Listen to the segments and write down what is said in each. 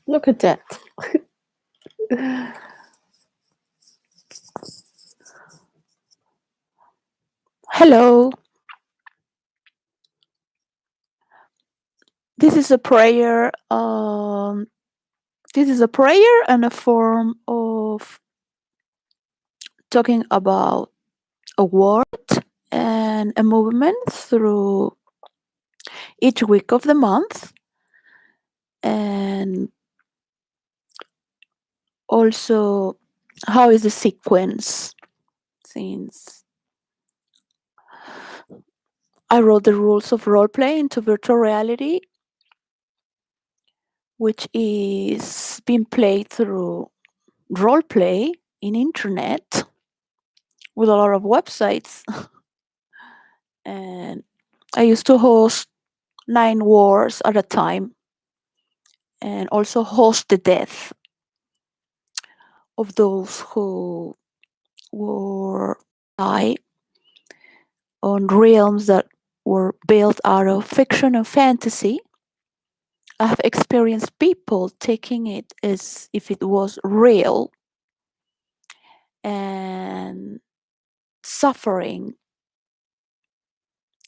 Look at that. Hello. This is a prayer. This is a prayer and a form of talking about a word and a movement through each week of the month, and also how is the sequence, since I wrote the rules of role play into virtual reality, which is being played through role play in internet with a lot of websites. And I used to host 9 wars at a time, and also host the death of those who were die on realms that were built out of fiction and fantasy. I have experienced people taking it as if it was real and suffering,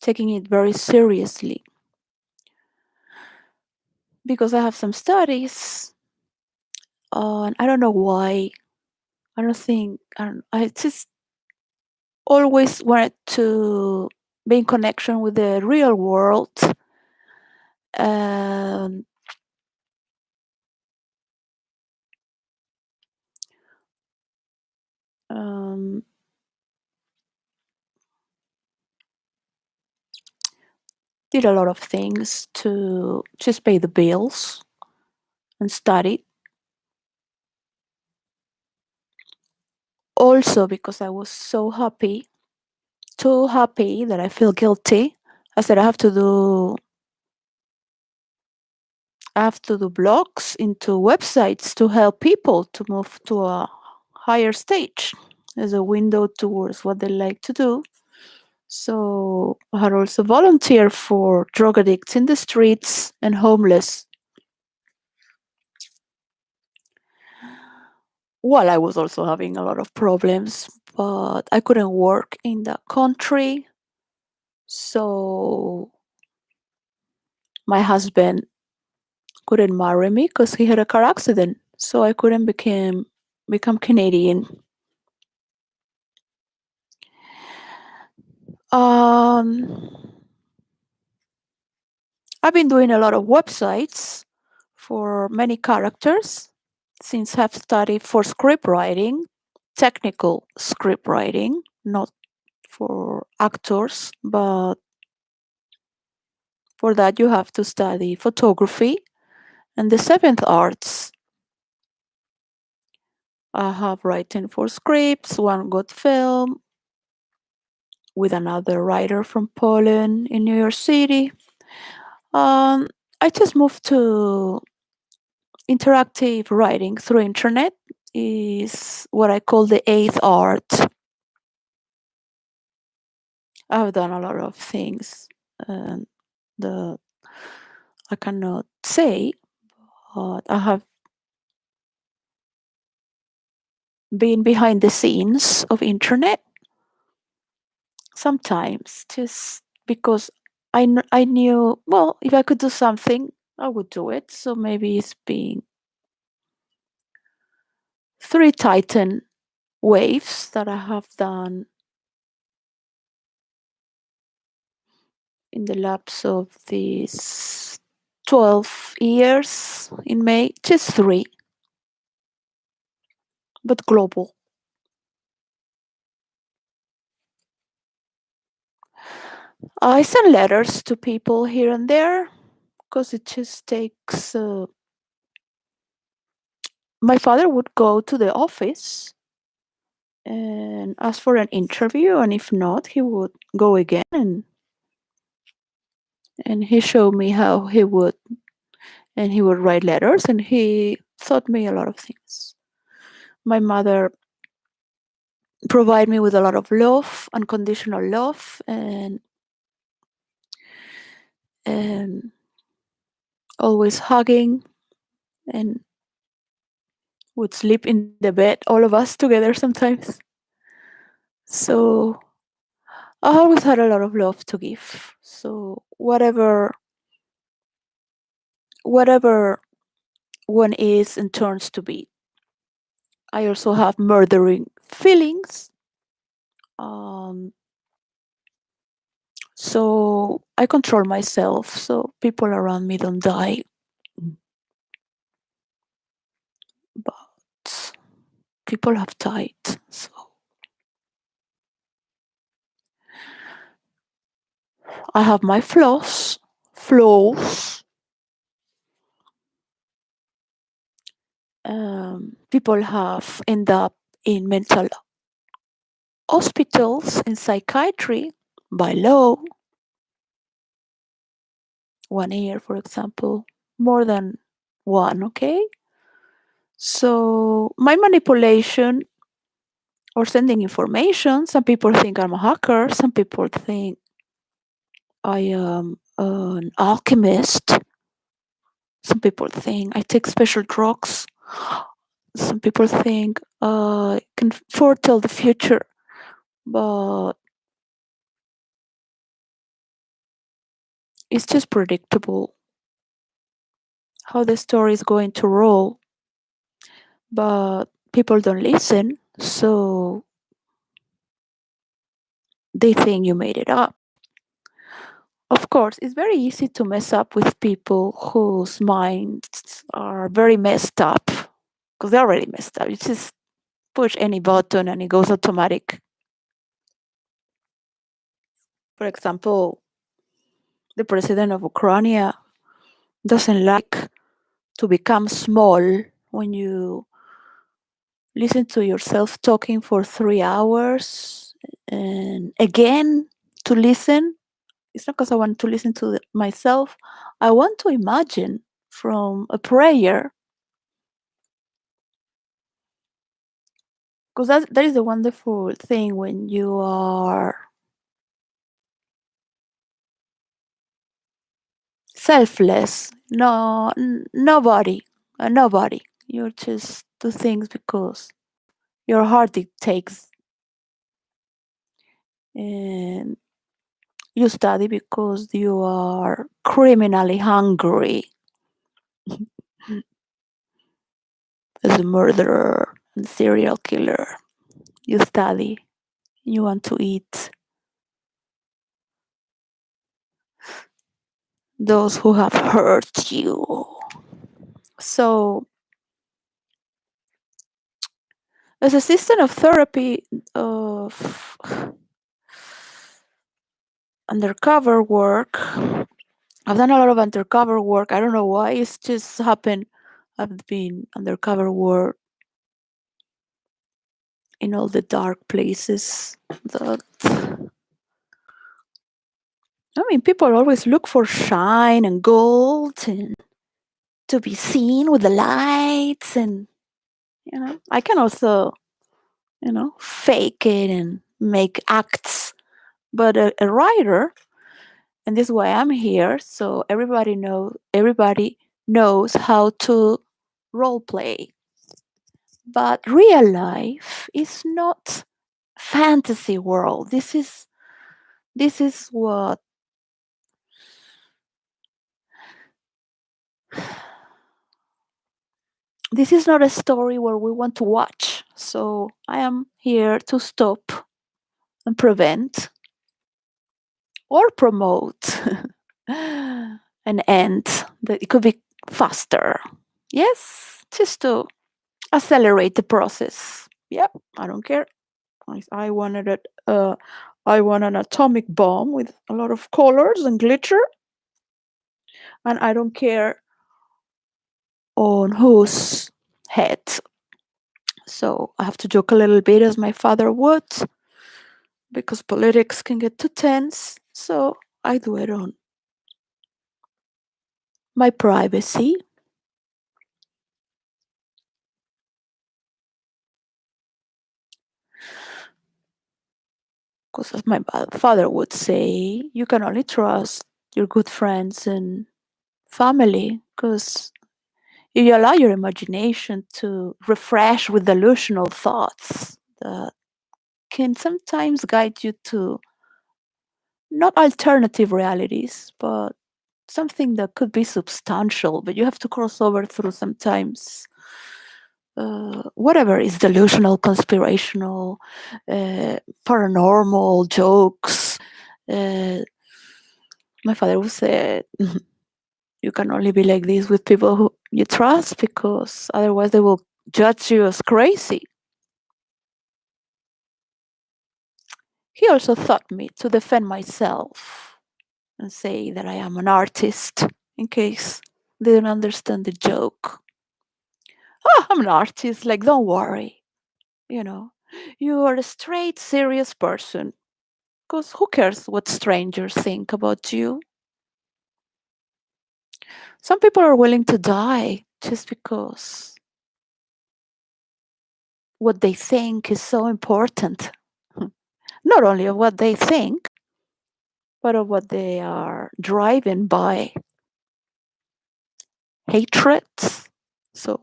taking it very seriously. Because I have some studies, and I don't know why. I just always wanted to be in connection with the real world. And um, did a lot of things to just pay the bills and study. Also, because I was so happy, too happy that I feel guilty. I said I have to do blogs into websites to help people to move to a higher stage as a window towards what they like to do. So I had also volunteered for drug addicts in the streets and homeless. While I was also having a lot of problems, but I couldn't work in that country. So my husband couldn't marry me because he had a car accident. So I couldn't become Canadian. I've been doing a lot of websites for many characters since I've studied for script writing, technical script writing, not for actors, but for that you have to study photography and the seventh arts. I have written for scripts, one got film with another writer from Poland in New York City. I just moved to interactive writing through internet is what I call the eighth art. I've done a lot of things that I cannot say, but I have been behind the scenes of internet sometimes just because I knew, well, if I could do something, I would do it. So maybe it's been 3 Titan waves that I have done in the lapse of these 12 years in May, just 3, but global. I send letters to people here and there because it just takes. My father would go to the office and ask for an interview, and if not, he would go again and he showed me how he would, and he would write letters, and he taught me a lot of things. My mother provided me with a lot of love, unconditional love, and always hugging and would sleep in the bed, all of us together sometimes. So I always had a lot of love to give. So whatever one is and turns to be. I also have murdering feelings. Um, so I control myself so people around me don't die. But people have died. So I have my flaws. People have end up in mental hospitals in psychiatry by law, 1 year, for example, more than one, okay? So my manipulation or sending information, some people think I'm a hacker, some people think I am an alchemist, some people think I take special drugs, some people think I can foretell the future, but it's just predictable how the story is going to roll. But people don't listen, so they think you made it up. Of course, it's very easy to mess up with people whose minds are very messed up because they're already messed up. You just push any button and it goes automatic. For example, the president of Ukraine doesn't like to become small when you listen to yourself talking for 3 hours and again to listen. It's not because I want to listen to myself. I want to imagine from a prayer because that is the wonderful thing when you are selfless. No, nobody. You just do things because your heart dictates, and you study because you are criminally hungry as a murderer and serial killer. You study. You want to eat those who have hurt you. So, as a system of therapy of undercover work, I've done a lot of undercover work. I don't know why it's just happened. I've been undercover work in all the dark places that I mean people always look for shine and gold and to be seen with the lights and I can also fake it and make acts. But a writer, and this is why I'm here, so everybody knows how to role play. But real life is not fantasy world. This is what this is not a story where we want to watch. So I am here to stop and prevent or promote an end that it could be faster. Yes, just to accelerate the process. Yep, I don't care. I wanted it. I want an atomic bomb with a lot of colors and glitter, and I don't care on whose head. So I have to joke a little bit, as my father would, because politics can get too tense. So I do it on my privacy. Because as my father would say, you can only trust your good friends and family. Because if you allow your imagination to refresh with delusional thoughts that can sometimes guide you to not alternative realities, but something that could be substantial, but you have to cross over through sometimes whatever is delusional, conspirational, paranormal jokes. Uh, my father would say, you can only be like this with people who you trust because otherwise they will judge you as crazy. He also taught me to defend myself and say that I am an artist in case they don't understand the joke. Oh, I'm an artist, like, don't worry, you know. You are a straight, serious person. Because who cares what strangers think about you? Some people are willing to die just because what they think is so important. Not only of what they think, but of what they are driven by hatred. So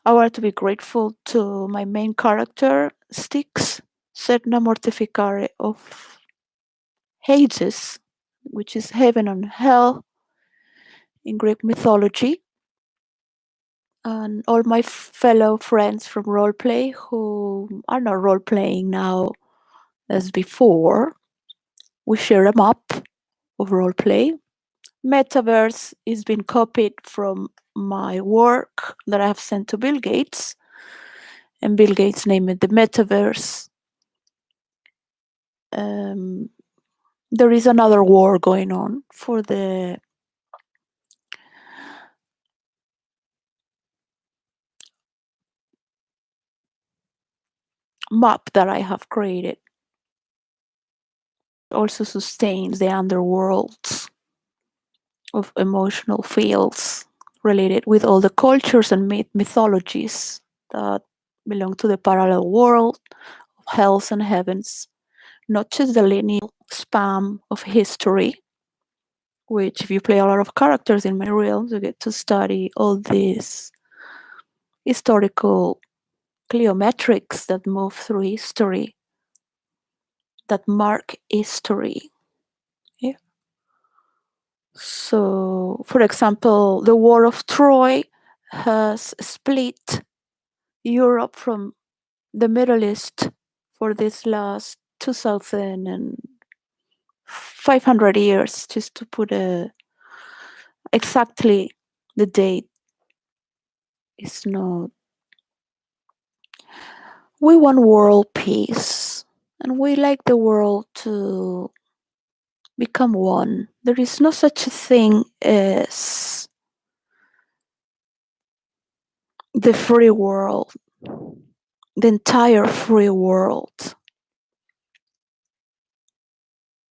I want to be grateful to my main character, Styx, Sedna Mortificare of Hades, which is heaven and hell in Greek mythology, and all my fellow friends from roleplay who are not role playing now as before. We share a map of roleplay. Metaverse is being copied from my work that I have sent to Bill Gates, and Bill Gates named it the Metaverse. Um, there is another war going on for the map that I have created. Also sustains the underworlds of emotional fields related with all the cultures and mythologies that belong to the parallel world of hells and heavens, not just the linear span of history, which if you play a lot of characters in many realms, you get to study all these historical cliometrics that move through history, that mark history. Yeah. So, for example, the War of Troy has split Europe from the Middle East for this last 2,500 years, just to put exactly the date is not. We want world peace, and we like the world to become one. There is no such a thing as the free world, the entire free world,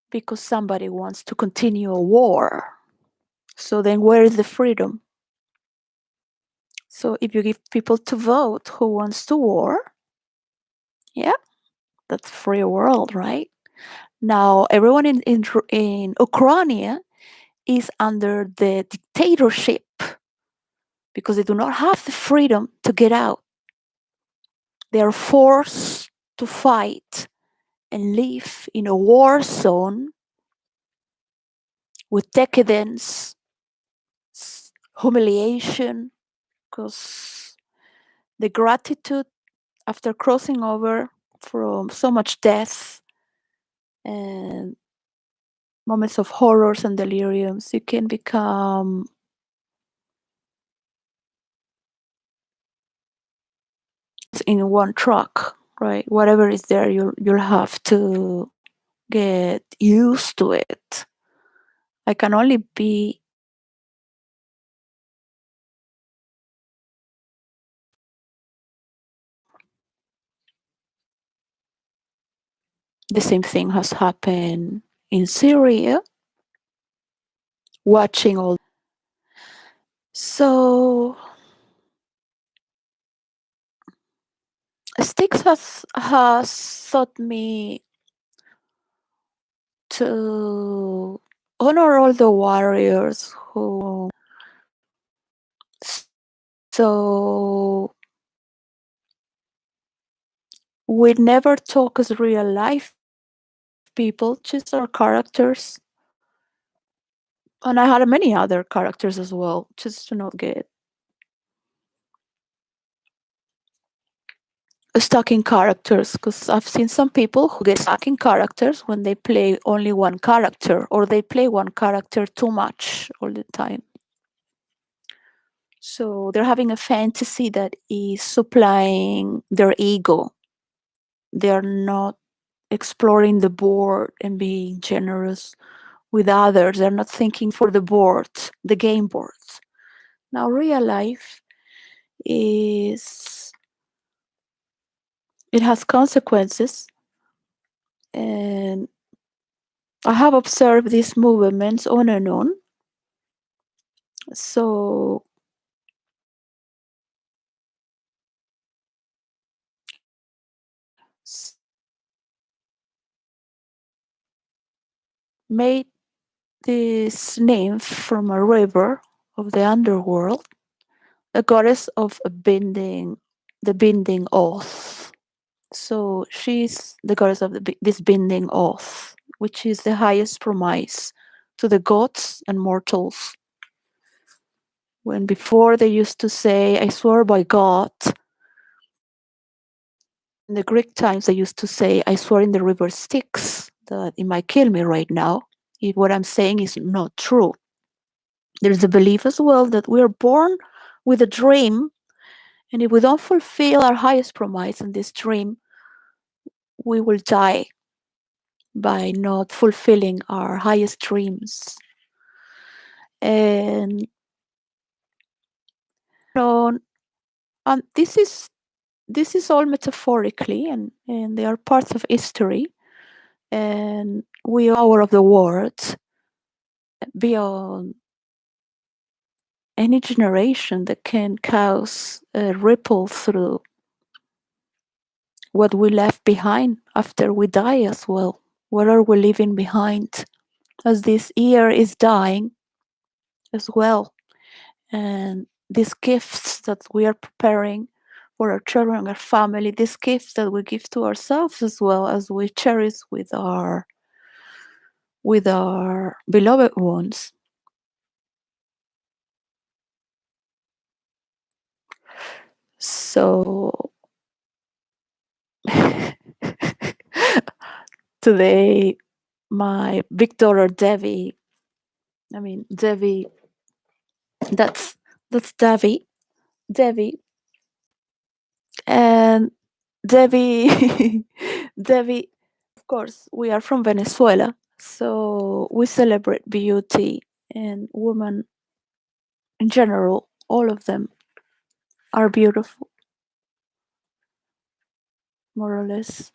because somebody wants to continue a war. So then where is the freedom? So if you give people to vote who wants to war, yeah, that's free world, right? Now everyone in Ukraine is under the dictatorship because they do not have the freedom to get out. They are forced to fight and live in a war zone with decadence, humiliation, because the gratitude after crossing over from so much death and moments of horrors and deliriums, you can become in one truck, right? Whatever is there, you'll have to get used to it. I can only be the same thing has happened in Syria, watching all. So Styx has taught me to honor all the warriors who So we never talk as real life people, just our characters. And I had many other characters as well, just to not get stuck in characters. Because I've seen some people who get stuck in characters when they play only one character, or they play one character too much all the time. So they're having a fantasy that is supplying their ego. They're not exploring the board and being generous with others. They're not thinking for the board, the game boards. Now, real life is, it has consequences, and I have observed these movements on and on. So made this nymph from a river of the underworld, a goddess of a binding, the binding oath. So she's the goddess of this binding oath, which is the highest promise to the gods and mortals. When before they used to say, I swear by God. In the Greek times, they used to say, I swear in the river Styx that it might kill me right now if what I'm saying is not true. There's a belief as well that we are born with a dream, and if we don't fulfill our highest promise in this dream, we will die by not fulfilling our highest dreams. And on, this is all metaphorically, and they are parts of history, and we are power of the words beyond any generation that can cause a ripple through what we left behind after we die as well. What are we leaving behind as this year is dying as well? And these gifts that we are preparing for our children, our family, these gifts that we give to ourselves as well, as we cherish with our beloved ones. So today my big daughter Devi, Devi, that's Devi, and Devi, Devi. Of course, we are from Venezuela, so we celebrate beauty and women in general. All of them are beautiful, more or less.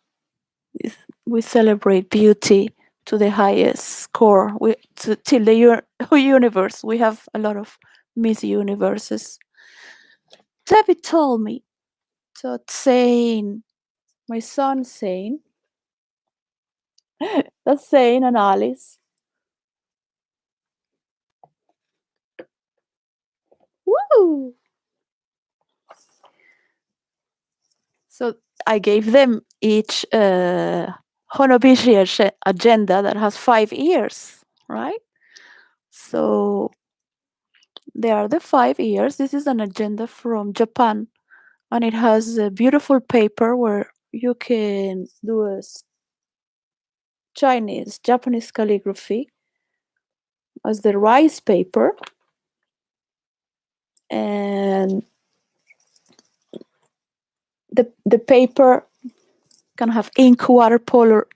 We celebrate beauty to the highest score. Till the universe. We have a lot of Miss Universes. David told me that saying, my son saying, that's saying and Alice. Woo! So I gave them each Honobishi agenda that has 5 years, right? So there are the 5 years. This is an agenda from Japan, and it has a beautiful paper where you can do a Japanese calligraphy as the rice paper, and the paper can have ink, watercolor,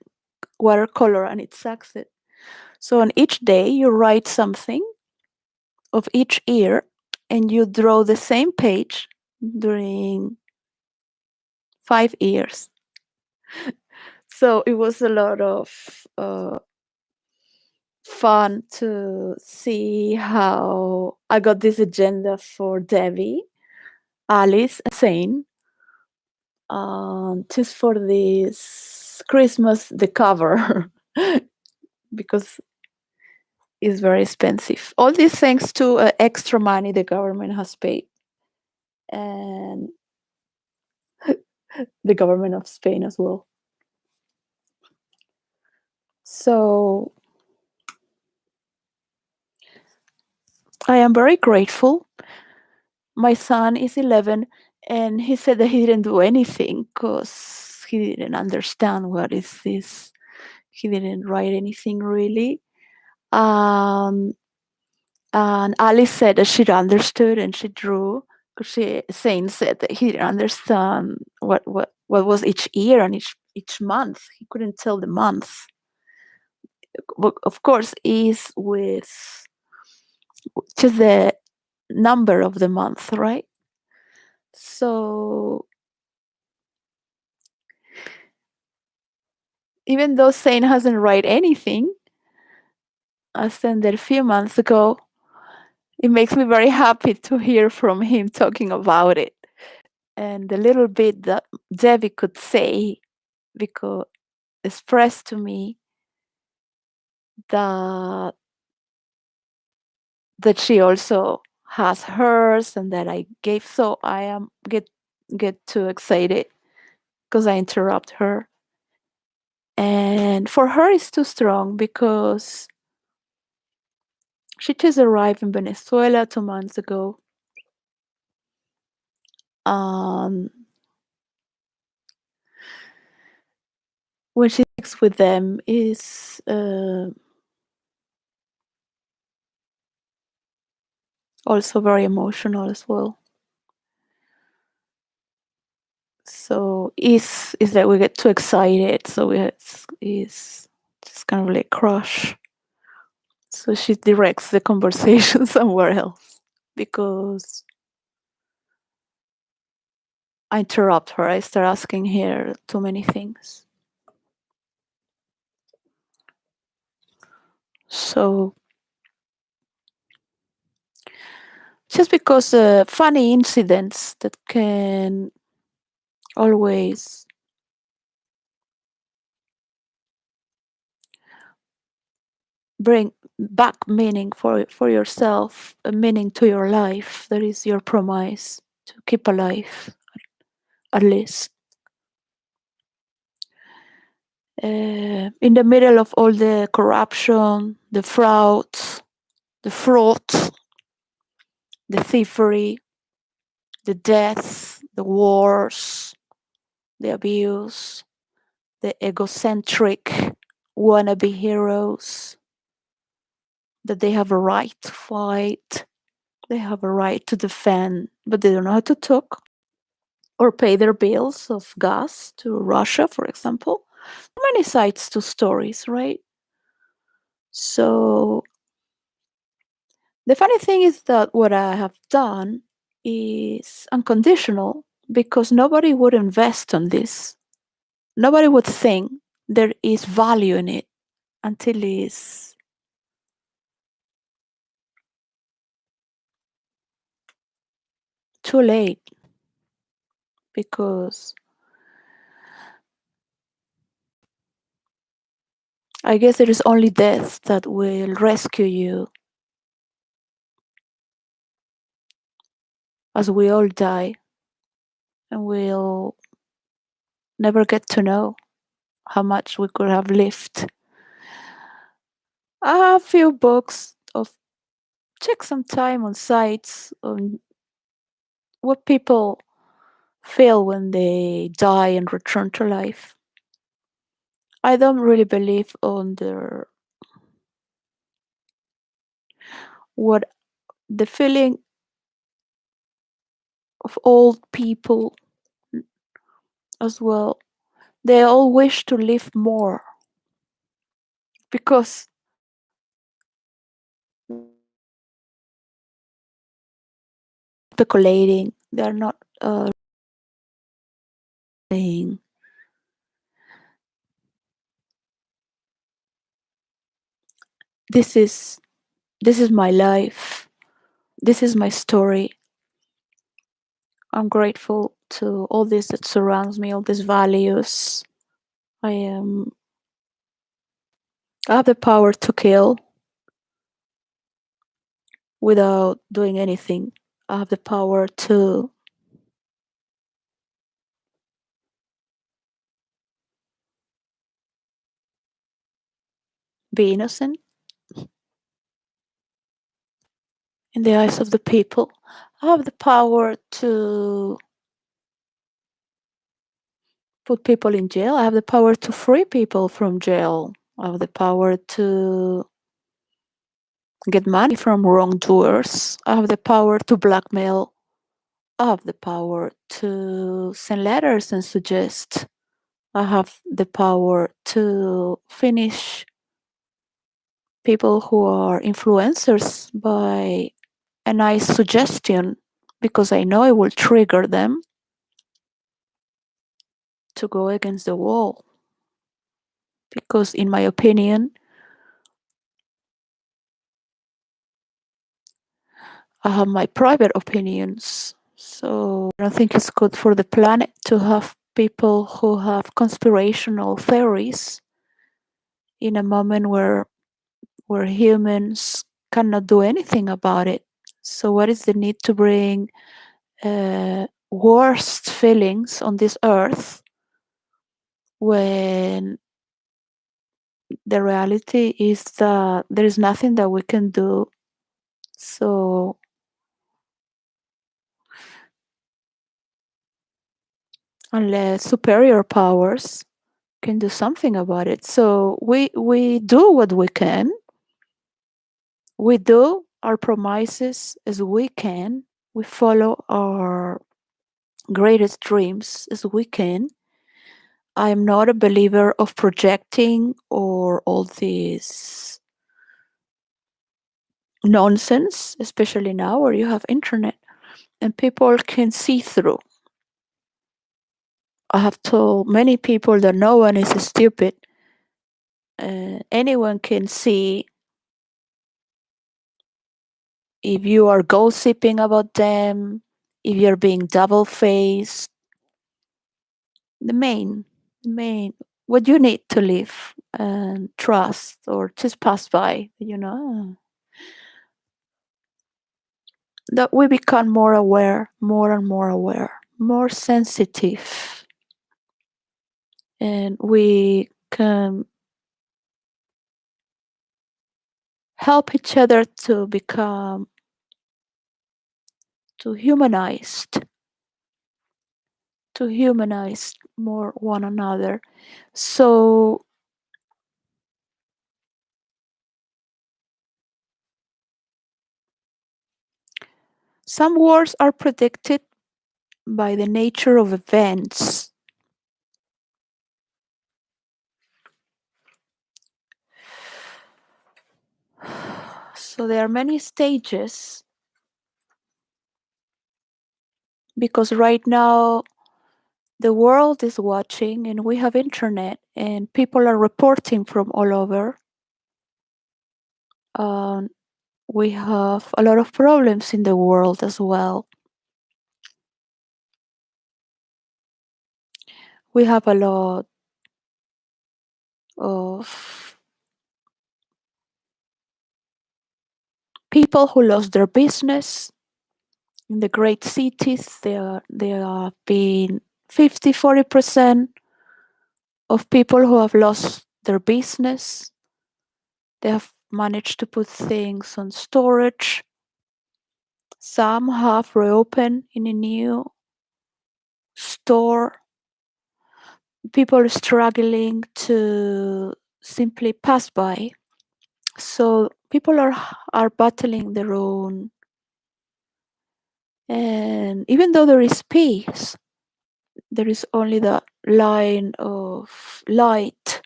and it sucks it. So on each day you write something of each year, and you draw the same page during 5 years. So it was a lot of fun to see how I got this agenda for Devi, Alice, and Zane. Just for this Christmas, the cover, because it's very expensive. All this thanks to extra money the government has paid. and the government of Spain as well. So I am very grateful. My son is 11, and he said that he didn't do anything because he didn't understand what is this. He didn't write anything really. Um, and Alice said that she understood and she drew. Because Zane said that he didn't understand what was each year and each month. He couldn't tell the month. But of course, is with just the number of the month, right? So even though Zane hasn't write anything, I sent it a few months ago. It makes me very happy to hear from him talking about it. And the little bit that Debbie could say, because expressed to me that she also has hers and that I gave, so I am get too excited because I interrupt her. And for her it's too strong because she just arrived in Venezuela 2 months ago. Um, when she speaks with them is also very emotional as well. So is that we get too excited, so is just kind of like crush. So she directs the conversation somewhere else because I interrupt her. I start asking her too many things. So just because funny incidents that can always bring back meaning for yourself, a meaning to your life. That is your promise to keep alive, at least. In the middle of all the corruption, the fraud, the thievery, the deaths, the wars, the abuse, the egocentric wannabe heroes, that they have a right to fight, they have a right to defend, but they don't know how to talk or pay their bills of gas to Russia, for example. Many sides to stories, right? So the funny thing is that what I have done is unconditional because nobody would invest on this. Nobody would think there is value in it until it's too late. Because I guess it is only death that will rescue you, as we all die and we'll never get to know how much we could have lived. I have a few books of check some time on sites on what people feel when they die and return to life. I don't really believe on what the feeling of old people as well. They all wish to live more because speculating. They're not saying this is my life. This is my story. I'm grateful to all this that surrounds me, all these values. I am I have the power to kill without doing anything. I have the power to be innocent in the eyes of the people. I have the power to put people in jail. I have the power to free people from jail. I have the power to get money from wrongdoers. I have the power to blackmail. I have the power to send letters and suggest. I have the power to finish people who are influencers by a nice suggestion because I know it will trigger them to go against the wall. Because, in my opinion, I have my private opinions. So I don't think it's good for the planet to have people who have conspirational theories in a moment where humans cannot do anything about it. So what is the need to bring worst feelings on this earth when the reality is that there is nothing that we can do? So unless superior powers can do something about it. So we do what we can. We do our promises as we can. We follow our greatest dreams as we can. I'm not a believer of projecting or all this nonsense, especially now where you have internet and people can see through. I have told many people that no one is stupid. Anyone can see if you are gossiping about them, if you're being double faced. The main, what you need to live and trust or just pass by, that we become more aware, more and more aware, more sensitive, and we can help each other to become to humanized, to humanize more one another. So some wars are predicted by the nature of events. So there are many stages because right now the world is watching and we have internet and people are reporting from all over. Um, we have a lot of problems in the world as well. We have a lot of people who lost their business in the great cities. There have been 50-40% of people who have lost their business. They have managed to put things on storage. Some have reopened in a new store. People are struggling to simply pass by. So people are battling their own. And even though there is peace, there is only the line of light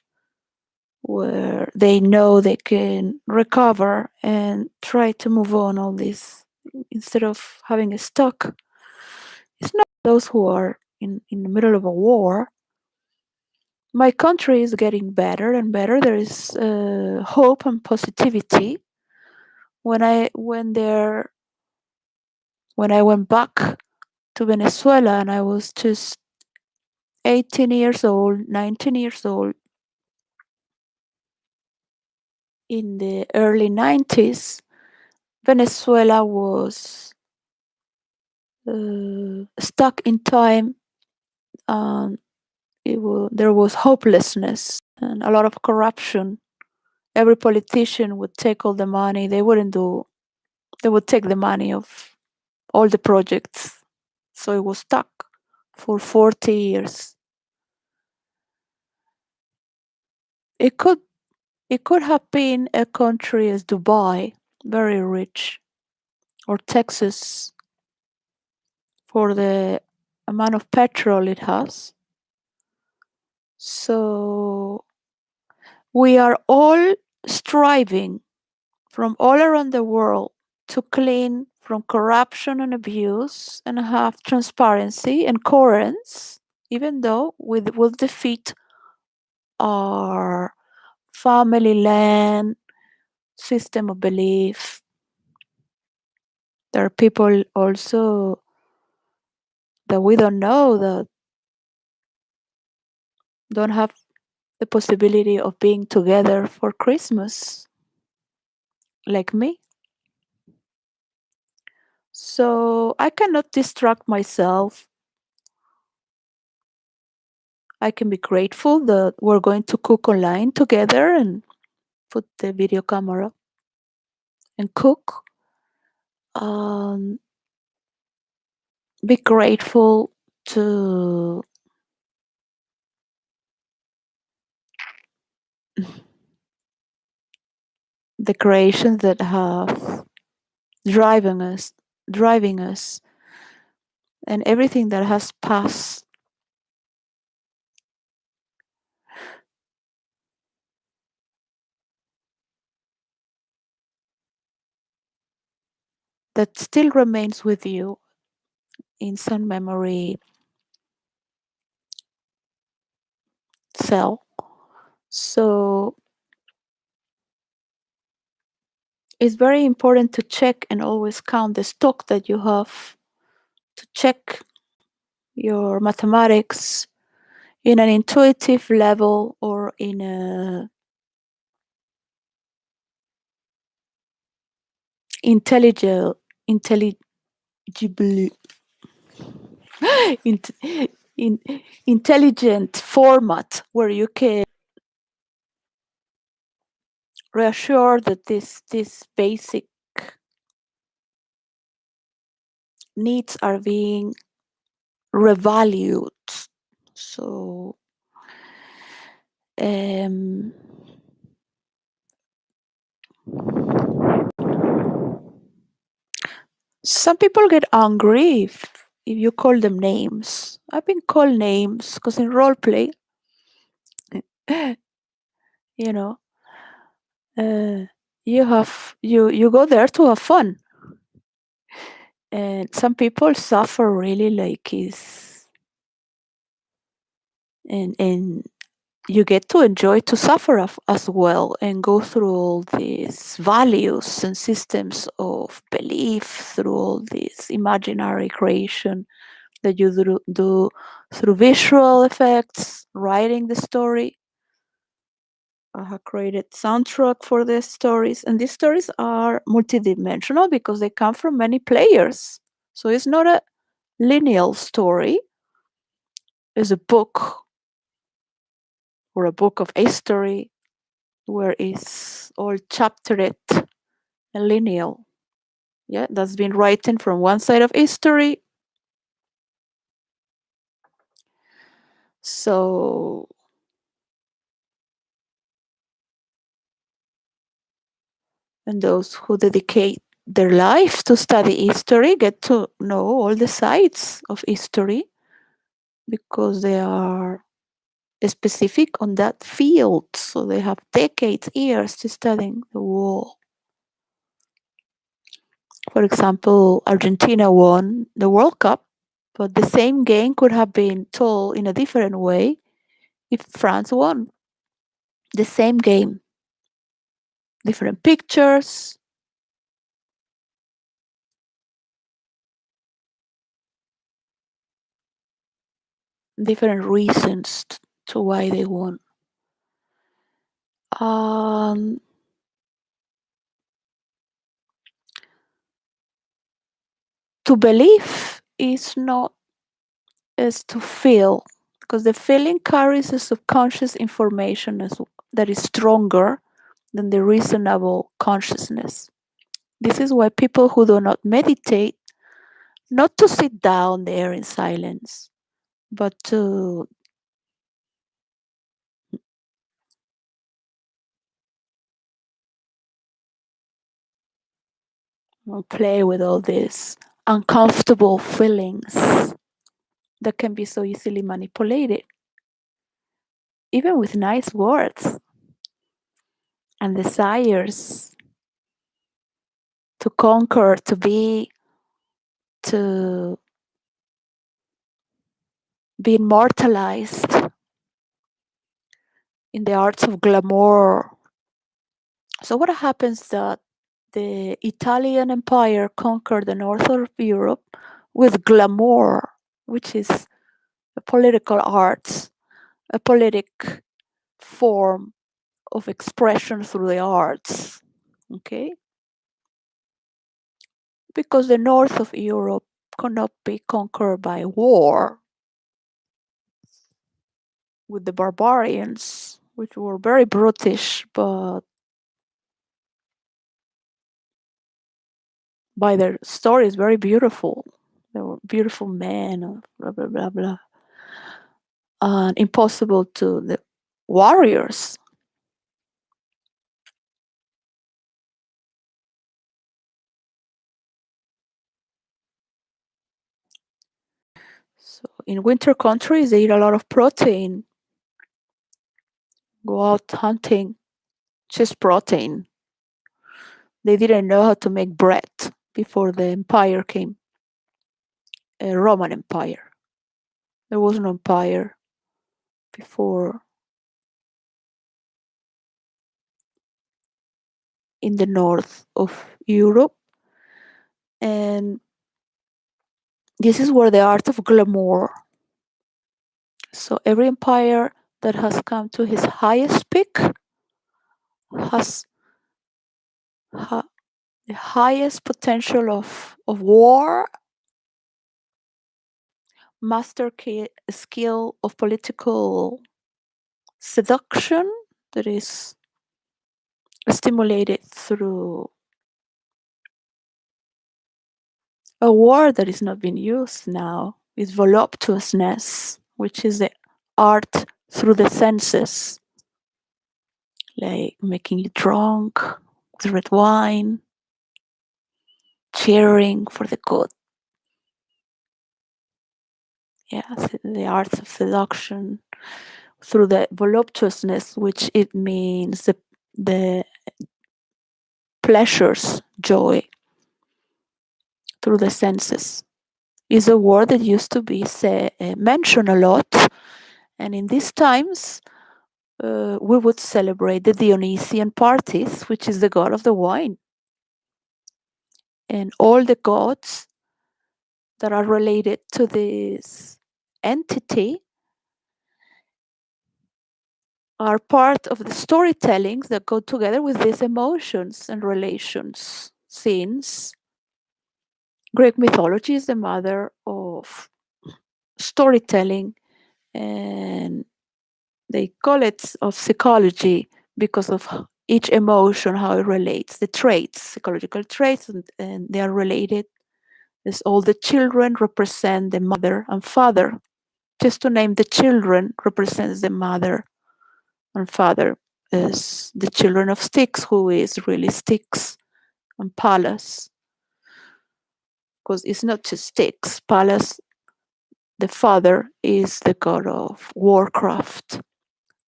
where they know they can recover and try to move on all this instead of having a stuck. It's not those who are in the middle of a war. My country is getting better and better. There is hope and positivity. When I went back to Venezuela and I was just 18 years old, 19 years old, in the early 90s, Venezuela was stuck in time. Um, there was hopelessness and a lot of corruption every politician would take all the money. They wouldn't do. They would take the money of all the projects. So it was stuck for 40 years. It could it could have been a country as Dubai, very rich, or Texas for the amount of petrol it has. So we are all striving from all around the world to clean from corruption and abuse and have transparency and coherence, even though we will defeat our family land system of belief. There are people also that we don't know that don't have the possibility of being together for Christmas, like me. So I cannot distract myself. I can be grateful that we're going to cook online together and put the video camera and cook. Um, be grateful to the creations that have driving us, driving us, and everything that has passed that still remains with you in some memory cell. So it's very important to check and always count the stock that you have, to check your mathematics in an intuitive level or in a intelligible intelligible int, in, intelligent format where you can reassure that this basic needs are being revalued. So um, some people get angry if you call them names. I've been called names because in role play, you know, uh, you go there to have fun, and some people suffer really like is and you get to enjoy to suffer as well and go through all these values and systems of belief through all this imaginary creation that you do through visual effects, writing the story. I have created soundtrack for the stories, and these stories are multidimensional because they come from many players. So it's not a linear story. It's a book or a book of history where it's all chaptered and linear. Yeah, that's been written from one side of history. So, and those who dedicate their life to study history get to know all the sides of history because they are specific on that field. So they have decades, years to studying the war. For example, Argentina won the World Cup, but the same game could have been told in a different way if France won the same game. Different pictures, different reasons to why they won. Um, to believe is not is to feel because the feeling carries a subconscious information that is stronger than the reasonable consciousness. This is why people who do not meditate, not to sit down there in silence, but to play with all these uncomfortable feelings that can be so easily manipulated, even with nice words and desires to conquer, to be immortalized in the arts of glamour. So what happens that the Italian Empire conquered the north of Europe with glamour, which is a political arts, a politic form of expression through the arts. Okay? Because the north of Europe cannot be conquered by war with the barbarians, which were very brutish, but by their stories, very beautiful. They were beautiful men, blah, blah, blah, blah. And impossible to the warriors. So in winter countries, they eat a lot of protein, go out hunting, just protein. They didn't know how to make bread before the empire came, a Roman Empire. There was no empire before in the north of Europe. And this is where the art of glamour. So every empire that has come to his highest peak has the highest potential of war, skill of political seduction that is stimulated through a word that is not being used now, is voluptuousness, which is the art through the senses, like making you drunk with red wine, cheering for the good. Yes, the arts of seduction through the voluptuousness, which it means the pleasures, joy through the senses, is a word that used to be mentioned a lot. And in these times, we would celebrate the Dionysian parties, which is the god of the wine. And all the gods that are related to this entity are part of the storytellings that go together with these emotions and relations, since Greek mythology is the mother of storytelling, and they call it of psychology because of each emotion, how it relates, the traits, psychological traits, and they are related. As all the children represent the mother and father. Just to name the children represents the mother and father, is the children of Styx, who is really Styx, and Pallas, because it's not just Styx. Pallas, the father, is the god of warcraft,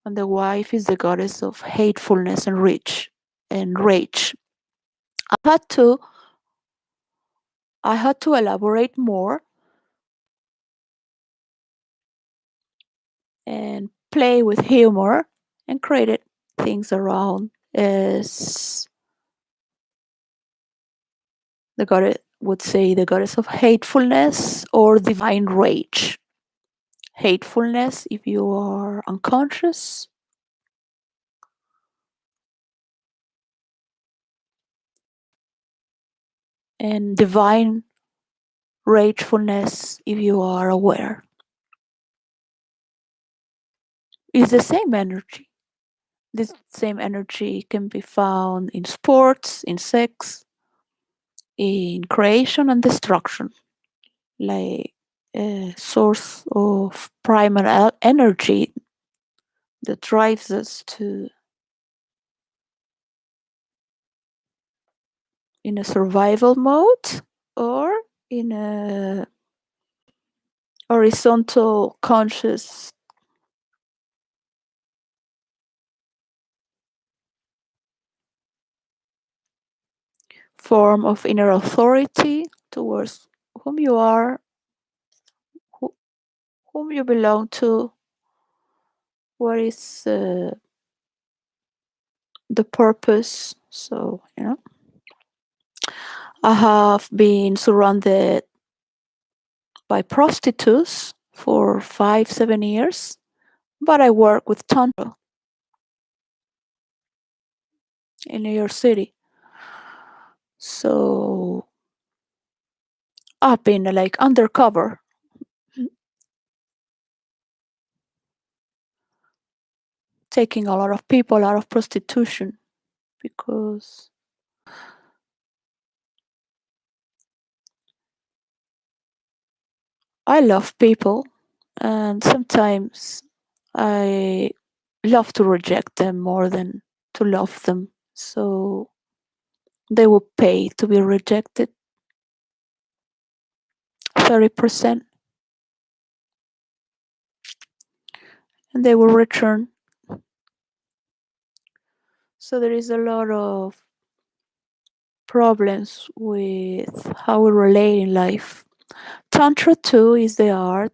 and the wife is the goddess of hatefulness and rage. I had to I had to elaborate more and play with humor and create things around as the goddess would say, the goddess of hatefulness or divine rage. Hatefulness if you are unconscious, and divine ragefulness if you are aware. It's the same energy. This same energy can be found in sports, in sex, in creation and destruction, like a source of primal energy that drives us to in a survival mode or in a horizontal conscious form of inner authority towards whom you are, who, whom you belong to, what is the purpose. So, I have been surrounded by prostitutes for 5, 7 years, but I work with Tantra in New York City. So I've been like undercover, taking a lot of people out of prostitution because I love people and sometimes I love to reject them more than to love them. So they will pay to be rejected 30% and they will return. So there is a lot of problems with how we relate in life. Tantra too is the art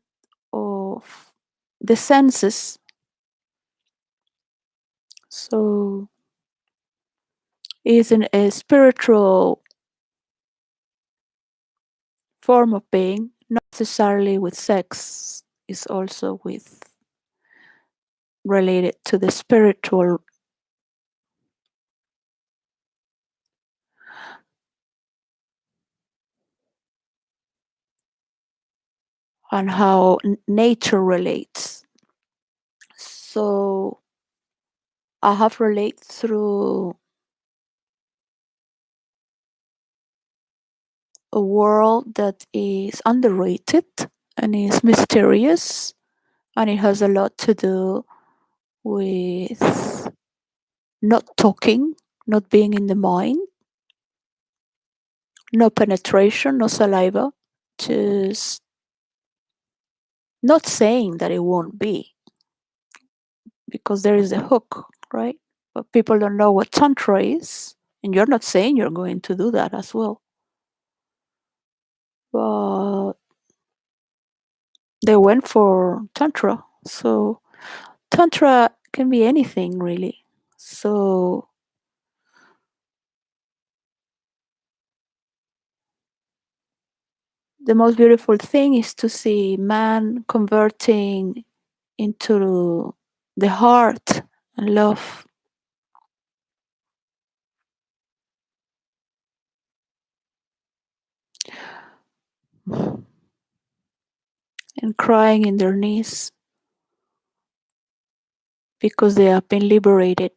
of the senses. So it isn't a spiritual form of being, not necessarily with sex, is also with related to the spiritual and how nature relates. So I have relate through a world that is underrated and is mysterious, and it has a lot to do with not talking, not being in the mind, no penetration, no saliva, just not saying that it won't be because there is a hook, right? But people don't know what Tantra is, and you're not saying you're going to do that as well. But they went for Tantra. So Tantra can be anything really. So the most beautiful thing is to see man converting into the heart and love and crying in their knees because they have been liberated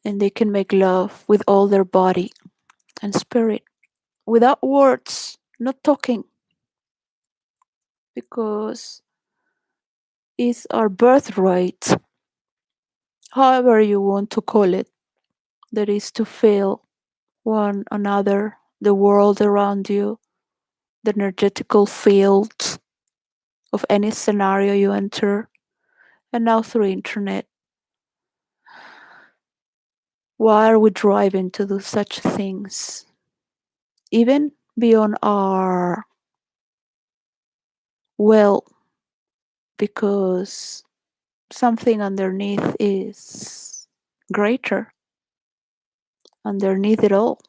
and they can make love with all their body and spirit without words, not talking, because it's our birthright, however you want to call it, that is to feel one another, the world around you, the energetical fields of any scenario you enter, and now through internet. Why are we driving to do such things? Even beyond our will, because something underneath is greater, underneath it all.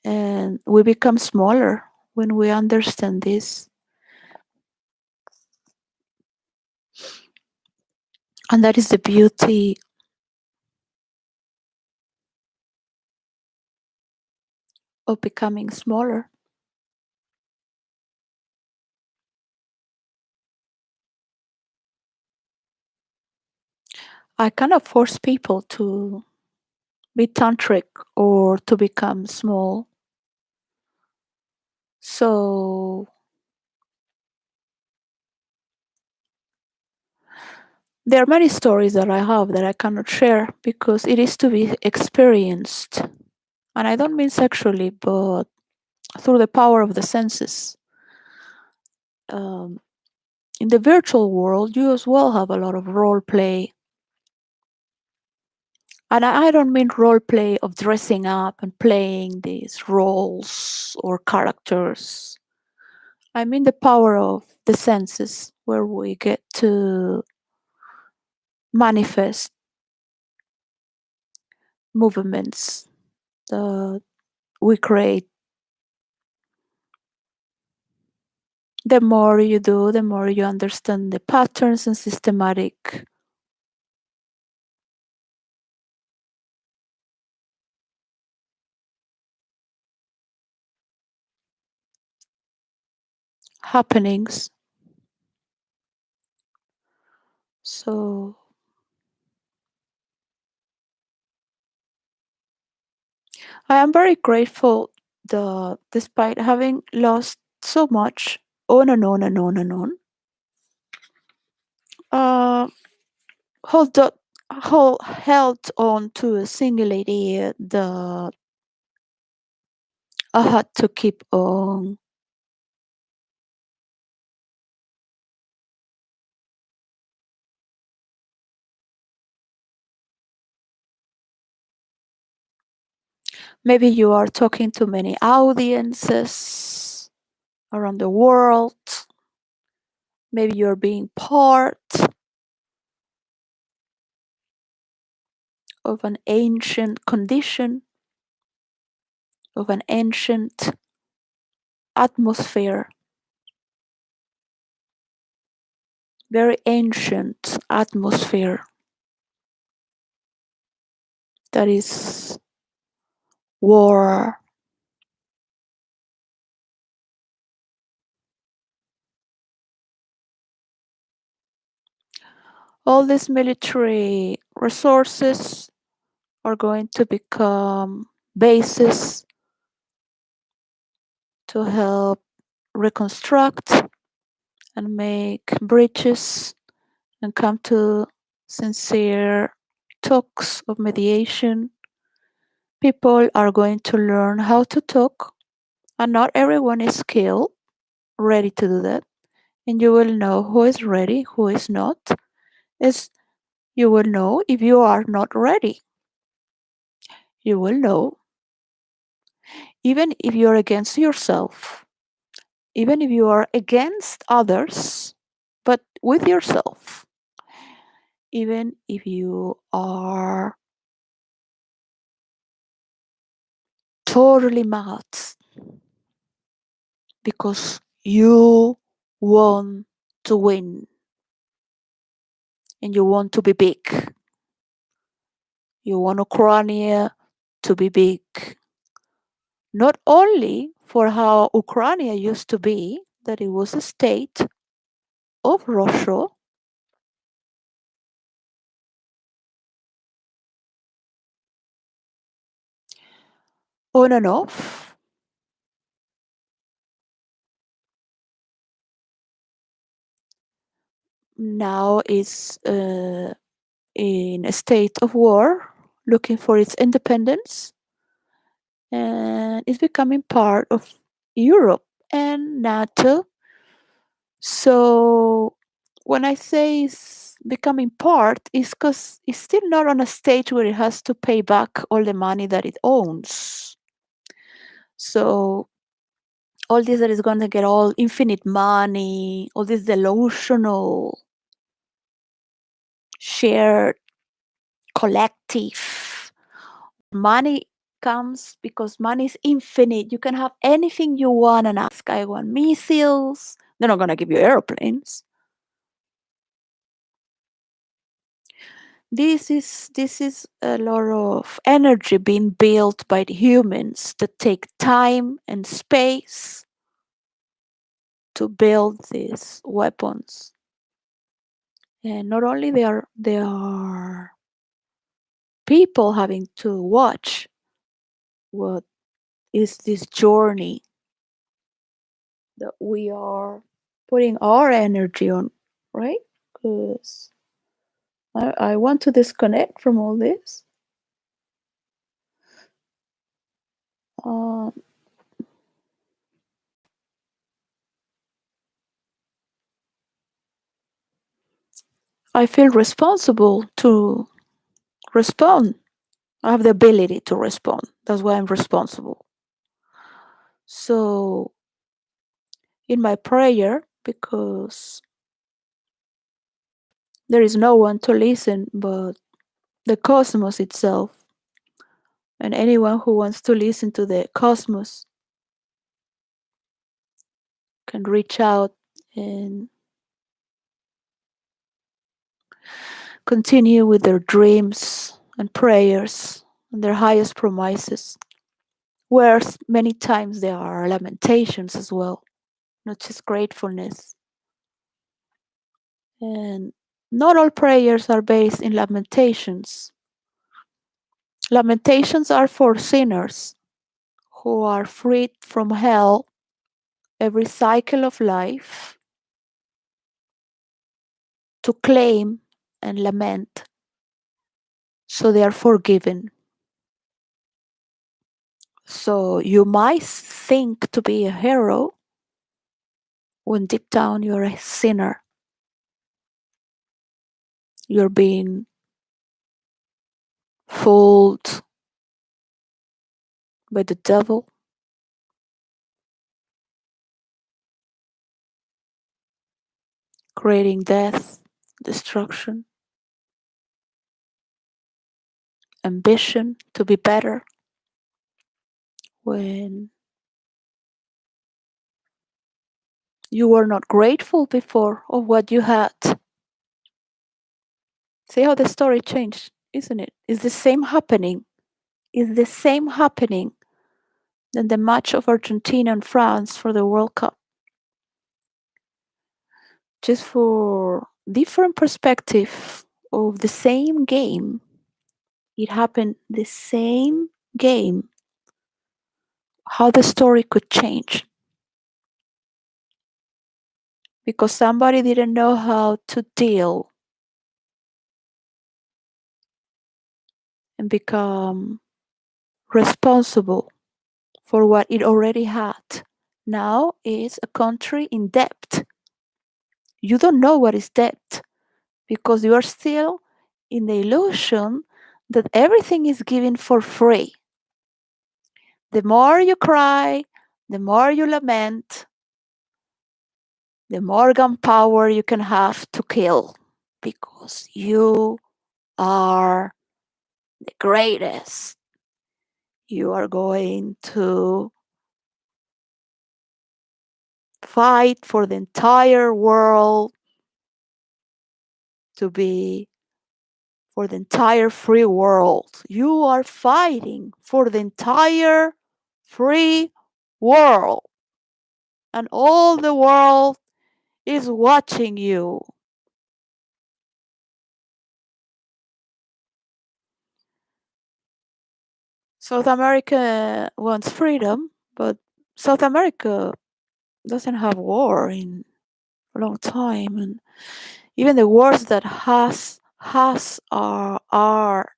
And we become smaller when we understand this. And that is the beauty of becoming smaller. I cannot force people to be tantric or to become small. So there are many stories that I have that I cannot share because it is to be experienced. And I don't mean sexually, but through the power of the senses. Um, in the virtual world, you as well have a lot of role play. And I don't mean role play of dressing up and playing these roles or characters. I mean the power of the senses, where we get to manifest movements that we create. The more you do, the more you understand the patterns and systematic happenings. So I am very grateful that despite having lost so much on and on and on and on, uh, hold up, held on to a single idea that I had to keep on. Maybe you are talking to many audiences around the world. Maybe you're being part of an ancient condition, of an ancient atmosphere, very ancient atmosphere that is war. All these military resources are going to become bases to help reconstruct and make bridges and come to sincere talks of mediation. People are going to learn how to talk, and not everyone is skilled, ready to do that. And you will know who is ready, who is not. Is you will know if you are not ready. You will know even if you're against yourself, even if you are against others, but with yourself, even if you are totally mad because you want to win and you want to be big. You want Ukraine to be big. Not only for how Ukraine used to be, that it was a state of Russia on and off. Now is in a state of war, looking for its independence, and is becoming part of Europe and NATO. So when I say it's becoming part, it's because it's still not on a stage where it has to pay back all the money that it owns. So all this that is going to get all infinite money, all this delusional shared collective money comes because money is infinite. You can have anything you want and ask. I want missiles. They're not going to give you airplanes. This is a lot of energy being built by the humans that take time and space to build these weapons. And not only they are people having to watch what is this journey that we are putting our energy on, right? Because I want to disconnect from all this. Uh, I feel responsible to respond. I have the ability to respond. That's why I'm responsible. So, in my prayer, because there is no one to listen but the cosmos itself, and anyone who wants to listen to the cosmos can reach out and continue with their dreams and prayers and their highest promises, where many times there are lamentations as well, not just gratefulness. And not all prayers are based in lamentations. Lamentations are for sinners who are freed from hell every cycle of life to claim and lament so they are forgiven. So you might think to be a hero when deep down you're a sinner. You're being fooled by the devil, creating death, destruction, ambition to be better when you were not grateful before of what you had. See how the story changed, isn't it? It's the same happening. It's the same happening than the match of Argentina and France for the World Cup. Just for different perspective of the same game, it happened the same game, how the story could change because somebody didn't know how to deal and become responsible for what it already had. Now is a country in debt. You don't know what is debt because you are still in the illusion that everything is given for free. The more you cry, the more you lament, the more gunpowder you can have to kill because you are the greatest. You are going to fight for the entire world to be for the entire free world. You are fighting for the entire free world, and all the world is watching you. South America wants freedom, but South America doesn't have war in a long time, and even the wars that has are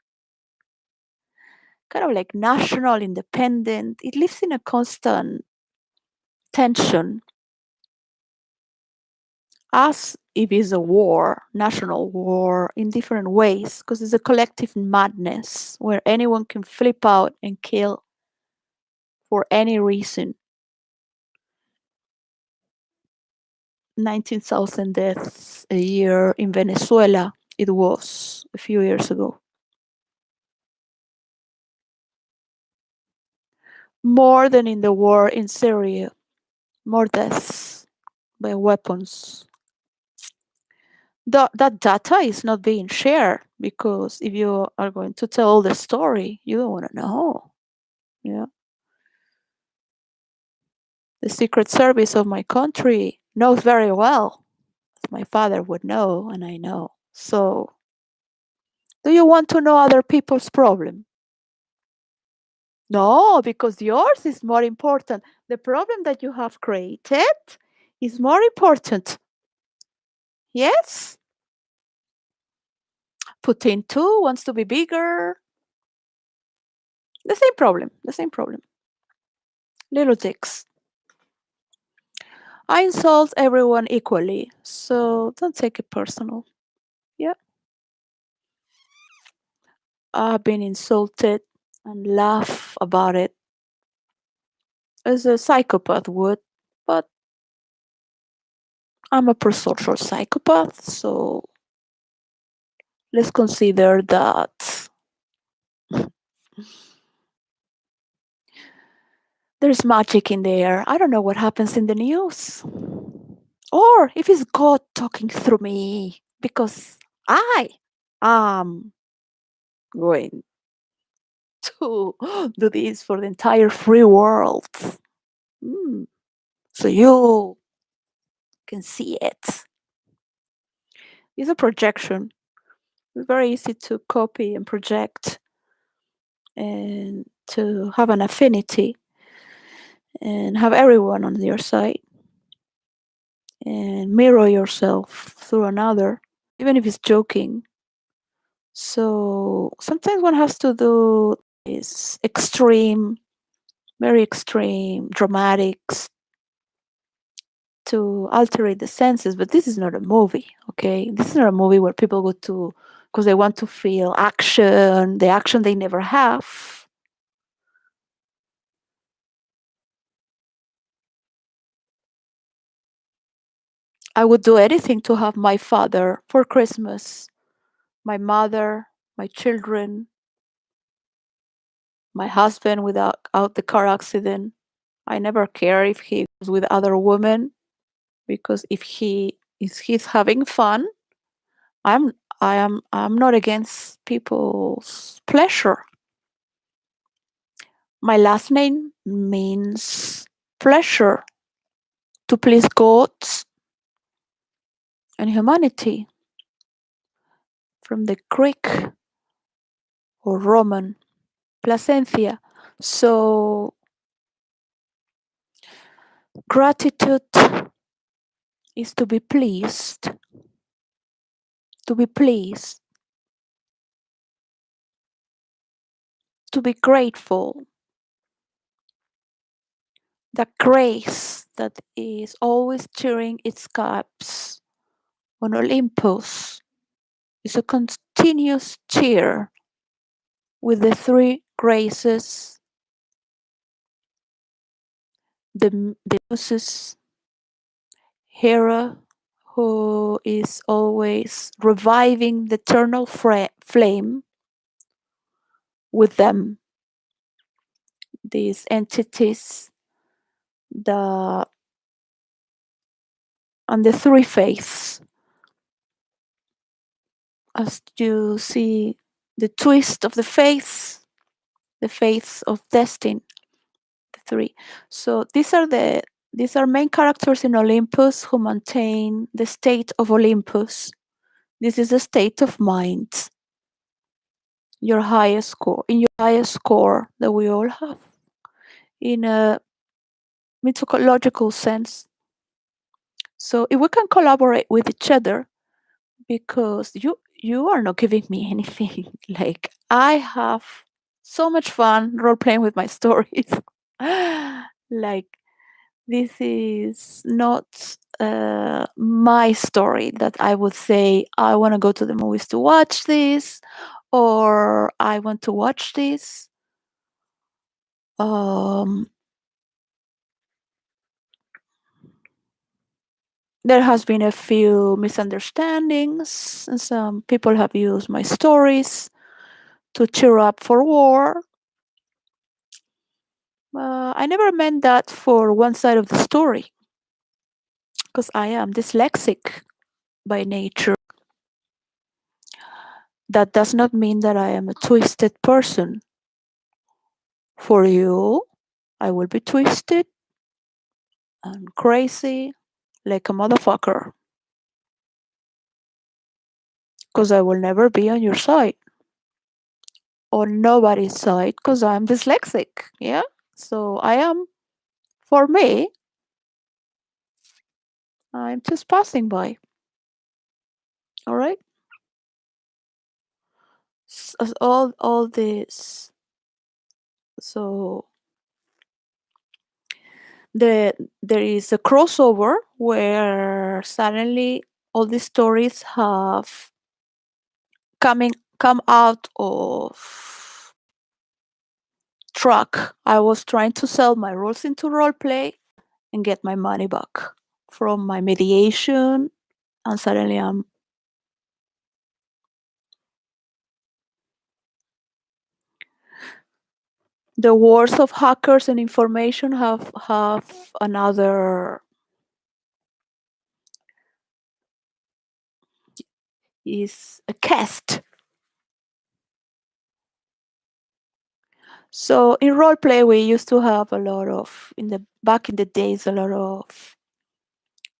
kind of like national, independent. It lives in a constant tension, as if it's a war, national war, in different ways, because it's a collective madness where anyone can flip out and kill for any reason. 19,000 deaths a year in Venezuela, it was a few years ago. More than in the war in Syria, more deaths by weapons. That data is not being shared because if you are going to tell the story, you don't want to know. Yeah. The Secret Service of my country knows very well My father would know, and I know. So, do you want to know other people's problem? No, because yours is more important. The problem that you have created is more important. Yes? Putin too wants to be bigger. The same problem. The same problem. Little dicks. I insult everyone equally, so don't take it personal. Yeah, I've been insulted and laugh about it as a psychopath would, but I'm a prosocial psychopath, so let's consider that there's magic in the air. I don't know what happens in the news. Or if it's God talking through me, because I am going to do this for the entire free world. Mm, so you can see it. It's a projection. It's very easy to copy and project and to have an affinity and have everyone on your side and mirror yourself through another, even if it's joking. So sometimes one has to do is extreme, very extreme dramatics to alterate the senses, but this is not a movie, okay? This is not a movie where people go to because they want to feel action, the action they never have. I would do anything to have my father for Christmas, my mother, my children, my husband without out the car accident. I never care if he goes with other women because if he's having fun, I'm I'm not against people's pleasure. My last name means pleasure, to please God and humanity, from the Greek or Roman placentia. So gratitude is to be pleased, to be pleased, to be grateful. The grace that is always cheering its caps on Olympus is a continuous cheer with the three graces, the muses, Hera, who is always reviving the eternal flame with them, these entities, the and the three faiths. As you see, the twist of the faiths of destiny, the three. So these are main characters in Olympus who maintain the state of Olympus. This is a state of mind, your highest core, in your highest core that we all have, in a mythological sense. So if we can collaborate with each other, because you are not giving me anything. Like I have so much fun role playing with my stories. Like this is not my story that I would say I want to go to the movies to watch this, or I want to watch this. Um, there has been a few misunderstandings, and some people have used my stories to cheer up for war. I never meant that for one side of the story, because I am dyslexic by nature. That does not mean that I am a twisted person. For you, I will be twisted and crazy like a motherfucker. because I will never be on your side or nobody's side because I'm dyslexic. Yeah. So I am, for me, I'm just passing by. All right. All this. So there is a crossover where suddenly all these stories have come out of track. I was trying to sell my roles into role play and get my money back from my mediation, and suddenly the wars of hackers and information have another is a cast. So in role play we used to have a lot of in the back in the days a lot of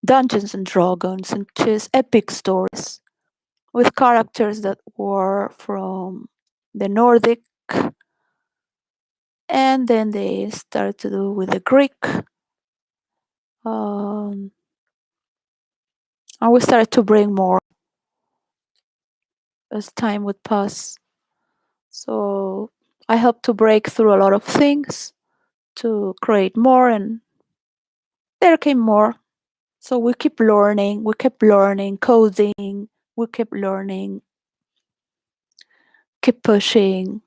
Dungeons and Dragons and just epic stories with characters that were from the Nordic, and then they started to do with the Greek, um, and we started to bring more as time would pass. So I helped to break through a lot of things to create more, and there came more. So we kept learning coding, we kept learning, keep pushing,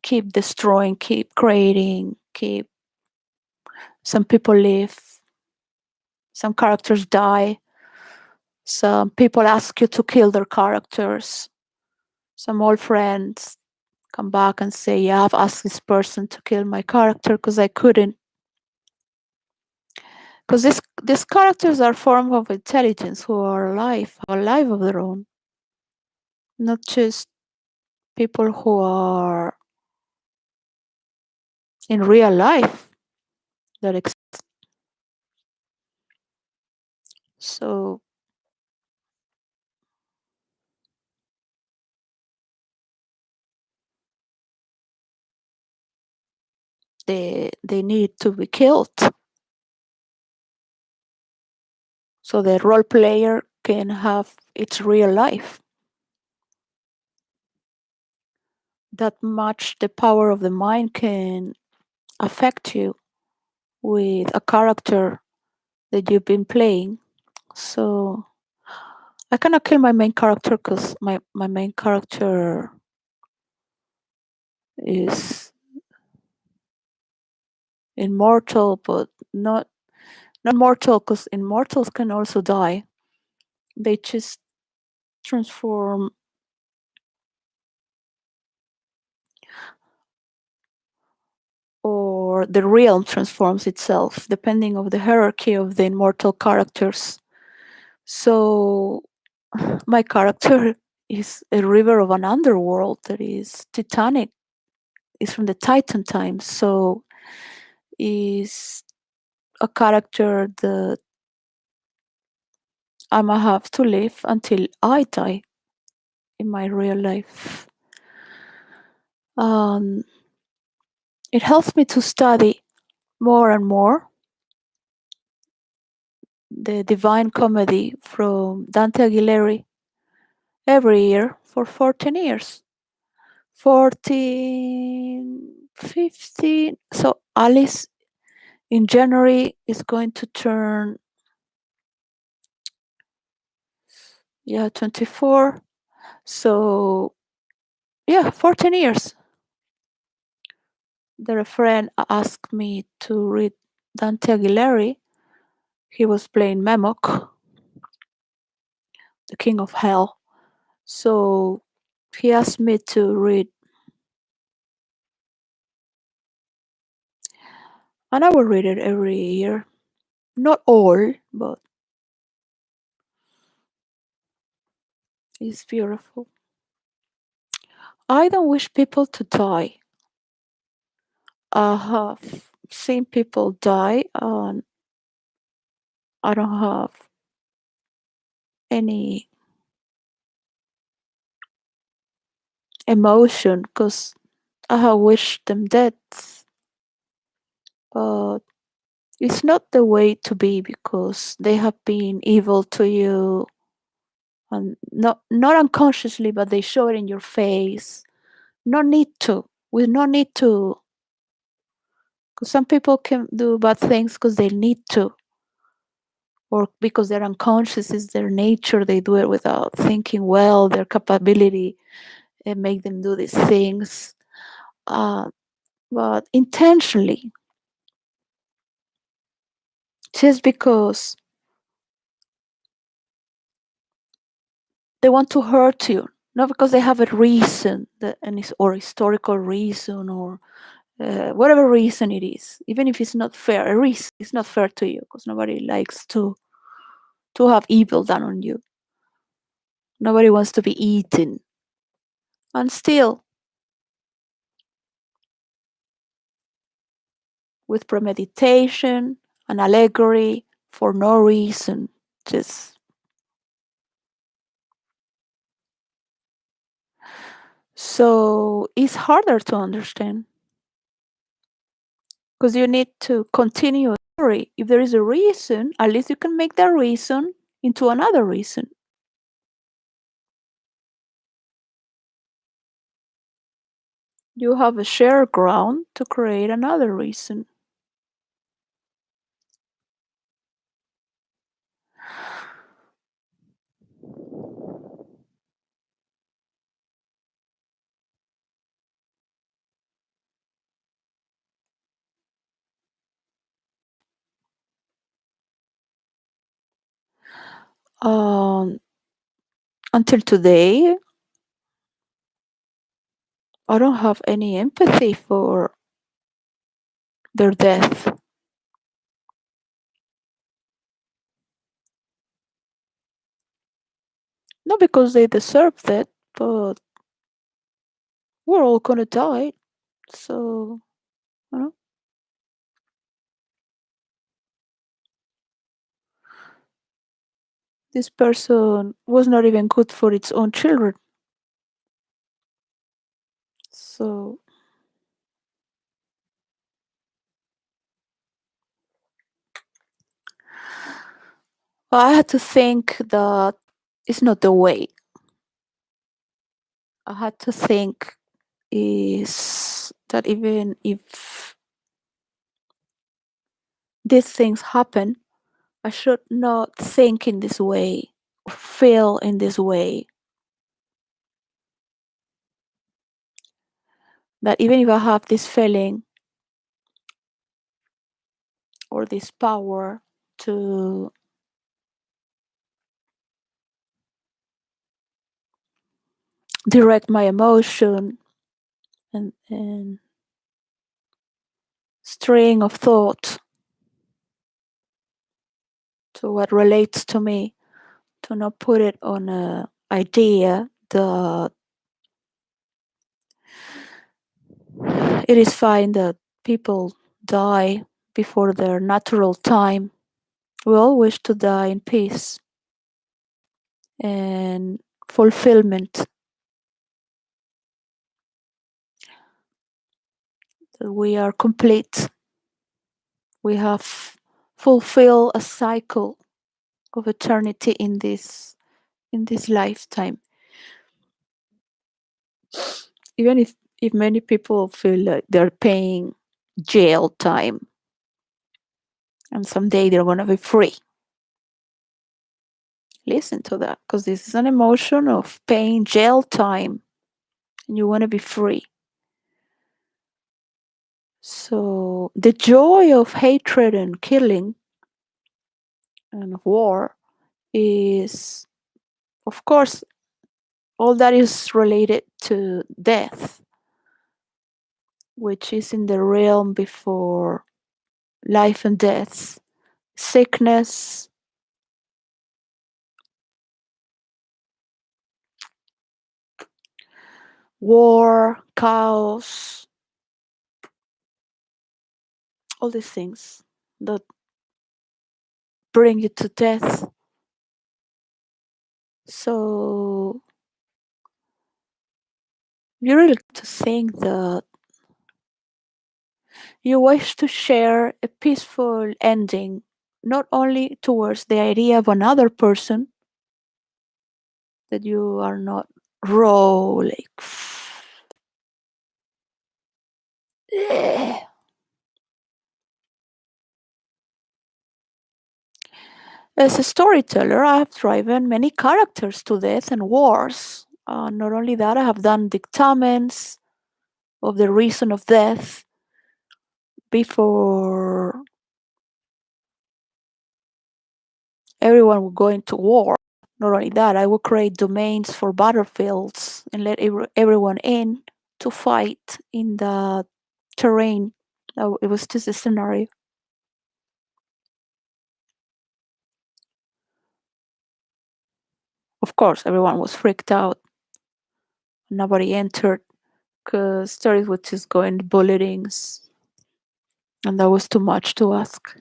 keep destroying, keep creating, keep. Some people leave, some characters die, some people ask you to kill their characters. Some old friends come back and say, "Yeah, I've asked this person to kill my character because I couldn't." Because these characters are form of intelligence who are alive, have a life of their own, not just people who are in real life that so they need to be killed so the role player can have its real life. That much the power of the mind can affect you with a character that you've been playing. So I cannot kill my main character because my main character is immortal, but not mortal because immortals can also die. They just transform, or the realm transforms itself depending of the hierarchy of the immortal characters. So my character is a river of an underworld that is titanic, is from the Titan times. So is a character that I'ma have to live until I die in my real life. Um, it helps me to study more and more the Divine Comedy from Dante Alighieri every year for 14 years. 14, 15. So Alice in January is going to turn, yeah, 24. So, yeah, 14 years. There a friend asked me to read Dante Alighieri. He was playing Memok, the king of hell. So he asked me to read, and I will read it every year. Not all, but it's beautiful. I don't wish people to die. I have seen people die, and I don't have any emotion because I have wished them dead, but it's not the way to be because they have been evil to you and not unconsciously, but they show it in your face. No need to. We no need to. Because some people can do bad things because they need to, or because they're unconscious, is their nature. They do it without thinking well. Their capability make them do these things. Uh, but intentionally, just because they want to hurt you, not because they have a reason, or historical reason, or whatever reason it is, even if it's not fair, a reason it's not fair to you because nobody likes to have evil done on you. Nobody wants to be eaten, and still, with premeditation and allegory, for no reason, just so it's harder to understand because you need to continue a story. If there is a reason, at least you can make that reason into another reason. You have a shared ground to create another reason. Um, until today, I don't have any empathy for their death. Not because they deserved it, but we're all gonna die. So, you know, this person was not even good for its own children. So, I had to think that it's not the way. I had to think is that even if these things happen, I should not think in this way, or feel in this way. That even if I have this feeling or this power to direct my emotion and string of thought to what relates to me, to not put it on a idea that it is fine that people die before their natural time. We all wish to die in peace and fulfillment, that we are complete. We have fulfilled a cycle of eternity in this lifetime. Even if many people feel like they're paying jail time and someday they're gonna be free. Listen to that, because this is an emotion of paying jail time and you wanna be free. So the joy of hatred and killing and of war is, of course, all that is related to death, which is in the realm before life and death, sickness, war, chaos, all these things that bring you to death. So You really get to think that you wish to share a peaceful ending, not only towards the idea of another person, that you are not raw, like, eh. As a storyteller, I have driven many characters to death and wars. Not only that, I have done dictaments of the reason of death before everyone would go into war. Not only that, I would create domains for battlefields and let everyone in to fight in the terrain. It was just a scenario. Of course, everyone was freaked out. Nobody entered because stories would just go in bulletins, and that was too much to ask.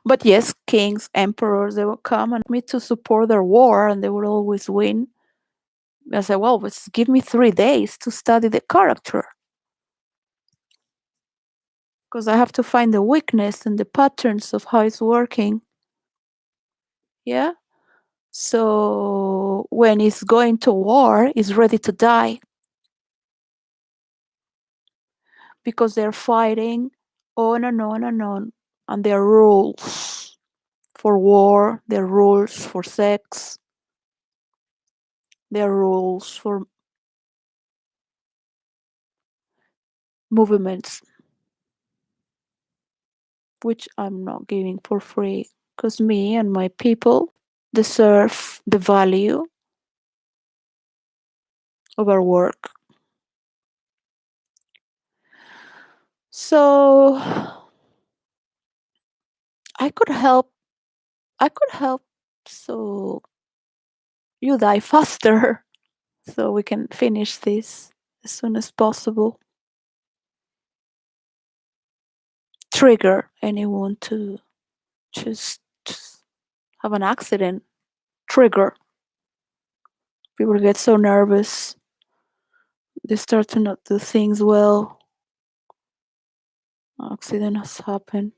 But yes, kings, emperors, they would come and me to support their war, and they would always win. I said, well, just give me 3 days to study the character because I have to find the weakness and the patterns of how it's working. Yeah. So when he's going to war, he's ready to die because they're fighting on and on and on. And there are rules for war, there are rules for sex, there are rules for movements, which I'm not giving for free because me and my people deserve the value of our work. So I could help. I could help so you die faster so we can finish this as soon as possible. Trigger anyone to just have an accident. Trigger. People get so nervous. They start to not do things well. Accident has happened.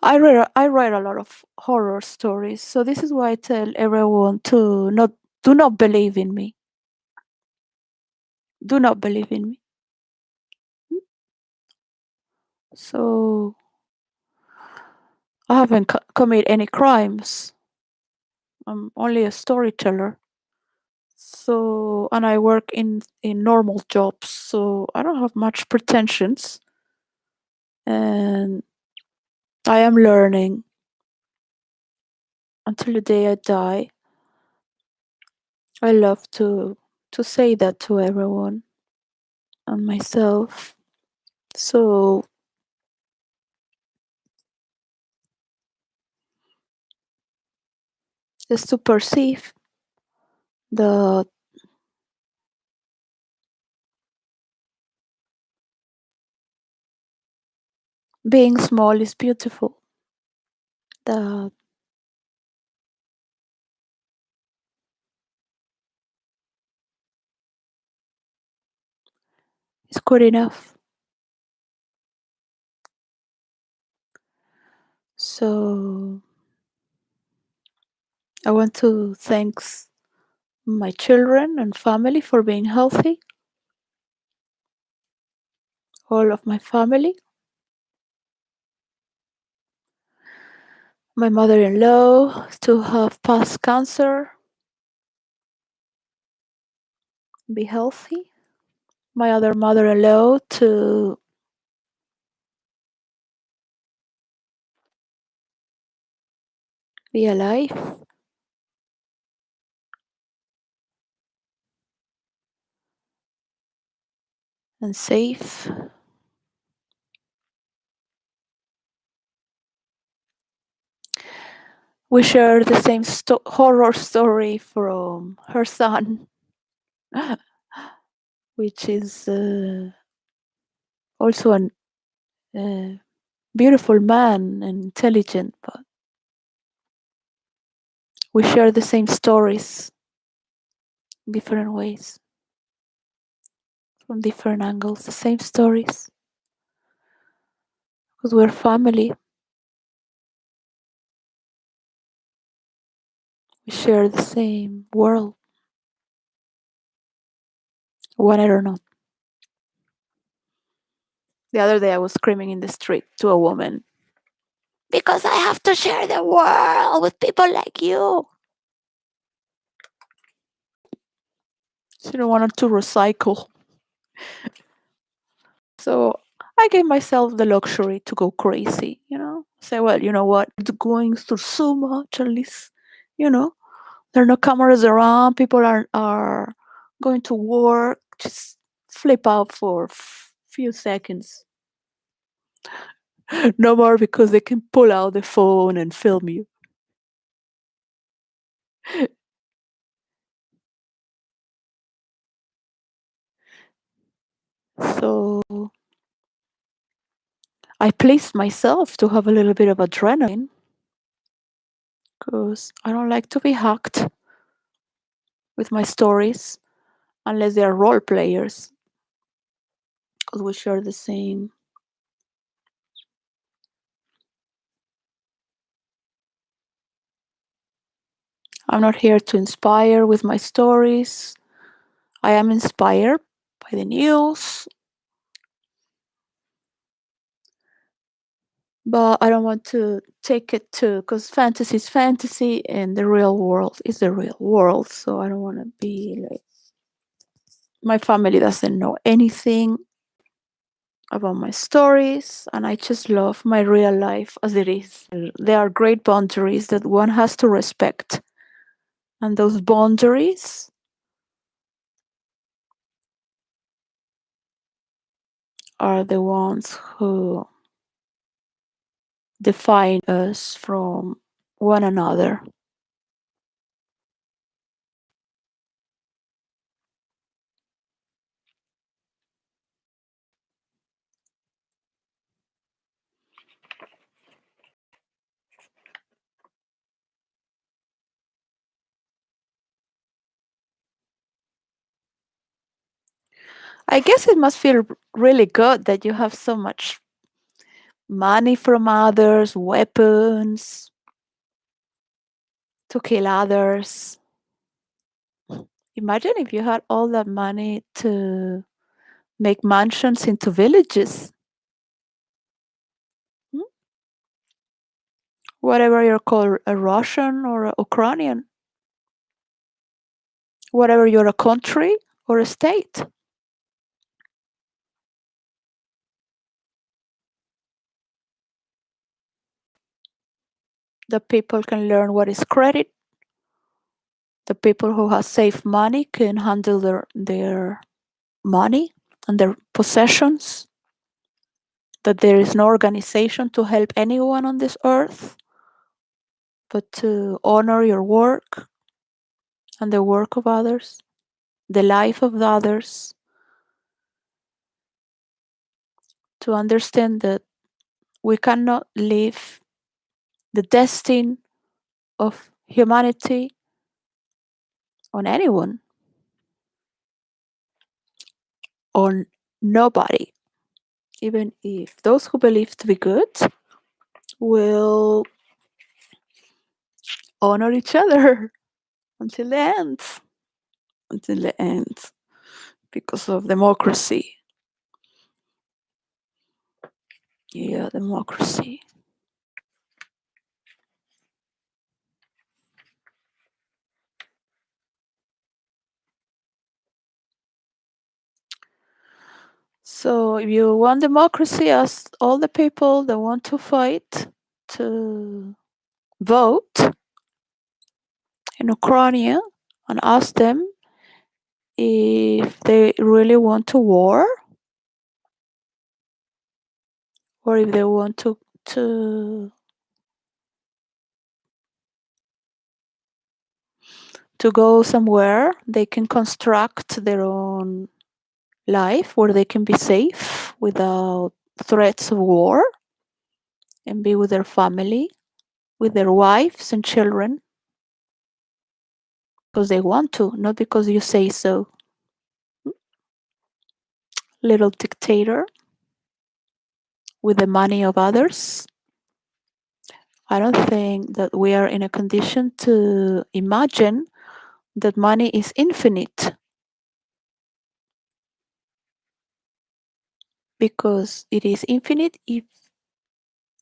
I write a lot of horror stories, so this is why I tell everyone to not do not believe in me. Do not believe in me. So I haven't committed any crimes. I'm only a storyteller. So and I work in normal jobs, so I don't have much pretensions, and I am learning until the day I die. I love to say that to everyone and myself. So just to perceive the being small is beautiful. That is good enough. So I want to thank my children and family for being healthy, all of my family, my mother-in-law to have past cancer, be healthy, my other mother-in-law to be alive and safe. We share the same horror story from her son, which is also a beautiful man and intelligent, but we share the same stories. different ways, from different angles, the same stories, because we're family. We share the same world, want it or not. The other day I was screaming in the street to a woman, because I have to share the world with people like you. She don't want to recycle. So I gave myself the luxury to go crazy, Say, well, you know what? It's going through so much, at least, you know, there are no cameras around, people are going to work, just flip out for few seconds. No more because they can pull out the phone and film you. So I placed myself to have a little bit of adrenaline because I don't like to be hacked with my stories unless they are role players because we share the same. I'm not here to inspire with my stories. I am inspired by the news, but I don't want to take it to, because fantasy is fantasy and the real world is the real world. So I don't want to be like, my family doesn't know anything about my stories, and I just love my real life as it is. There are great boundaries that one has to respect, and those boundaries are the ones who define us from one another. I guess it must feel really good that you have so much money from others, weapons to kill others. Imagine if you had all that money to make mansions into villages. Hmm? Whatever you're called, a Russian or a Ukrainian, whatever you're a country or a state. The people can learn what is credit. The people who have saved money can handle their money and their possessions. That there is no organization to help anyone on this earth, but to honor your work and the work of others, the life of the others, to understand that we cannot leave the destiny of humanity on anyone, on nobody. Even if those who believe to be good will honor each other until the end, until the end, because of democracy. Yeah, democracy. So if you want democracy, ask all the people that want to fight to vote in Ukraine and ask them if they really want to war or if they want to go somewhere they can construct their own life where they can be safe without threats of war and be with their family, with their wives and children. because they want to, not because you say so. Little dictator with the money of others. I don't think that we are in a condition to imagine that money is infinite, because it is infinite if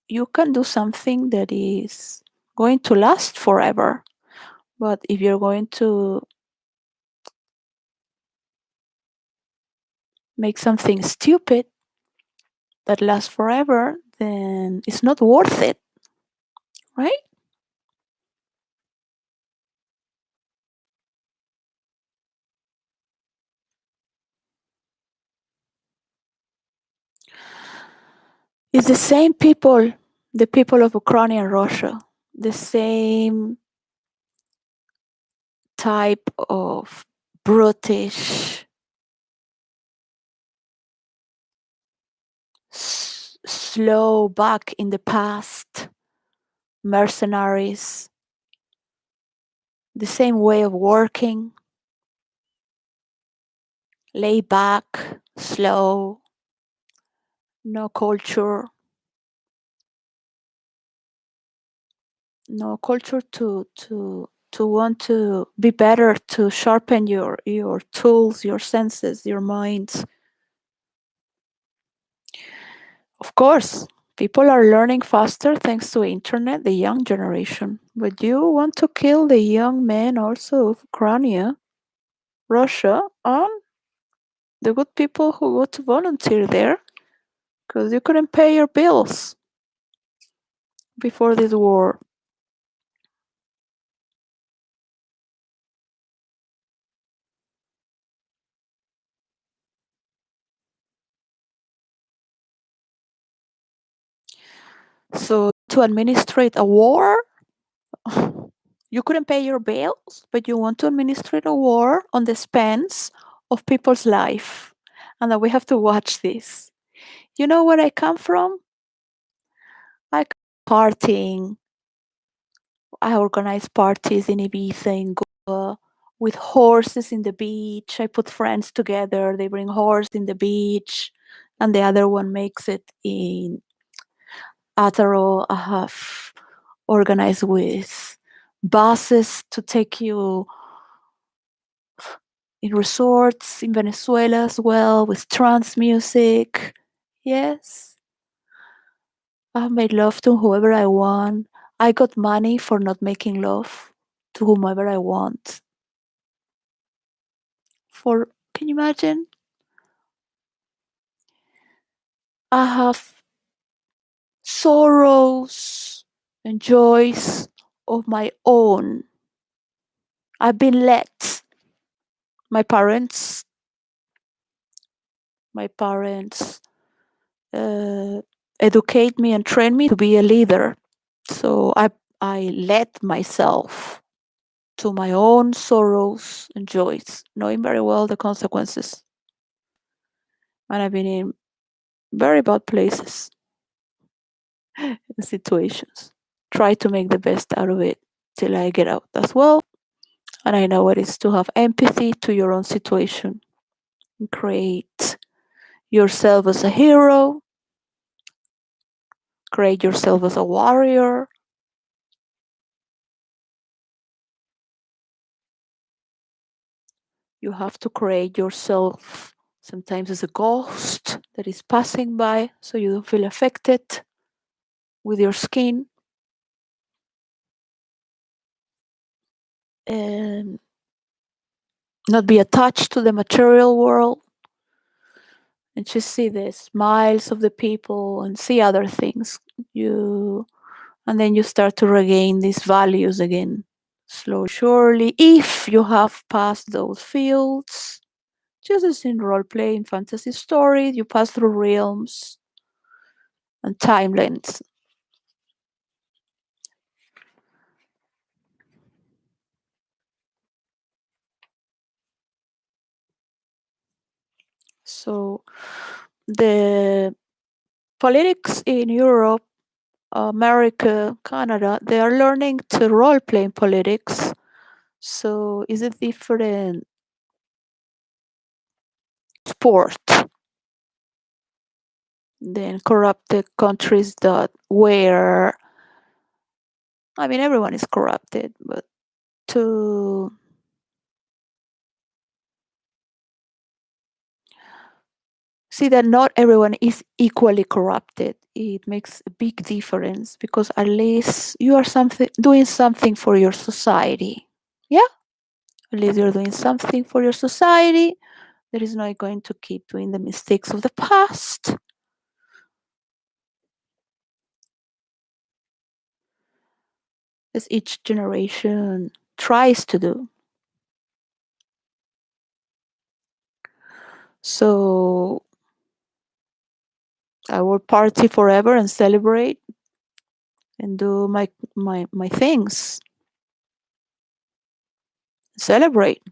you can do something that is going to last forever. But if you're going to make something stupid that lasts forever, then it's not worth it, right? It's the same people, the people of Ukraine and Russia, the same type of brutish, slow back in the past, mercenaries, the same way of working, laid back, slow, no culture, no culture to want to be better, to sharpen your tools, your senses, your minds. Of course, people are learning faster thanks to internet, the young generation. But you want to kill the young men also of Ukraine, Russia, and the good people who go to volunteer there because you couldn't pay your bills before this war. So to administrate a war, you couldn't pay your bills, but you want to administrate a war on the expense of people's life, and that we have to watch this. You know where I come from? I come partying. I organize parties in Ibiza, in Goa, with horses in the beach. I put friends together. They bring horse in the beach, and the other one makes it in Ataro. I have organized with buses to take you in resorts in Venezuela as well, with trance music. Yes, I've made love to whoever I want. I got money for not making love to whomever I want. For, can you imagine? I have sorrows and joys of my own. I've been let. My parents, my parents uh, educate me and train me to be a leader. So I let myself to my own sorrows and joys, knowing very well the consequences. And I've been in very bad places and situations. Try to make the best out of it till I get out as well. And I know what it is to have empathy to your own situation and create yourself as a hero, create yourself as a warrior. You have to create yourself sometimes as a ghost that is passing by so you don't feel affected with your skin, and not be attached to the material world, and just see the smiles of the people and see other things. You and then you start to regain these values again, slowly, surely, if you have passed those fields. Just as in role playing fantasy stories, you pass through realms and timelines. So the politics in Europe, America, Canada, they are learning to role play politics So is a different sport than corrupted countries that where I mean everyone is corrupted, but to see that not everyone is equally corrupted, it makes a big difference because at least you are something doing something for your society. Yeah, at least you're doing something for your society that is not going to keep doing the mistakes of the past, as each generation tries to do. So I will party forever and celebrate and do my things. Celebrate.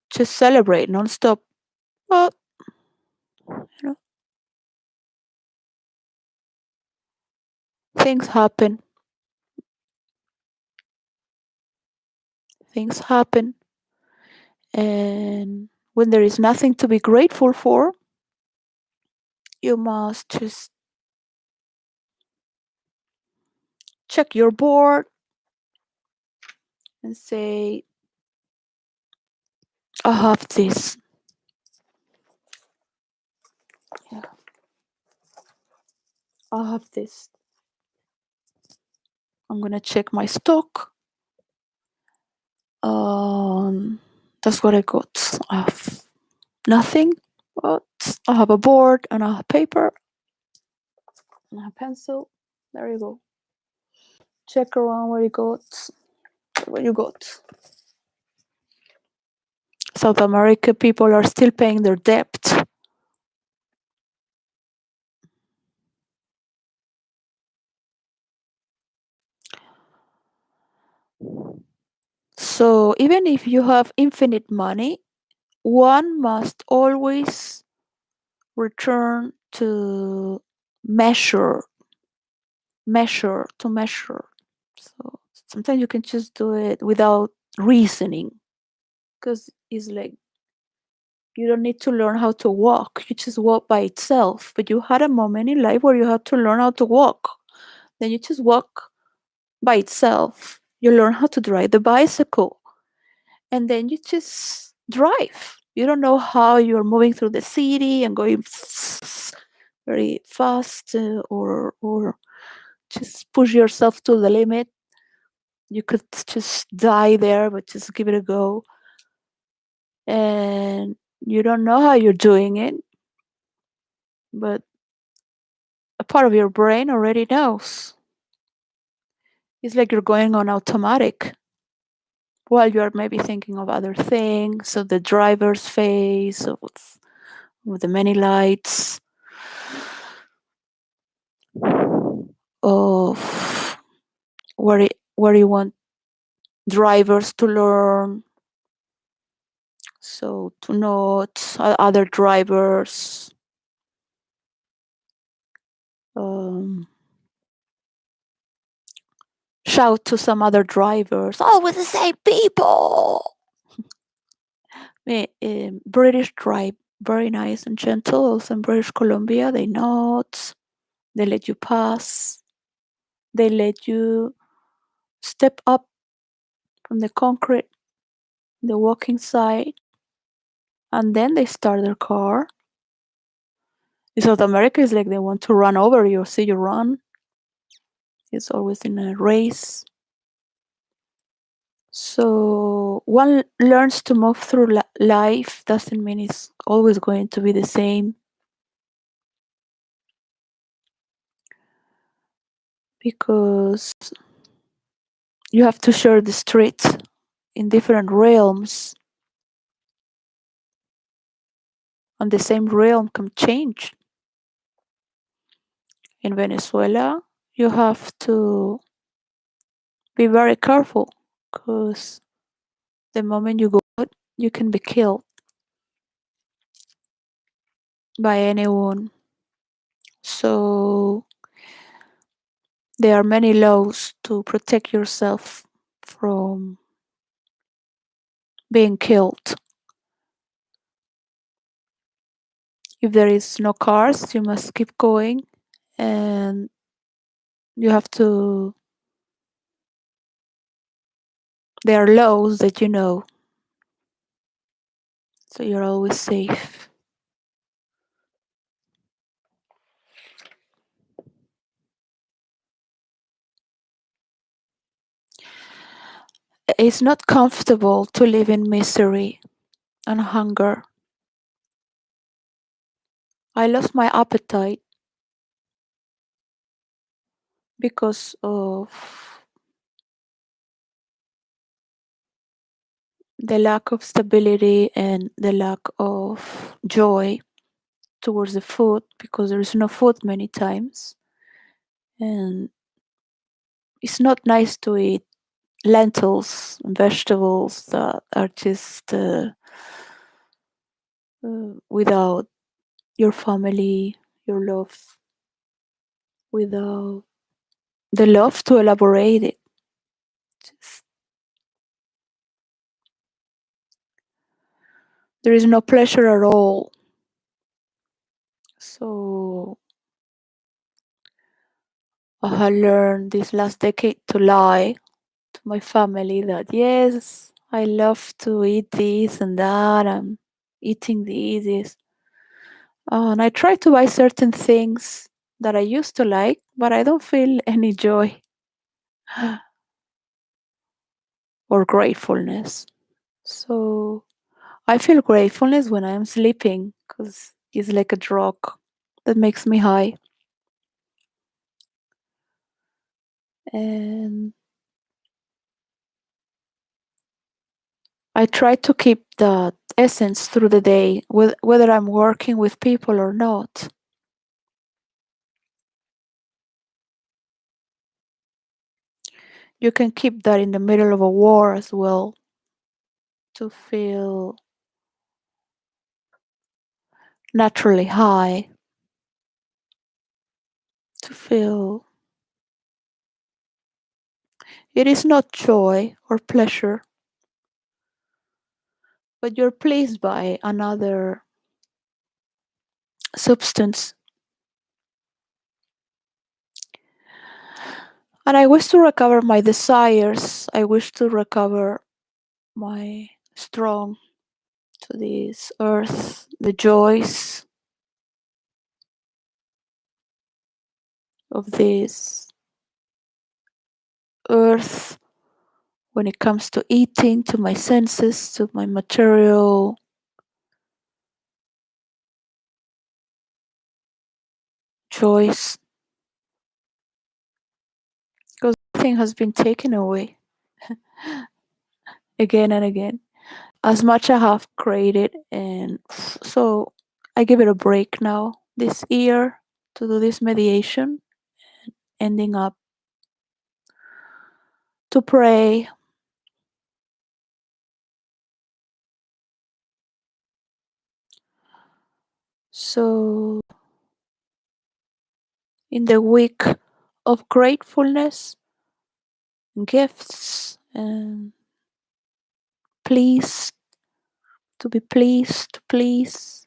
Just celebrate non-stop. But you know, things happen. Things happen. And when there is nothing to be grateful for, you must just check your board and say, I have this. Yeah, I have this. I'm gonna check my stock. Um, that's what I got. I have nothing, but I have a board and I have paper and I have pencil. There you go. Check around what you got. What you got. South America people are still paying their debt. So even if you have infinite money, one must always return to measure, measure. So sometimes you can just do it without reasoning because it's like you don't need to learn how to walk. You just walk by itself. But you had a moment in life where you had to learn how to walk. Then you just walk by itself. You learn how to drive the bicycle. And then you just drive. You don't know how you're moving through the city and going very fast or just push yourself to the limit. You could just die there, but just give it a go. And you don't know how you're doing it, but a part of your brain already knows. It's like you're going on automatic while you're maybe thinking of other things, of the driver's face, of the many lights, of where you want drivers to learn. So to note other drivers, um, shout to some other drivers, always the same people. British drive very nice and gentle. Also in British Columbia, they note, they let you pass, they let you step up from the concrete, the walking side, and then they start their car. In South America, it's like they want to run over you, see you run. It's always in a race. So one learns to move through life doesn't mean it's always going to be the same because you have to share the streets in different realms, and the same realm can change. In Venezuela, you have to be very careful because the moment you go out, you can be killed by anyone. So There are many laws to protect yourself from being killed. If there is no cars, you must keep going, and you have to. There are laws that you know, so you're always safe. It's not comfortable to live in misery and hunger. I lost my appetite because of the lack of stability and the lack of joy towards the food, because there is no food many times. And it's not nice to eat lentils and vegetables that are just without your family, your love, without the love to elaborate it. Just, there is no pleasure at all. So I have learned this last decade to lie to my family that yes, I love to eat this and that. I'm eating this. And I try to buy certain things that I used to like, but I don't feel any joy or gratefulness. So I feel gratefulness when I'm sleeping because it's like a drug that makes me high. And I try to keep that essence through the day, whether I'm working with people or not. You can keep that in the middle of a war as well to feel naturally high, to feel it is not joy or pleasure, but you're pleased by another substance. And I wish to recover my desires. I wish to recover my strong to this earth, the joys of this earth when it comes to eating, to my senses, to my material joys, because everything has been taken away again and again. As much I have created, and so I give it a break now this year to do this mediation, ending up to pray. So in the week of gratefulness, gifts, and pleased to be pleased, to please.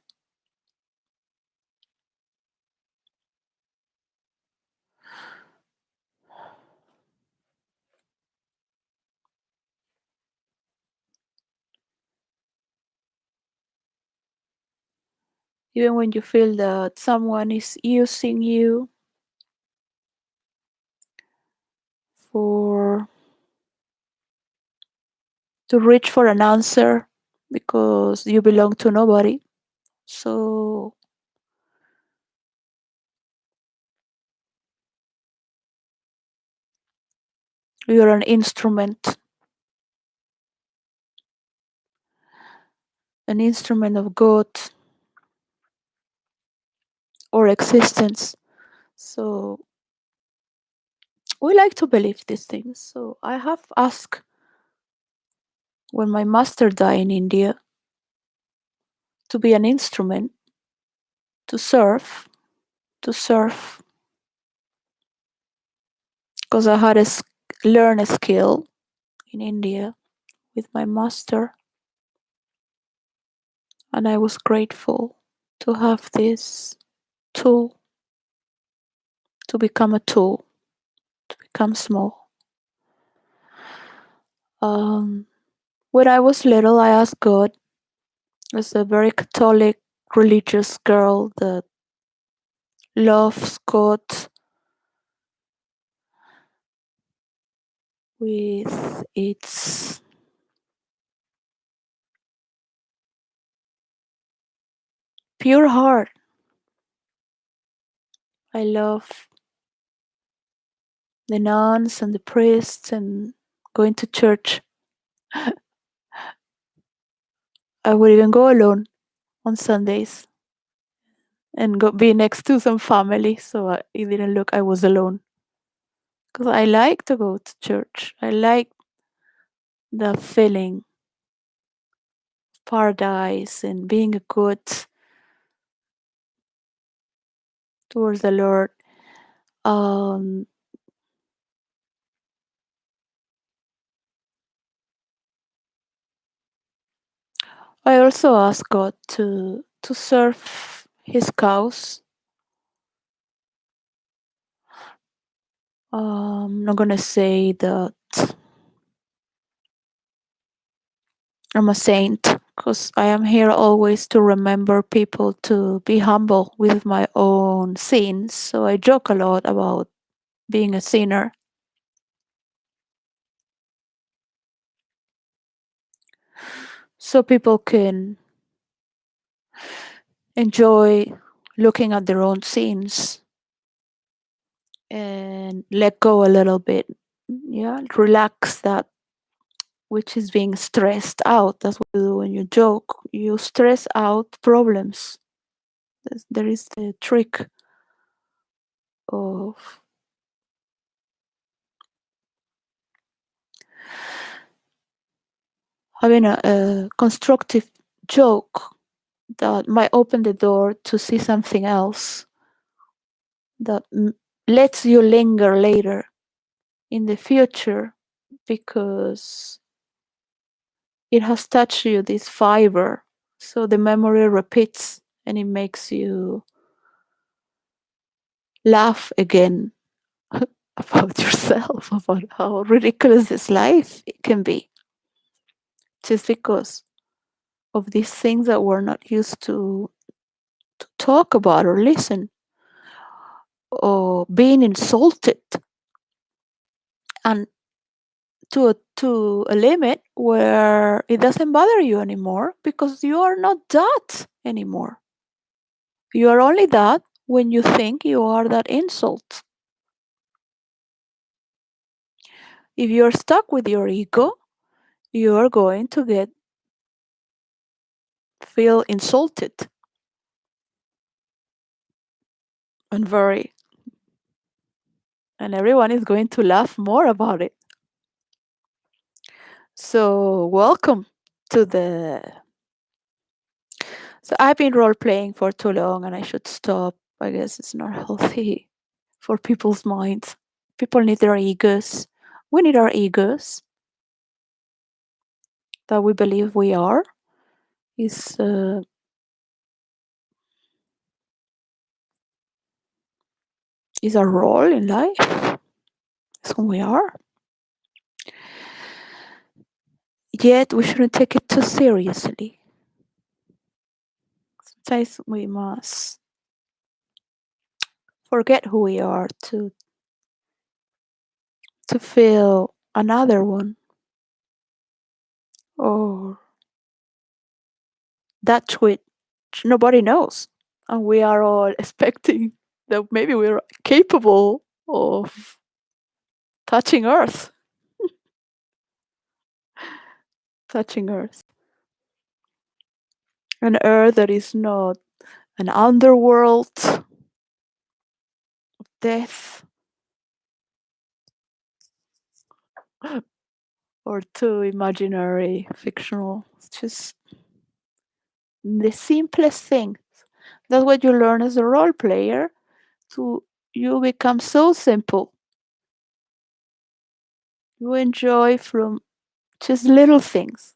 Even when you feel that someone is using you for to reach for an answer because you belong to nobody. So you're an instrument of God or existence. So we like to believe these things. So I have asked when my master died in India to be an instrument to serve, to serve because I had learn a skill in India with my master, and I was grateful to have this tool, to become a tool, to become small. Um, when I was little, I asked God, as a very Catholic, religious girl that loves God with its pure heart. I love the nuns and the priests and going to church. I would even go alone on Sundays and go be next to some family, so it didn't look I was alone. Because I like to go to church. I like the feeling, paradise, and being a good towards the Lord. Um, I also ask God to serve His cause. I'm not gonna say that I'm a saint, because I am here always to remember people to be humble with my own sins. So I joke a lot about being a sinner, so people can enjoy looking at their own sins and let go a little bit. Yeah, relax that which is being stressed out. That's what you do when you joke. You stress out problems. There is the trick of having a constructive joke that might open the door to see something else that lets you linger later in the future, because it has touched you, this fiber. So the memory repeats and it makes you laugh again about yourself, about how ridiculous this life it can be, just because of these things that we're not used to talk about or listen, or being insulted, and to a limit where it doesn't bother you anymore because you are not that anymore. You are only that when you think you are that insult. If you're stuck with your ego, you are going to feel insulted and very, and everyone is going to laugh more about it. So welcome to the. So I've been role playing for too long, and I should stop. I guess it's not healthy for people's minds. People need their egos. We need our egos that we believe we are. Is is our role in life. It's who we are. Yet we shouldn't take it too seriously. Sometimes we must forget who we are to feel another one, or that which nobody knows, and we are all expecting that maybe we're capable of touching Earth, touching Earth, an Earth that is not an underworld of death or too imaginary, fictional. It's just the simplest thing. That's what you learn as a role player. To you become so simple You enjoy from just little things,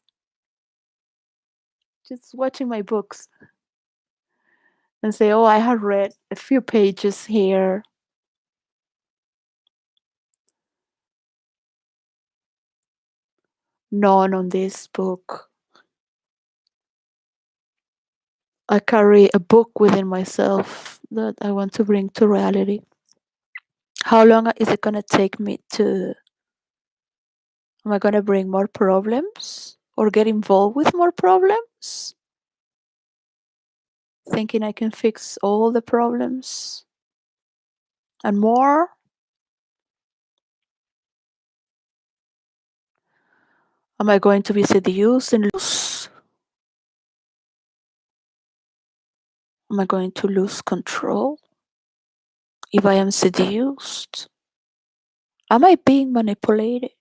just watching my books and say, oh, I have read a few pages here. None on this book. I carry a book within myself that I want to bring to reality. How long is it going to take me to? Am I going to bring more problems or get involved with more problems? Thinking I can fix all the problems and more? Am I going to be seduced and lose? Am I going to lose control if I am seduced? Am I being manipulated?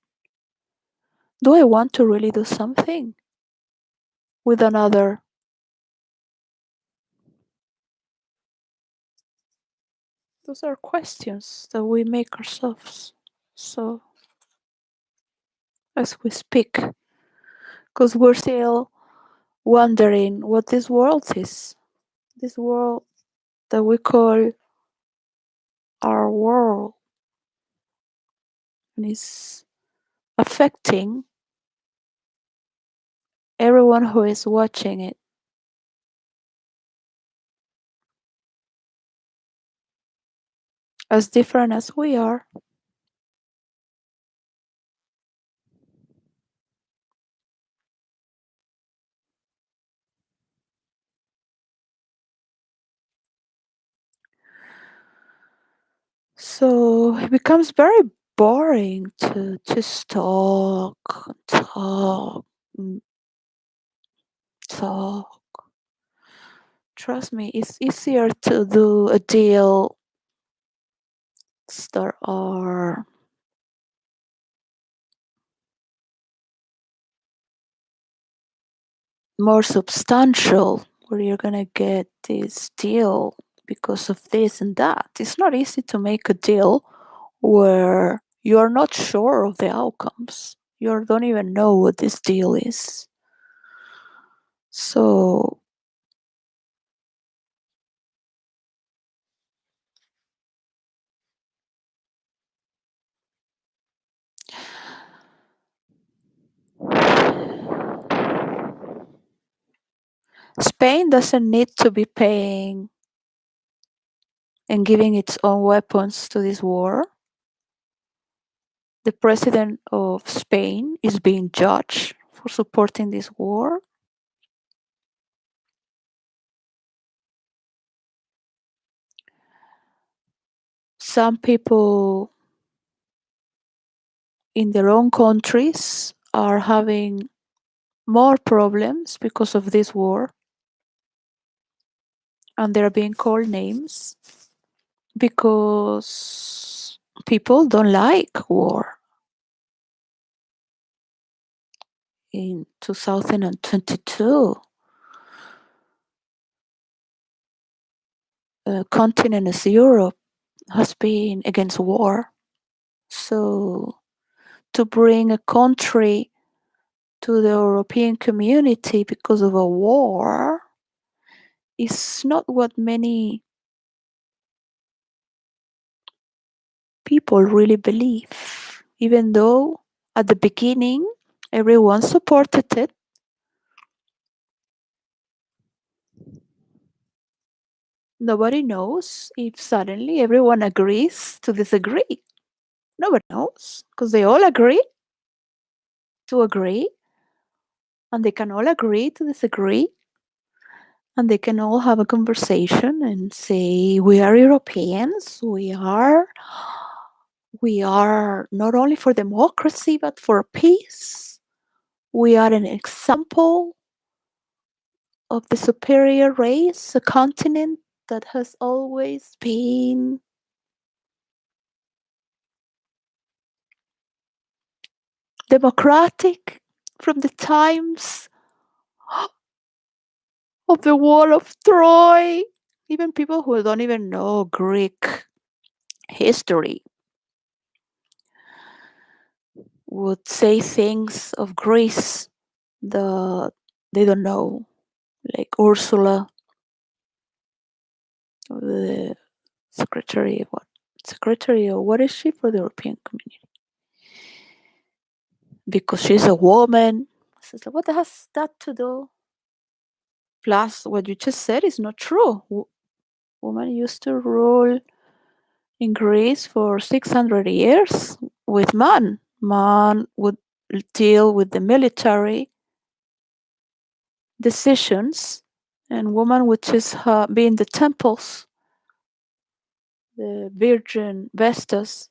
Do I want to really do something with another? Those are questions that we make ourselves. So, as we speak, because we're still wondering what this world is. This world that we call our world and is affecting everyone who is watching it as different as we are. So it becomes very boring to just talk, talk, mm, talk. Trust me, it's easier to do a deal that are more substantial, where you're gonna get this deal because of this and that. It's not easy to make a deal where you're not sure of the outcomes. You don't even know what this deal is. So Spain doesn't need to be paying and giving its own weapons to this war. The president of Spain is being judged for supporting this war. Some people in their own countries are having more problems because of this war, and they're being called names because people don't like war. In 2022, continent as Europe has been against war. So to bring a country to the European community because of a war is not what many people really believe. Even though at the beginning everyone supported it, nobody knows if suddenly everyone agrees to disagree. Nobody knows because they all agree to agree, and they can all agree to disagree, and they can all have a conversation and say we are Europeans, we are not only for democracy but for peace. We are an example of the superior race, a continent that has always been democratic from the times of the War of Troy. Even people who don't even know Greek history would say things of Greece that they don't know, like Ursula, the secretary, or what is she for the European Community? Because she's a woman. So it's like, what has that to do? Plus, what you just said is not true. Women used to rule in Greece for 600 years with man. Man would deal with the military decisions, and woman would just be in the temples, the virgin Vestas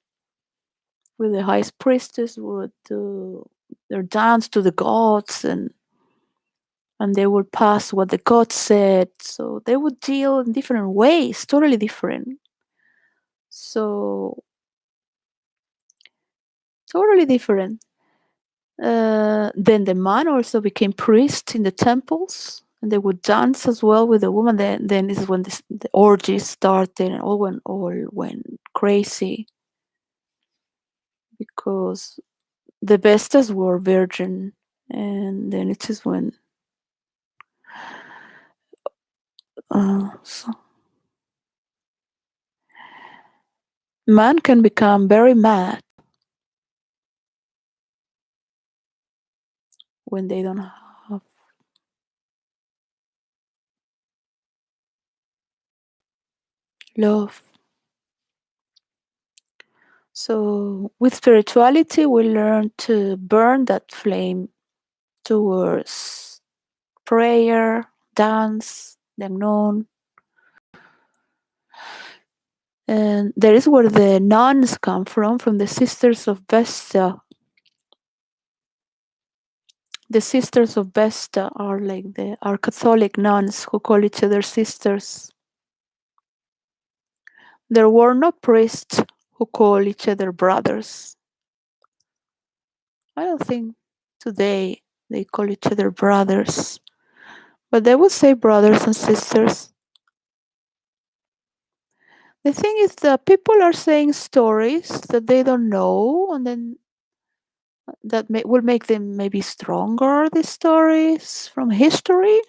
with the high priestess would do their dance to the gods, and they would pass what the gods said. So they would deal in different ways, totally different. So totally different. Then the man also became priest in the temples, and they would dance as well with the woman. Then this is when the orgies started, and all went crazy because the Vestas were virgin, and then it is when so man can become very mad when they don't have love. So with spirituality, we learn to burn that flame towards prayer, dance, the unknown. And there is where the nuns come from the Sisters of Vesta. The Sisters of Vesta are like are Catholic nuns who call each other sisters. There were no priests who call each other brothers. I don't think today they call each other brothers, but they would say brothers and sisters. The thing is that people are saying stories that they don't know, and then will make them maybe stronger, these stories from history,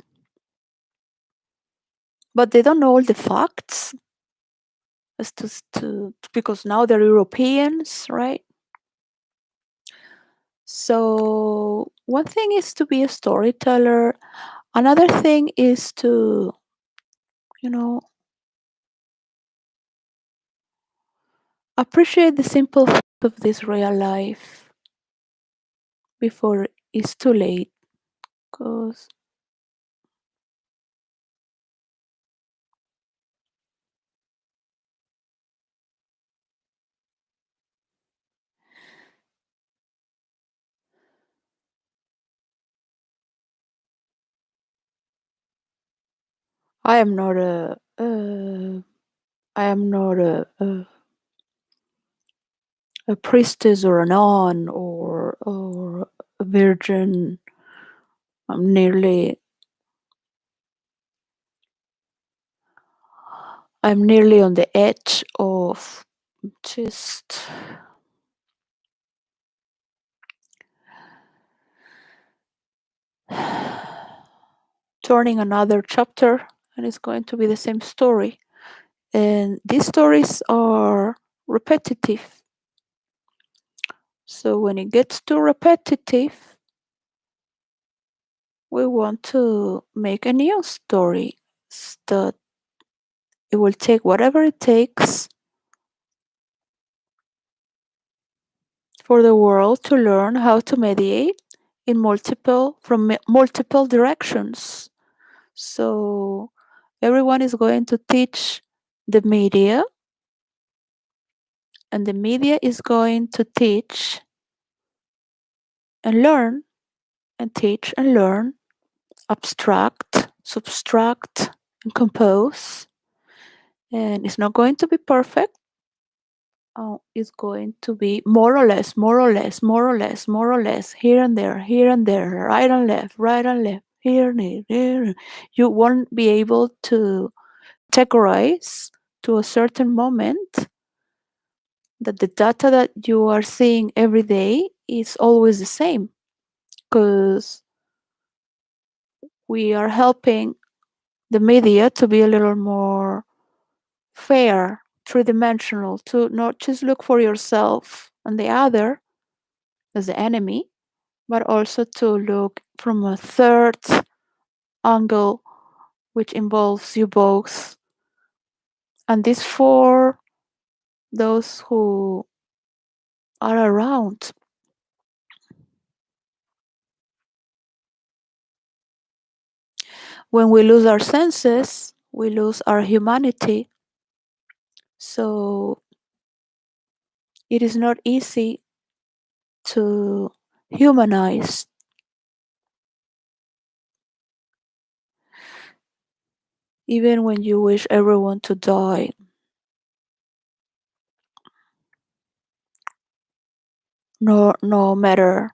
but they don't know all the facts as to because now they're Europeans, right? So one thing is to be a storyteller. Another thing is to, you know, appreciate the simple things of this real life before it's too late. Because I am not I am not a priestess or a nun or a virgin. I'm nearly on the edge of just turning another chapter, and it's going to be the same story. And these stories are repetitive. So when it gets too repetitive, we want to make a new story that it will take whatever it takes for the world to learn how to mediate in multiple directions. So everyone is going to teach the media, and the media is going to teach and learn and teach and learn, abstract, subtract, and compose. And it's not going to be perfect. It's going to be more or less, more or less, more or less, more or less, here and there, right and left, here and here. You won't be able to categorize to a certain moment that the data that you are seeing every day is always the same, because we are helping the media to be a little more fair, three-dimensional, to not just look for yourself and the other as the enemy, but also to look from a third angle, which involves you both. And this for those who are around. When we lose our senses, we lose our humanity. So it is not easy to humanize, even when you wish everyone to die. No matter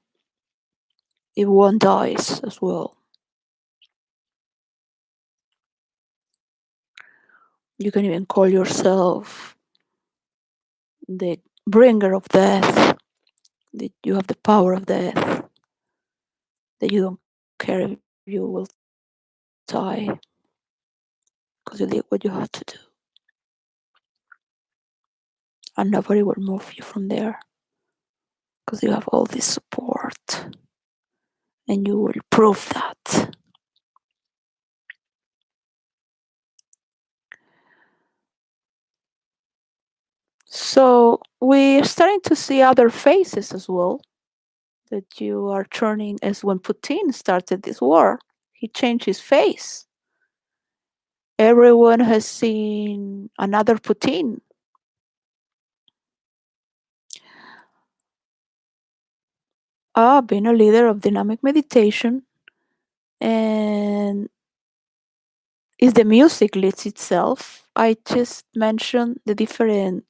if one dies as well. You can even call yourself the bringer of death, that you have the power of death, that you don't care if you will die because you did what you had to do. And nobody will move you from there because you have all this support and you will prove that. So we're starting to see other faces as well that you are turning, as when Putin started this war, he changed his face. Everyone has seen another Putin. Being a leader of dynamic meditation, and is the music leads itself. I just mentioned the different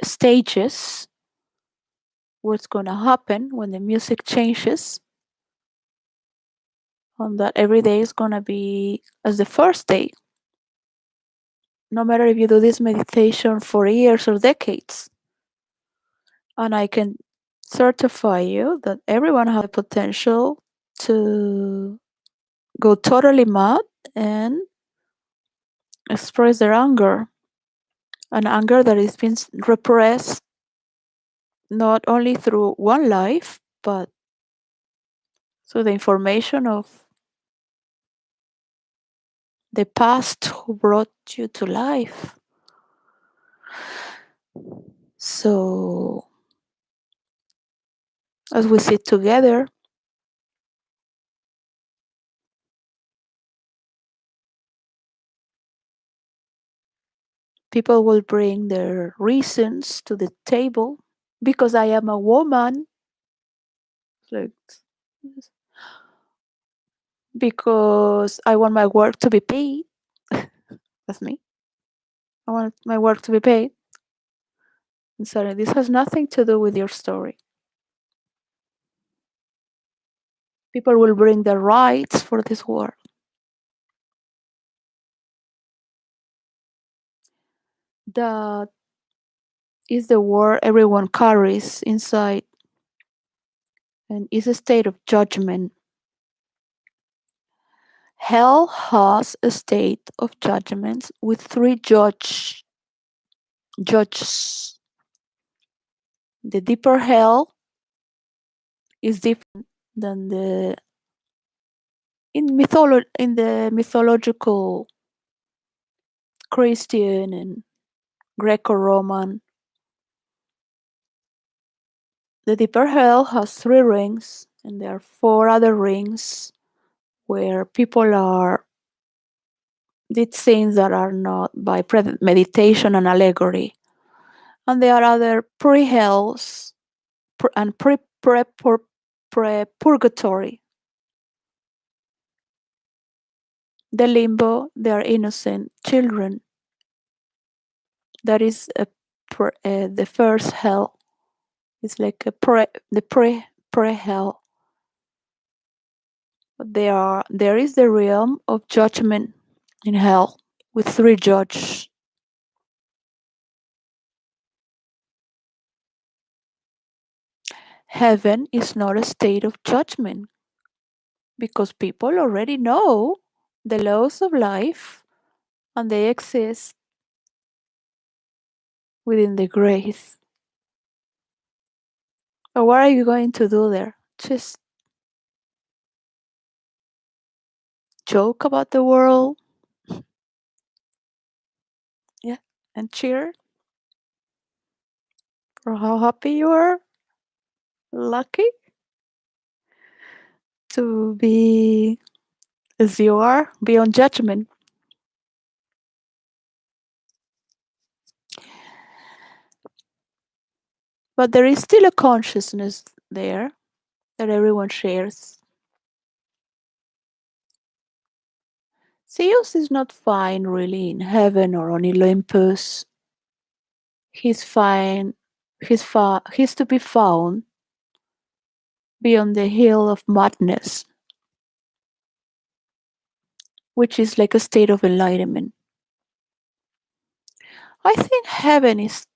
stages, what's going to happen when the music changes, and that every day is going to be as the first day, no matter if you do this meditation for years or decades. And I can certify you that everyone has the potential to go totally mad and express their anger, an anger that has been repressed not only through one life, but through the information of the past who brought you to life. So, as we sit together, people will bring their reasons to the table. Because I am a woman, like, because I want my work to be paid. That's me. I want my work to be paid. And sorry, this has nothing to do with your story. People will bring their rights for this war. That is the war everyone carries inside, and is a state of judgment. Hell has a state of judgment with three judges. The deeper hell is different than in the mythological Christian and Greco-Roman. The deeper hell has three rings, and there are four other rings where people are did things that are not by meditation and allegory. And there are other pre-hells and pre-purgatory. The limbo, they are innocent children. That is the first hell. It's like the pre-hell. But there is the realm of judgment in hell with three judges. Heaven is not a state of judgment because people already know the laws of life and they exist within the grace. But what are you going to do there? Just joke about the world, yeah, and cheer for how happy you are, lucky to be as you are, beyond judgment. But there is still a consciousness there that everyone shares. Zeus is not fine really in heaven or on Olympus. He's fine. He's to be found beyond the hill of madness, which is like a state of enlightenment. I think heaven is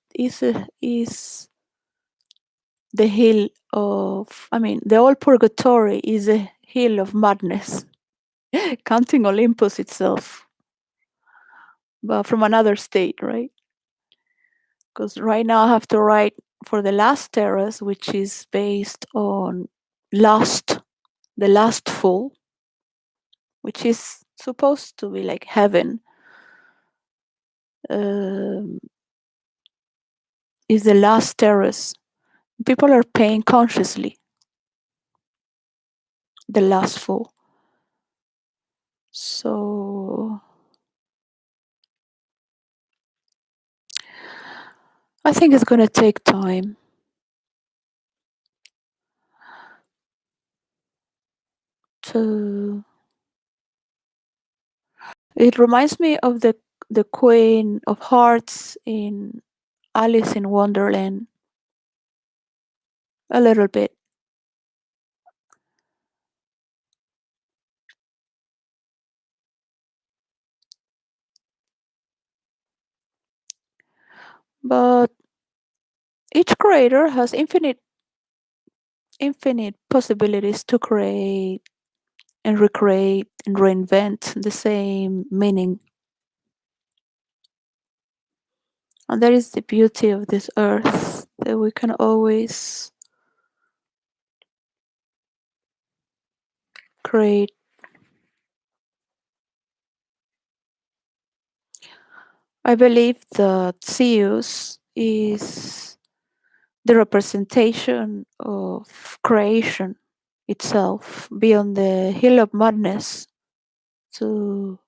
the hill of. I mean, the old purgatory is a hill of madness, counting Olympus itself, but from another state, right? Because right now I have to write for the last terrace, which is based on lust, the lustful, which is supposed to be like heaven, um, is the last terrace. People are paying consciously the lustful. So I think it's gonna take time to. It reminds me of the Queen of Hearts in Alice in Wonderland a little bit. But each creator has infinite possibilities to create and recreate and reinvent the same meaning. And that is the beauty of this earth, that we can always create. I believe that Zeus is the representation of creation itself beyond the hill of madness to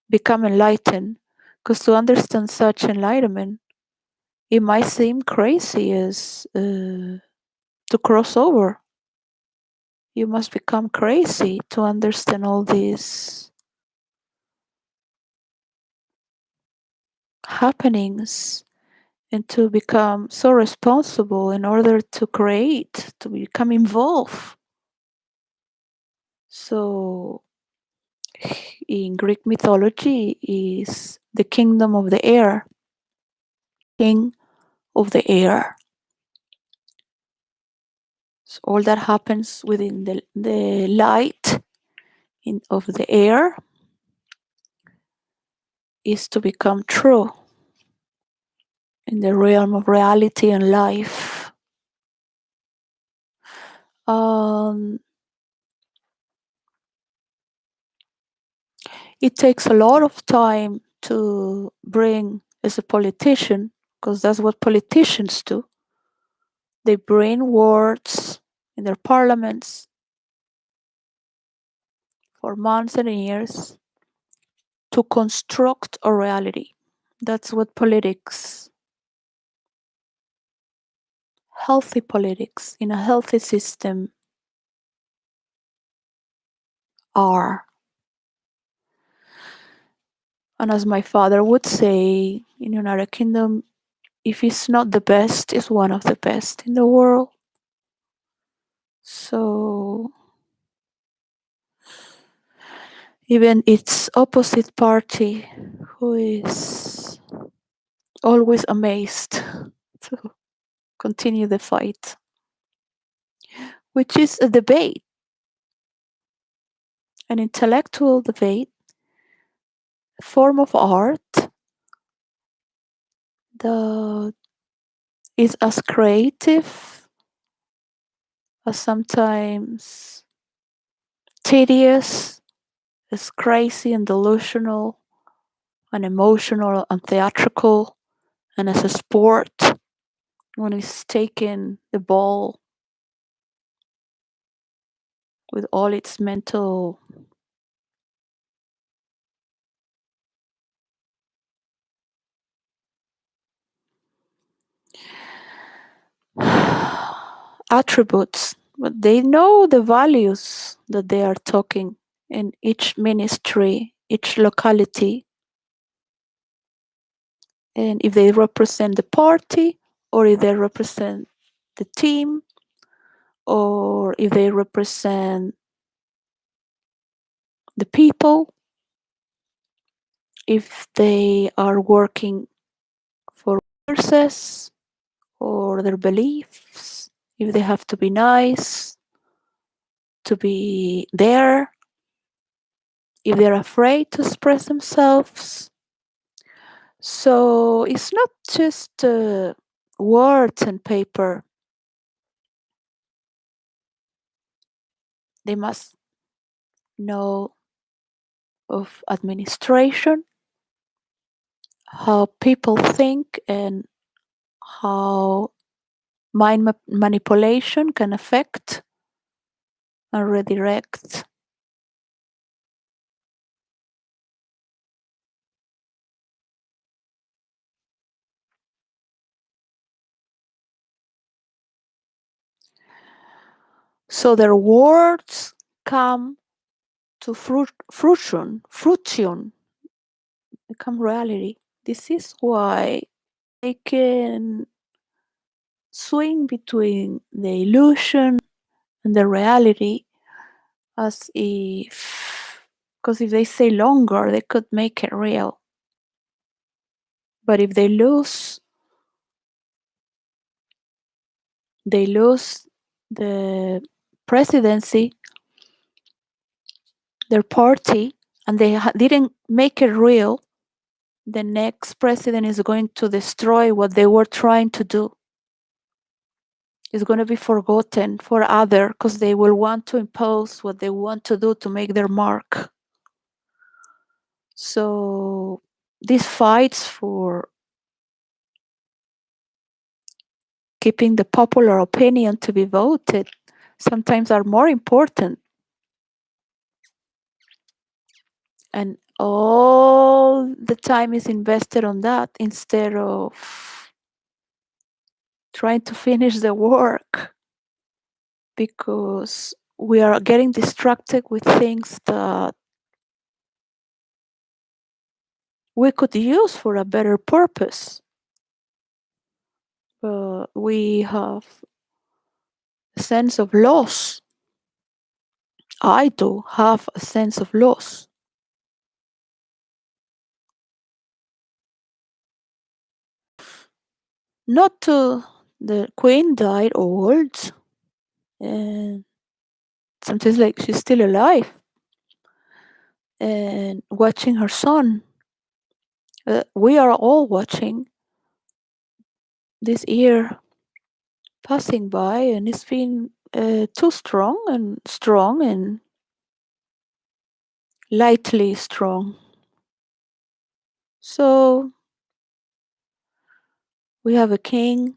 become enlightened. Because to understand such enlightenment, it might seem crazy as to cross over. You must become crazy to understand all these happenings and to become so responsible in order to create, to become involved. So, in Greek mythology, is the kingdom of the air, king of the air. So all that happens within the light of the air is to become true in the realm of reality and life. Um, it takes a lot of time to bring as a politician, because that's what politicians do. They bring words in their parliaments for months and years to construct a reality. That's what politics, healthy politics in a healthy system, are. And as my father would say in United Kingdom, if it's not the best, it's one of the best in the world. So even its opposite party, who is always amazed to continue the fight, which is a debate, an intellectual debate, a form of art that is as creative as sometimes tedious, as crazy and delusional and emotional and theatrical, and as a sport when it's taking the ball with all its mental attributes, but they know the values that they are talking in each ministry, each locality, and if they represent the party or if they represent the team or if they represent the people, if they are working for resources or their beliefs, if they have to be nice, to be there, if they're afraid to express themselves. So it's not just words and paper. They must know of administration, how people think, and how manipulation can affect and redirect. So their words come to fruition, become reality. This is why they can swing between the illusion and the reality as if, because if they stay longer, they could make it real. But if they lose the presidency, their party, and they didn't make it real, the next president is going to destroy what they were trying to do. It's going to be forgotten for other because they will want to impose what they want to do to make their mark. So these fights for keeping the popular opinion to be voted sometimes are more important, and all the time is invested on that instead of trying to finish the work, because we are getting distracted with things that we could use for a better purpose. We have a sense of loss. I do have a sense of loss. Not to the queen died old, and sometimes like she's still alive, and watching her son. We are all watching this year passing by, and it's been too strong and lightly strong. So we have a king.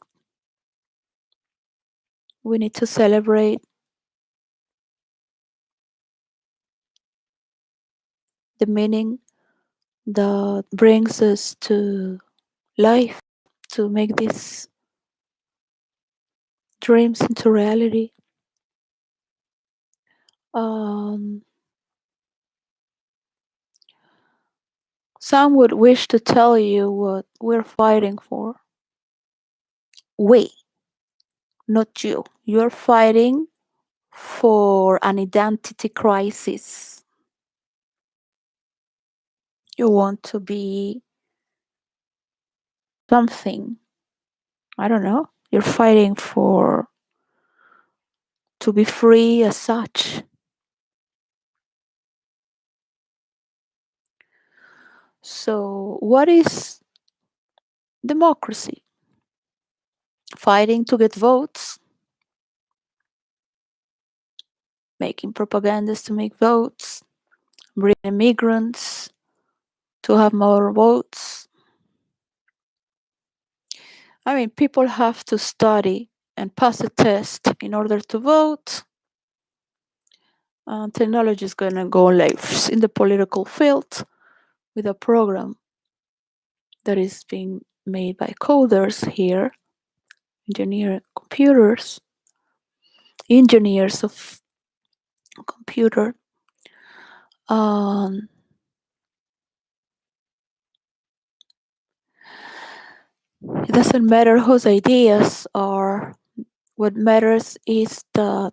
We need to celebrate the meaning that brings us to life, to make these dreams into reality. Um, some would wish to tell you what we're fighting for. We, not you. You're fighting for an identity crisis. You want to be something. I don't know. You're fighting for to be free as such. So, what is democracy? Fighting to get votes, making propagandas to make votes, bring immigrants to have more votes. I mean, people have to study and pass a test in order to vote. Technology is going to go like in the political field with a program that is being made by coders here, engineer computers, engineers of computer. Um, it doesn't matter whose ideas are. What matters is that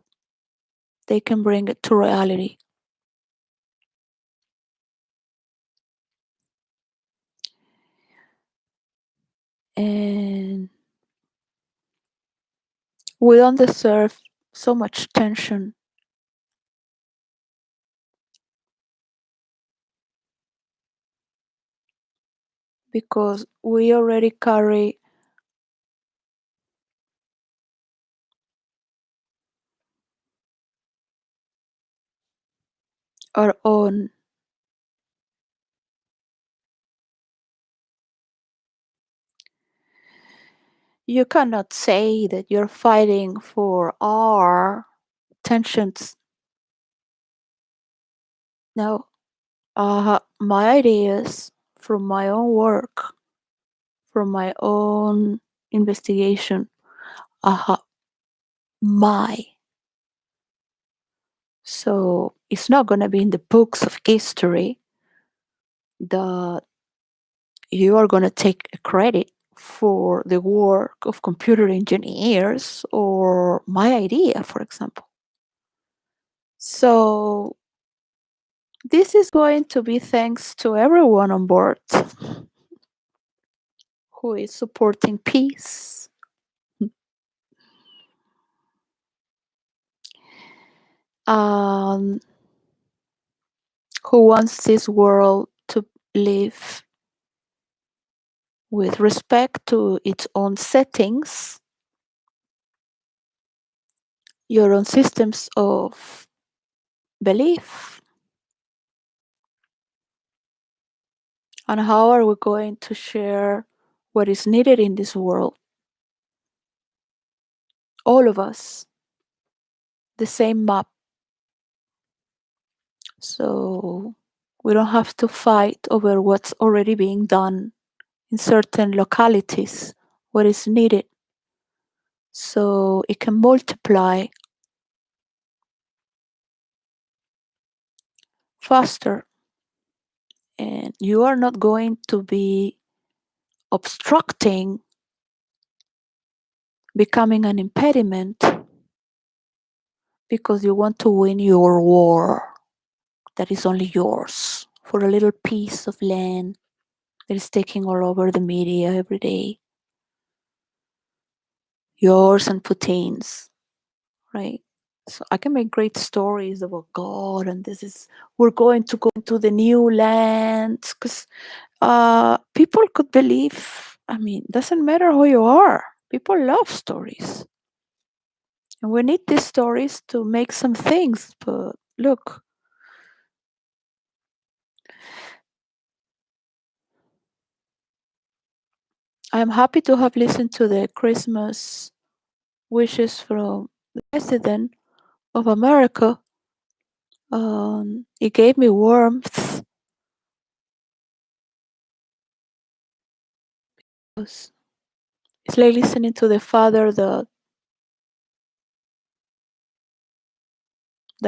they can bring it to reality. And we don't deserve so much tension because we already carry our own. You cannot say that you're fighting for our tensions. No, my ideas from my own work, from my own investigation, uh, my. So it's not going to be in the books of history that you are going to take a credit for the work of computer engineers or my idea, for example. So this is going to be thanks to everyone on board who is supporting peace, um, who wants this world to live with respect to its own settings, your own systems of belief. And how are we going to share what is needed in this world? All of us, the same map. So we don't have to fight over what's already being done in certain localities, what is needed. So it can multiply faster. And you are not going to be obstructing becoming an impediment because you want to win your war that is only yours for a little piece of land that is taking all over the media every day. Yours and Putin's, right? So I can make great stories about God and this is we're going to go into the new land because people could believe. I mean, doesn't matter who you are. People love stories, and we need these stories to make some things. But look, I'm happy to have listened to the Christmas wishes from the president of America. It gave me warmth. It's like listening to the father that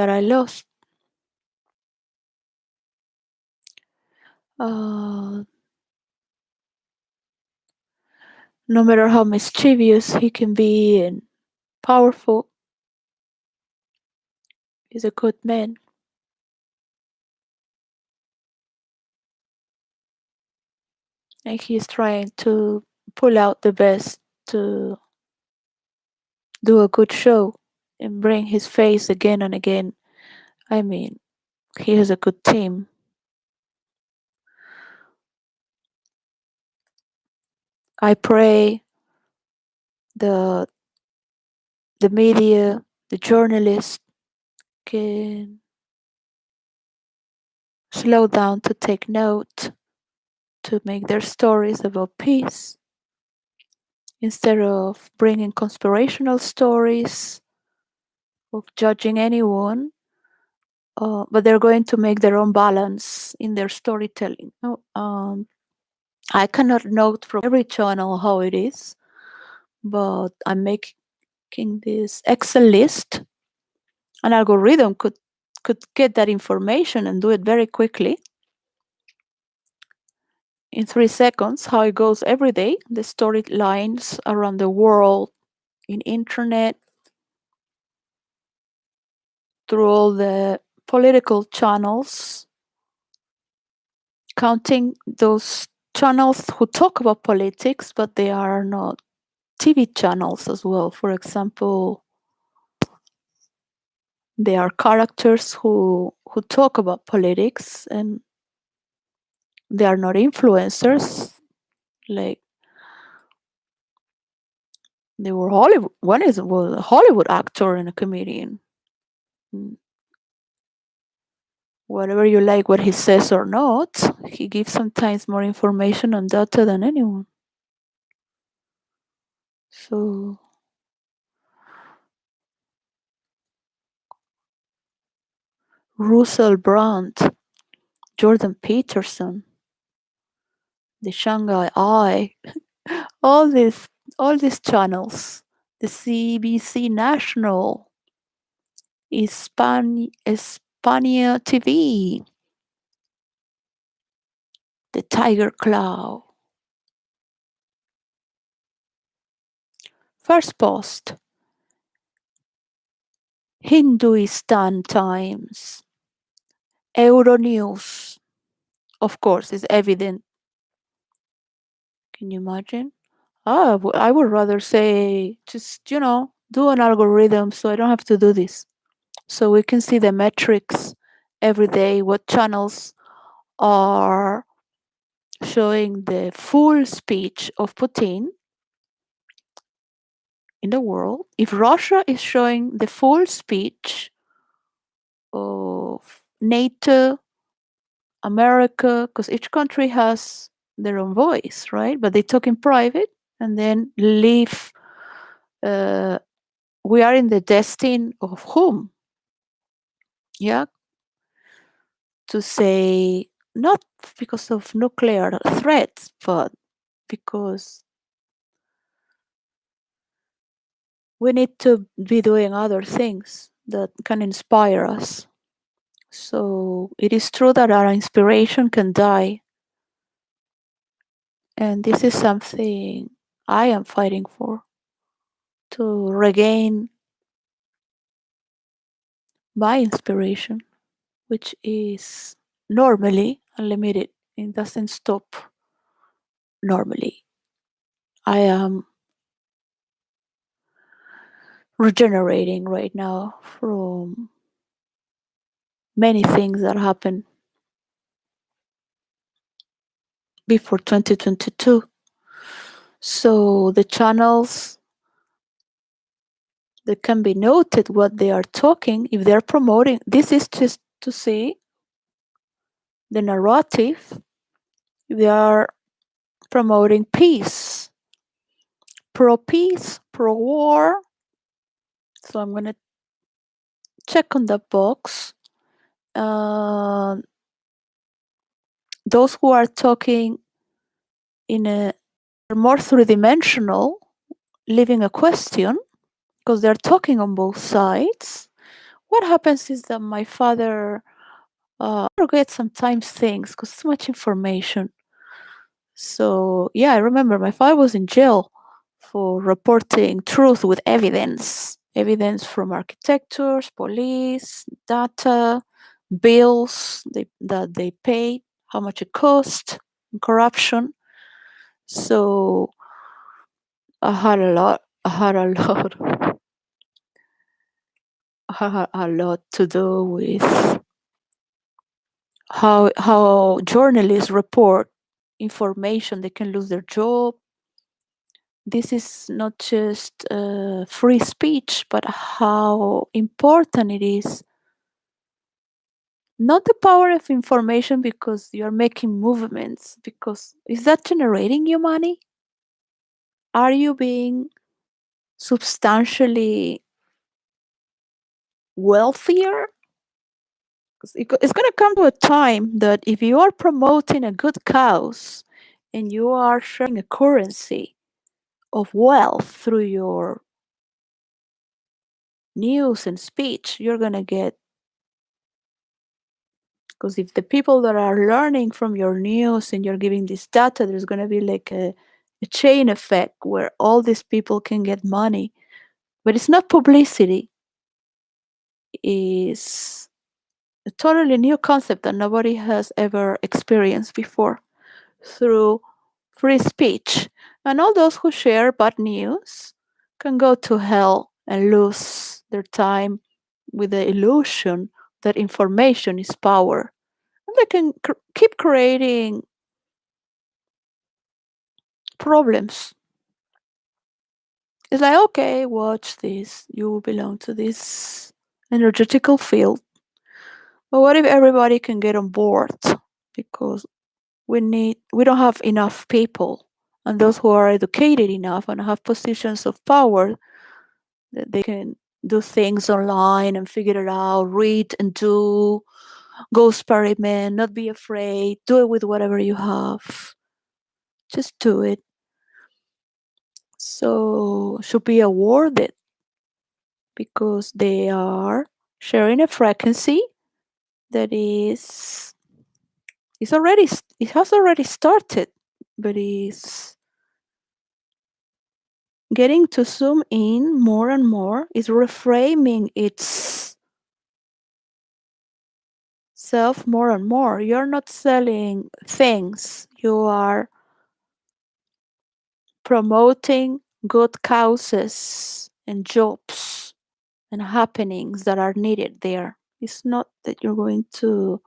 I lost. Uh, no matter how mischievous he can be and powerful, he's a good man. and he's trying to pull out the best to do a good show and bring his face again and again. I mean, he has a good team. I pray the the media, the journalists can slow down to take note, to make their stories about peace instead of bringing conspirational stories of judging anyone. But they're going to make their own balance in their storytelling. I cannot note from every channel how it is, but I'm making this Excel list. An algorithm could get that information and do it very quickly in 3 seconds. How it goes every day, the storylines around the world, in internet, through all the political channels, counting those channels who talk about politics, but they are not TV channels as well. For example, there are characters who talk about politics and they are not influencers. Like they were Hollywood. One is was a Hollywood actor and a comedian. Mm, whatever you like, what he says or not, he gives sometimes more information and data than anyone. So Russell Brand, Jordan Peterson, the Shanghai Eye, all these channels, the CBC National, Hispania TV, the Tiger Claw. First post, Hinduistan Times, Euronews. Of course, it's evident. Can you imagine? I would rather say just, do an algorithm so I don't have to do this. So we can see the metrics every day, what channels are showing the full speech of Putin in the world. If Russia is showing the full speech of NATO, America, because each country has their own voice, right? But they talk in private and then leave. Uh, we are in the destiny of whom? Yeah, to say not because of nuclear threats, but because we need to be doing other things that can inspire us. So it is true that our inspiration can die. And this is something I am fighting for, to regain my inspiration, which is normally unlimited. It doesn't stop normally. I am regenerating right now from many things that happened before 2022. So the channels that can be noted what they are talking, if they're promoting, this is just to see the narrative. They are promoting peace, pro peace, pro war. So I'm going to check on that box. Uh, those who are talking in a more three-dimensional, leaving a question because they're talking on both sides. What happens is that my father forgets sometimes things because too much information. So yeah, I remember my father was in jail for reporting truth with evidence from architectures, police, data, bills that they paid, how much it cost, corruption. So I had a lot to do with how journalists report information. They can lose their job. This is not just free speech, but how important it is. Not the power of information because you're making movements, because is that generating you money? Are you being substantially wealthier? 'Cause it's going to come to a time that if you are promoting a good cause and you are sharing a currency of wealth through your news and speech, you're going to get, because if the people that are learning from your news and you're giving this data, there's going to be like a chain effect where all these people can get money. But it's not publicity, it's a totally new concept that nobody has ever experienced before through free speech. And all those who share bad news can go to hell and lose their time with the illusion that information is power. And they can keep creating problems. It's like, okay, watch this. You belong to this energetical field. But what if everybody can get on board? Because we don't have enough people. And those who are educated enough and have positions of power, that they can do things online and figure it out, read and do, go experiment, not be afraid, do it with whatever you have. Just do it. So should be awarded because they are sharing a frequency that is already it has already started, but is getting to zoom in more and more, is reframing its self more and more. You're not selling things, you are promoting good causes and jobs and happenings that are needed there. It's not that you're going to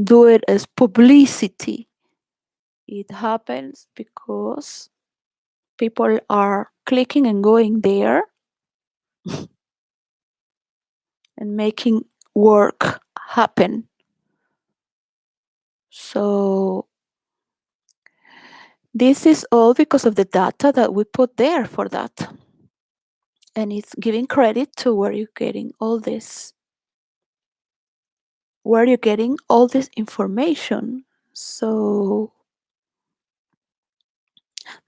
do it as publicity. It happens because people are clicking and going there and making work happen. So this is all because of the data that we put there for that. And it's giving credit to where you're getting all this information. So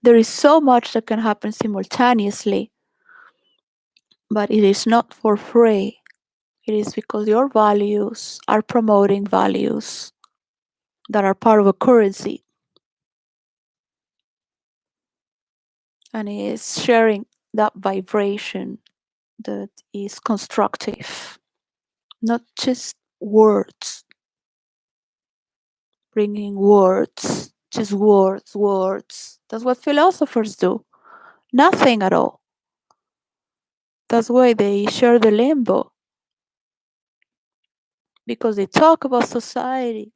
there is so much that can happen simultaneously, but it is not for free. It is because your values are promoting values that are part of a currency and is sharing that vibration that is constructive, not just words, bringing words, just words, words. That's what philosophers do. Nothing at all. That's why they share the limbo, because they talk about society,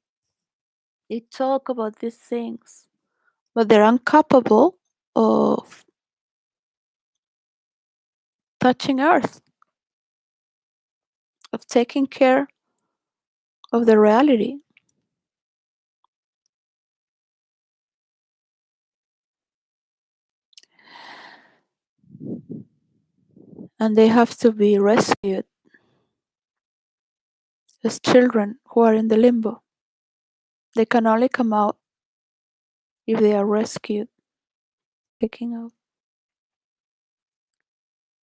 they talk about these things, but they're incapable of touching earth, of taking care of the reality. And they have to be rescued as children who are in the limbo. They can only come out if they are rescued, taking out.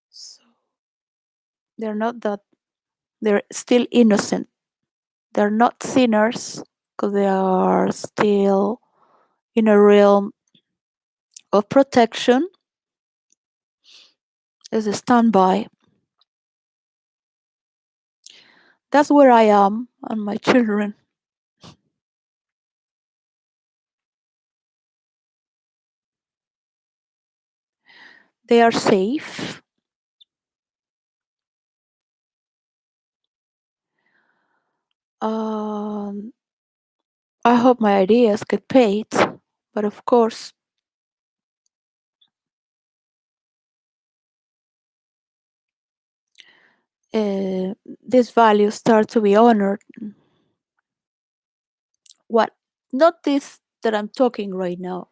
So they're not that, they're still innocent. They're not sinners because they are still in a realm of protection as a standby. That's where I am and my children. They are safe. Um, I hope my ideas get paid, but of course, uh, these values start to be honored. What? Not this that I'm talking right now,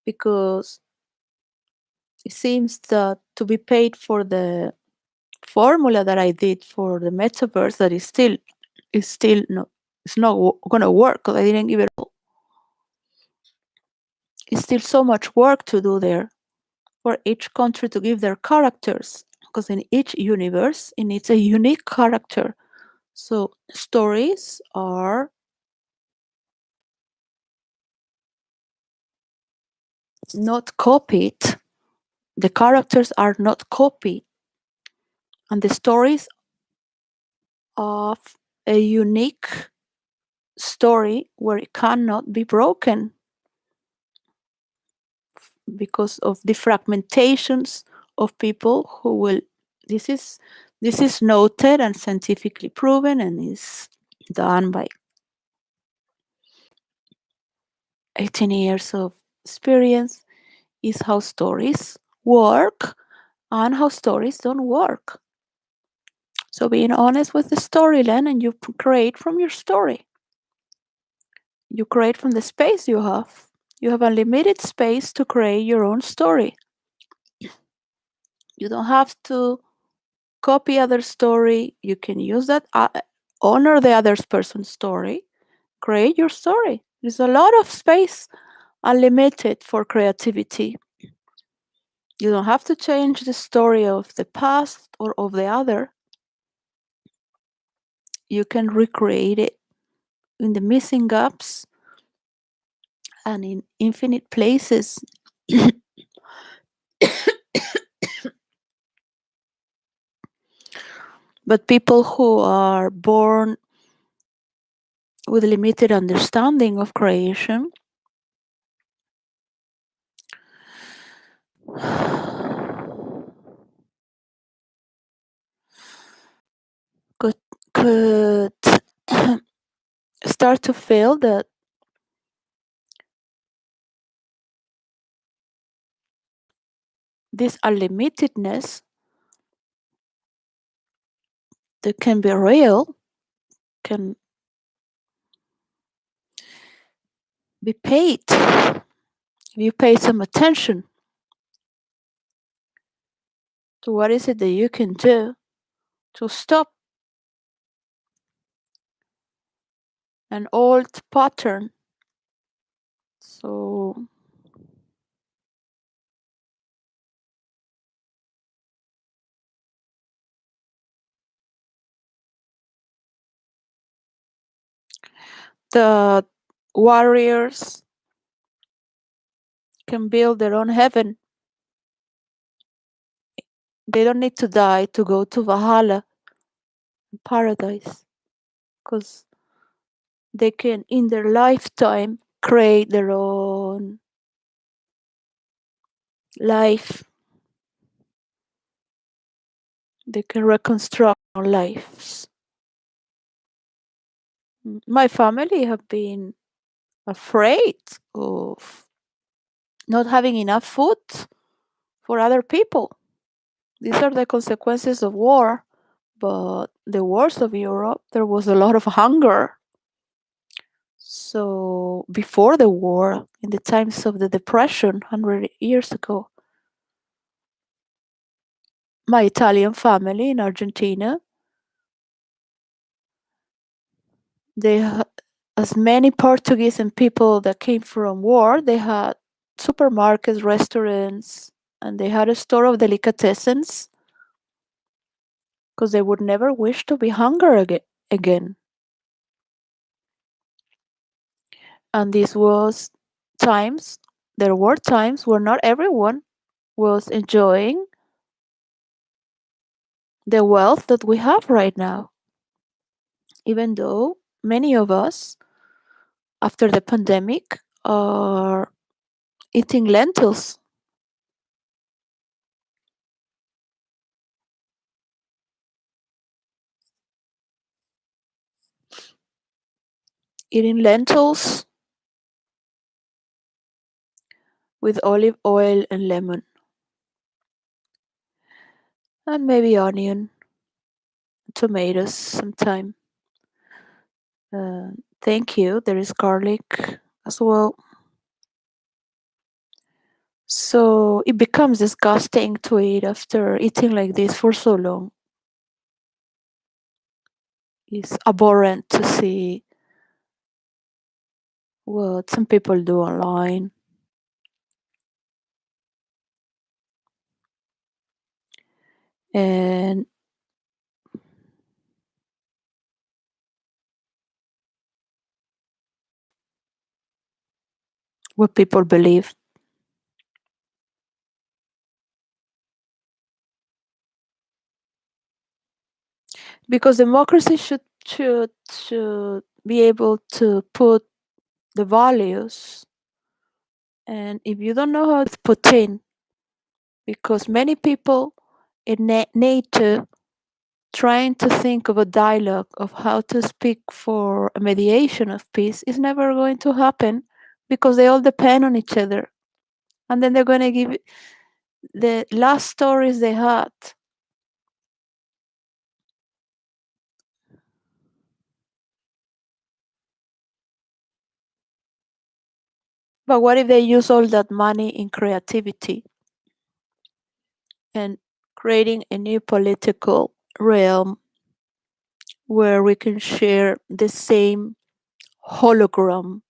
because it seems that to be paid for the formula that I did for the metaverse, that is still no, it's not gonna work because I didn't give it all. It's still so much work to do there for each country to give their characters, because in each universe it needs a unique character. So stories are not copied, the characters are not copied, and the stories of a unique story where it cannot be broken because of the fragmentations of people who will. This is this is noted and scientifically proven, and is done by 18 years of experience, is how stories work and how stories don't work. So being honest with the storyline, and you create from your story. You create from the space you have. You have unlimited space to create your own story. You don't have to copy other story. You can use that, honor the other person's story, create your story. There's a lot of space, unlimited, for creativity. You don't have to change the story of the past or of the other. You can recreate it in the missing gaps and in infinite places. But people who are born with limited understanding of creation could could start to feel that this unlimitedness that can be real, can be paid if you pay some attention to what is it that you can do to stop an old pattern. So the warriors can build their own heaven. They don't need to die to go to Valhalla, paradise, because they can, in their lifetime, create their own life. They can reconstruct our lives. My family have been afraid of not having enough food for other people. These are the consequences of war. But the wars of Europe, there was a lot of hunger. So before the war, in the times of the Depression, 100 years ago, my Italian family in Argentina, they as many Portuguese and people that came from war, they had supermarkets, restaurants, and they had a store of delicatessens because they would never wish to be hungry again. And this was times, there were times where not everyone was enjoying the wealth that we have right now. Even though many of us, after the pandemic, or eating lentils. Eating lentils with olive oil and lemon, and maybe onion, tomatoes sometime. Uh, thank you. There is garlic as well. So it becomes disgusting to eat after eating like this for so long. It's abhorrent to see what some people do online and what people believe. Because democracy should be able to put the values, and if you don't know how to put in, because many people in NATO trying to think of a dialogue of how to speak for a mediation of peace is never going to happen because they all depend on each other, and then they're going to give the last stories they had. But what if they use all that money in creativity and creating a new political realm where we can share the same hologram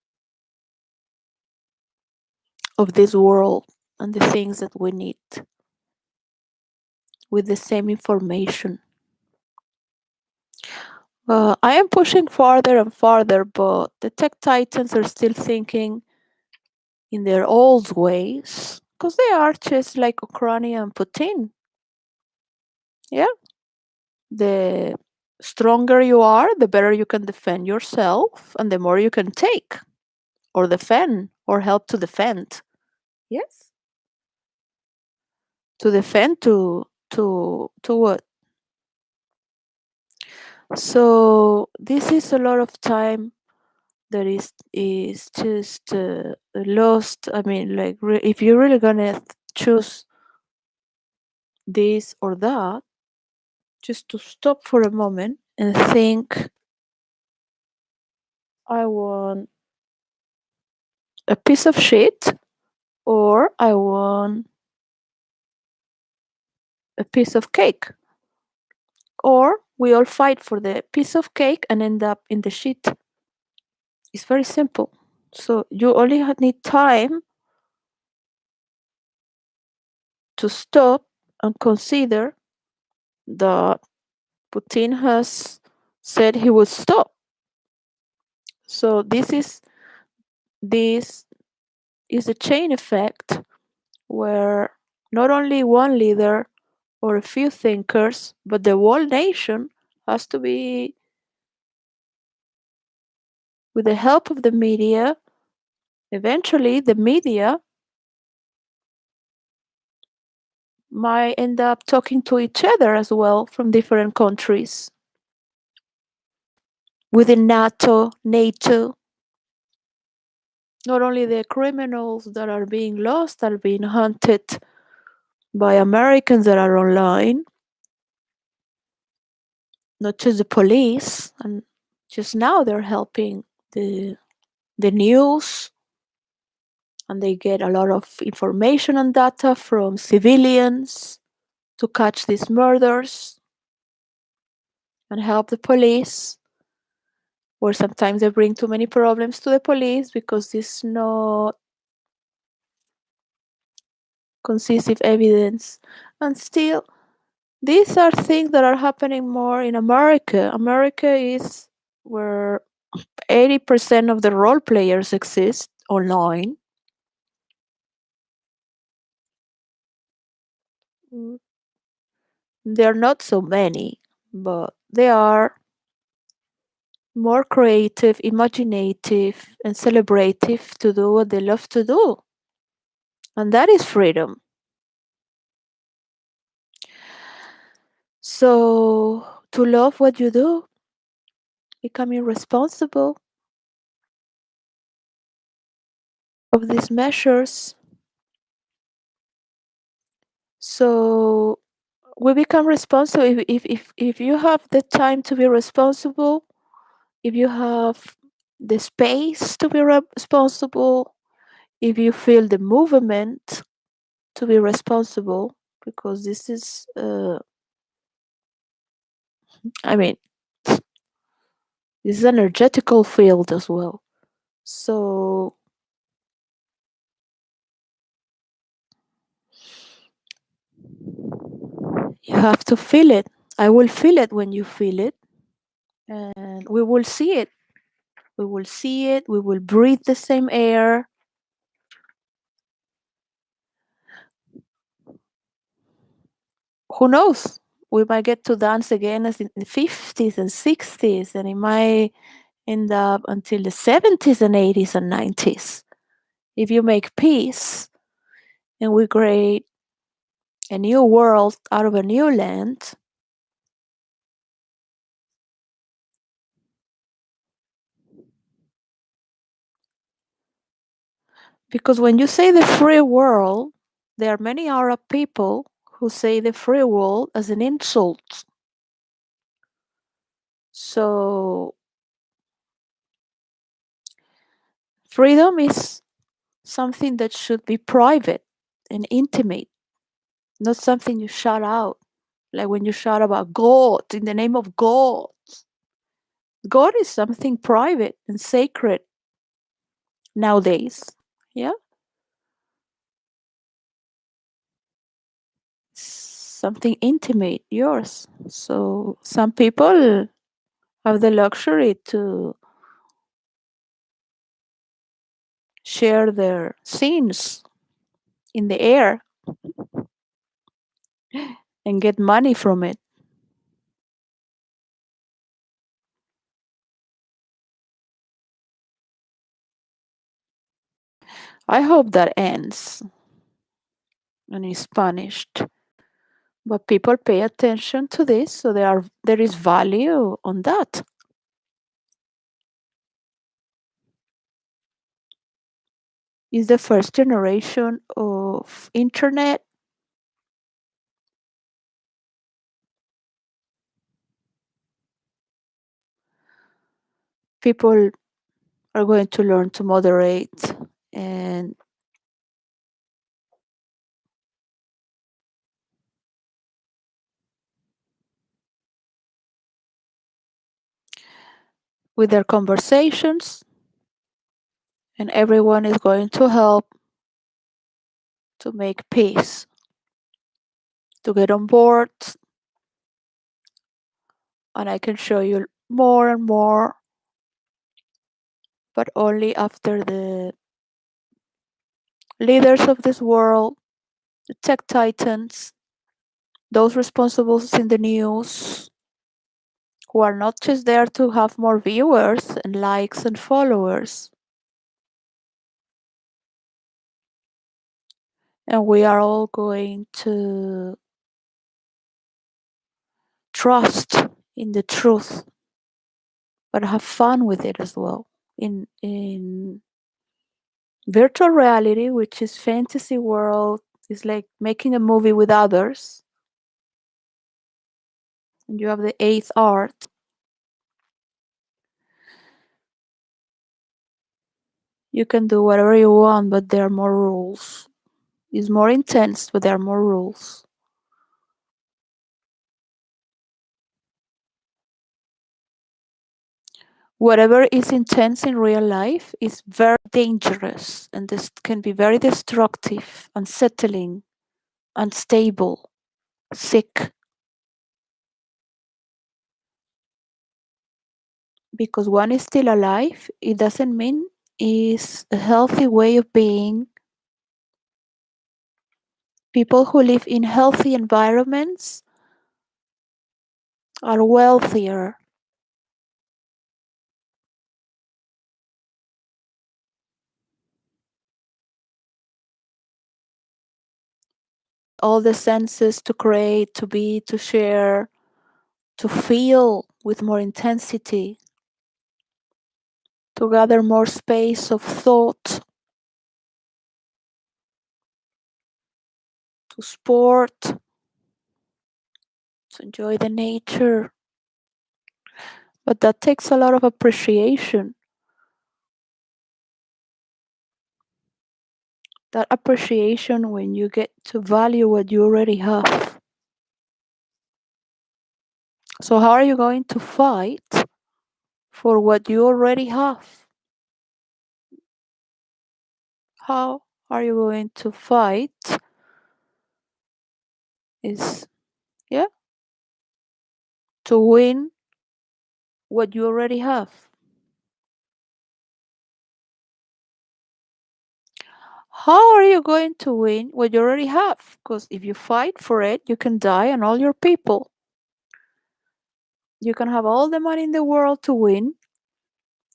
of this world and the things that we need with the same information? I am pushing farther and farther, but the tech titans are still thinking in their old ways because they are just like Ukraine and Putin. Yeah, the stronger you are, the better you can defend yourself, and the more you can take or defend or help to defend. Yes, to defend to what? So this is a lot of time that is just lost. I mean, like if you're really gonna choose this or that, just to stop for a moment and think, I want a piece of shit or I want a piece of cake, or we all fight for the piece of cake and end up in the shit. It's very simple. So you only need time to stop and consider that Putin has said he would stop. So this is a chain effect where not only one leader or a few thinkers, but the whole nation has to be, with the help of the media, eventually the media might end up talking to each other as well from different countries within NATO. Not only the criminals that are being lost are being hunted by Americans that are online, not just the police, and just now they're helping the the news, and they get a lot of information and data from civilians to catch these murders and help the police, or sometimes they bring too many problems to the police because there's no conclusive evidence. And still, these are things that are happening more in America. America is where 80% of the role players exist online. Mm, There are not so many, but they are more creative, imaginative, and celebrative to do what they love to do. And that is freedom. So, to love what you do, becoming responsible of these measures. So, we become responsible if you have the time to be responsible, if you have the space to be responsible, if you feel the movement to be responsible, because this is, I mean, this is an energetical field as well. So you have to feel it. I will feel it when you feel it, and we will see it. We will see it. We will breathe the same air. Who knows? We might get to dance again as in the 50s and 60s, and it might end up until the 70s and 80s and 90s. If you make peace and we create a new world out of a new land, because when you say the free world, there are many Arab people who say the free world as an insult. So, freedom is something that should be private and intimate, not something you shout out. Like when you shout about God, in the name of God. God is something private and sacred nowadays. Yeah. Something intimate, yours. So some people have the luxury to share their sins in the air and get money from it. I hope that ends and is punished. But people pay attention to this, so there is value on that. Is the first generation of internet. People are going to learn to moderate and with their conversations, and everyone is going to help to make peace, to get on board. And I can show you more and more, but only after the leaders of this world, the tech titans, those responsible in the news, who are not just there to have more viewers and likes and followers. And we are all going to trust in the truth, but have fun with it as well. In virtual reality, which is fantasy world, is like making a movie with others, and you have the eighth art. You can do whatever you want, but there are more rules. It's more intense, but there are more rules. Whatever is intense in real life is very dangerous, and this can be very destructive, unsettling, unstable, sick, because one is still alive. It doesn't mean is a healthy way of being. People who live in healthy environments are wealthier, all the senses to create, to be, to share, to feel with more intensity, to gather more space of thought, to sport, to enjoy the nature. But that takes a lot of appreciation. That appreciation when you get to value what you already have. So, how are you going to fight for what you already have? How are you going to fight? Is, yeah, to win what you already have. How are you going to win what you already have? Because if you fight for it, you can die and all your people. You can have all the money in the world to win,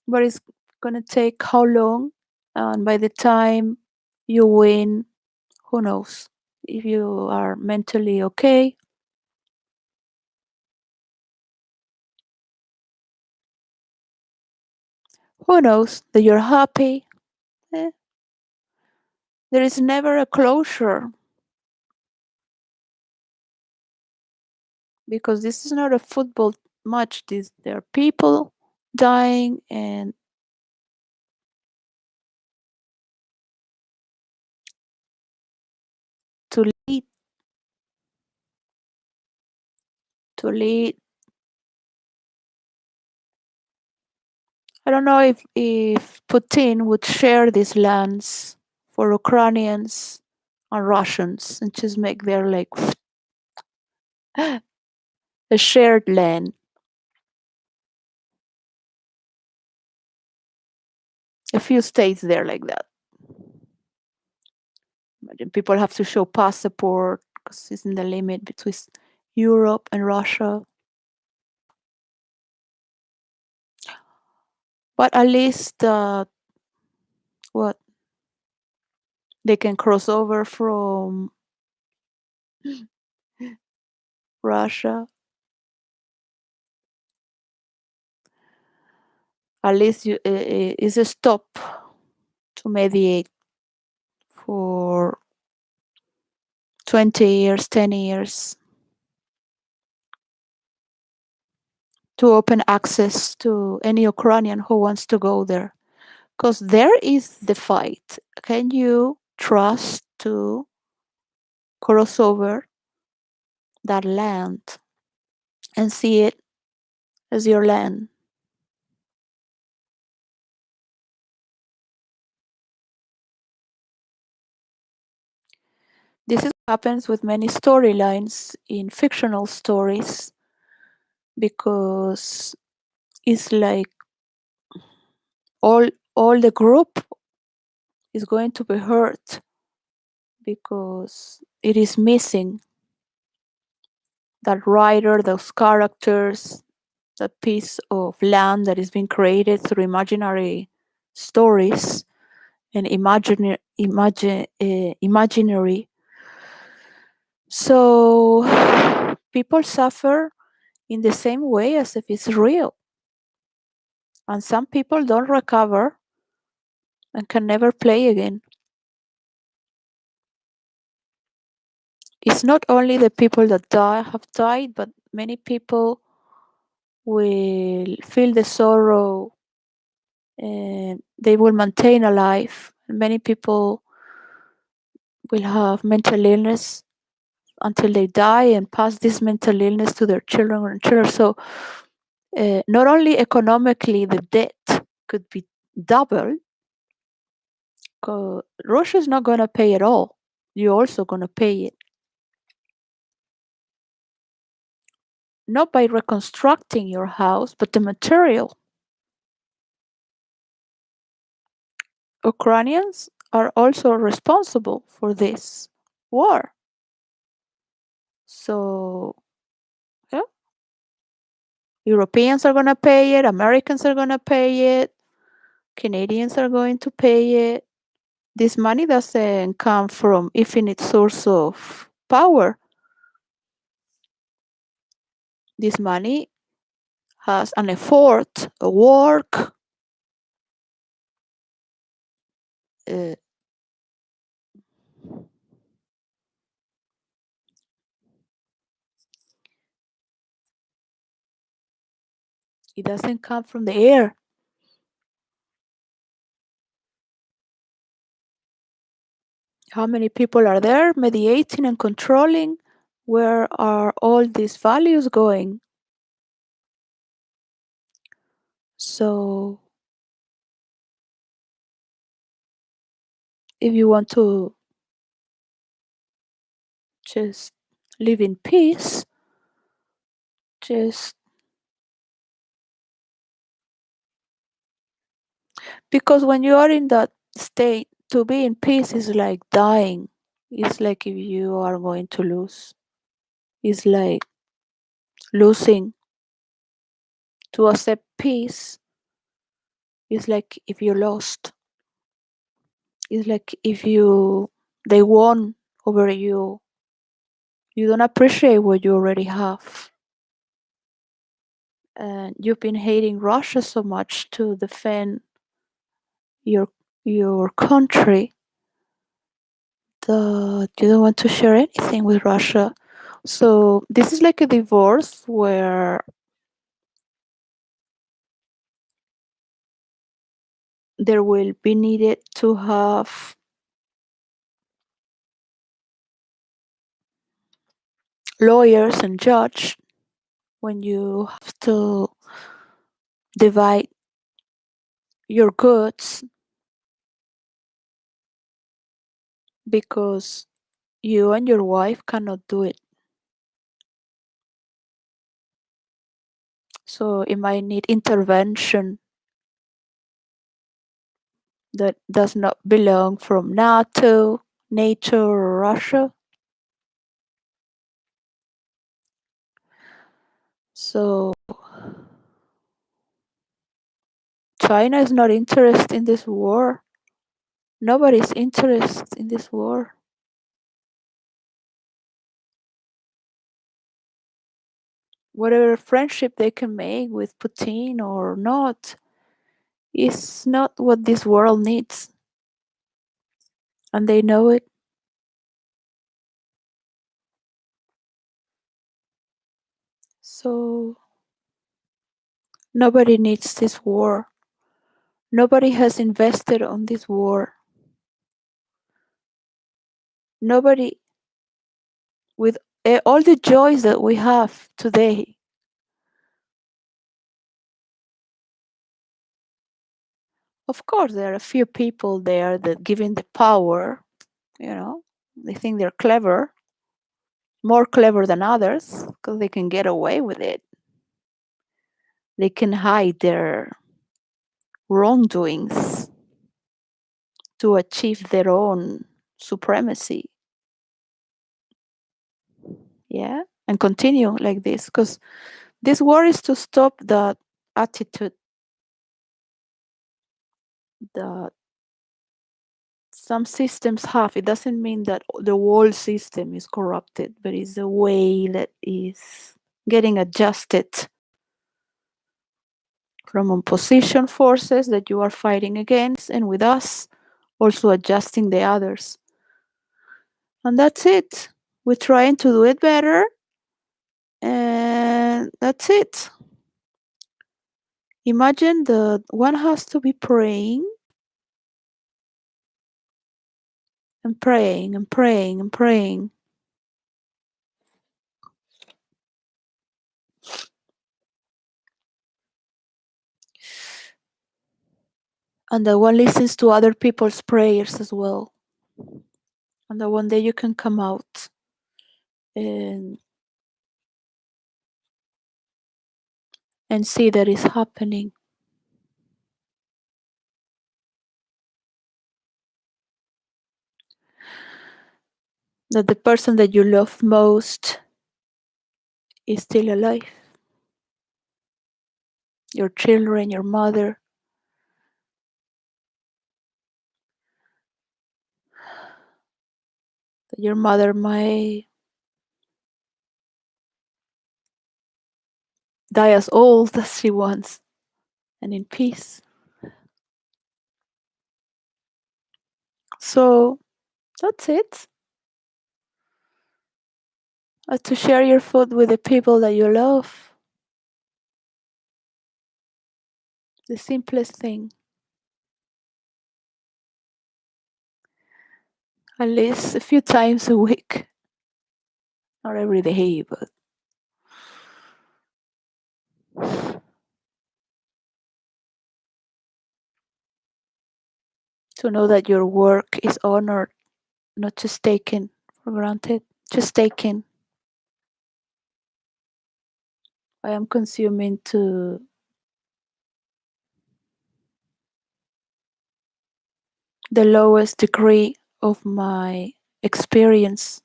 but it's going to take how long? And by the time you win, who knows? If you are mentally okay, who knows that you're happy? Eh, there is never a closure because this is not a football match. There are people dying and to lead to lead. I don't know if Putin would share these lands for Ukrainians and Russians and just make their like a shared land. A few states there like that. Imagine people have to show passport because it's in the limit between Europe and Russia. But at least what they can cross over from Russia. At least is a stop to mediate for 20 years, 10 years, to open access to any Ukrainian who wants to go there. Because there is the fight. Can you trust to cross over that land and see it as your land? This is what happens with many storylines in fictional stories because it's like all all the group is going to be hurt because it is missing that writer, those characters, that piece of land that is being created through imaginary stories and imaginary. So people suffer in the same way as if it's real. And some people don't recover and can never play again. It's not only the people that have died, but many people will feel the sorrow and they will maintain alive. Many people will have mental illness until they die and pass this mental illness to their children and children. So not only economically the debt could be doubled, Russia is not going to pay it all. You're also going to pay it. Not by reconstructing your house, but the material. Ukrainians are also responsible for this war. So, yeah, Europeans are going to pay it, Americans are going to pay it, Canadians are going to pay it. This money doesn't come from infinite source of power. This money has an effort, a work. Uh, it doesn't come from the air. How many people are there mediating and controlling? Where are all these values going? So, if you want to just live in peace, just because when you are in that state, to be in peace is like dying. It's like if you are going to lose. It's like losing. To accept peace is like if you lost. It's like if they won over you. You don't appreciate what you already have. And you've been hating Russia so much to defend your your country that you don't want to share anything with Russia. So this is like a divorce where there will be needed to have lawyers and judge when you have to divide your goods because you and your wife cannot do it. So it might need intervention that does not belong from NATO or Russia. So China is not interested in this war. Nobody's interested in this war. Whatever friendship they can make with Putin or not is not what this world needs. And they know it. So nobody needs this war. Nobody has invested on this war. Nobody, with all the joys that we have today, of course, there are a few people there that given the power, they think they're clever, more clever than others, because they can get away with it. They can hide their wrongdoings to achieve their own supremacy. Yeah. And continue like this, because this war is to stop that attitude that some systems have. It doesn't mean that the whole system is corrupted, but it's the way that is getting adjusted from opposition forces that you are fighting against, and with us also adjusting the others. And that's it. We're trying to do it better, and that's it. Imagine that one has to be praying and praying and praying and praying. And that one listens to other people's prayers as well. And that one day you can come out and see that it's happening. That the person that you love most is still alive. Your children, your mother. That your mother might die as old as she wants and in peace. So that's it. To share your food with the people that you love. The simplest thing. At least a few times a week. Not every day, but to know that your work is honored, not just taken for granted. Just taken. I am consuming to the lowest degree of my experience.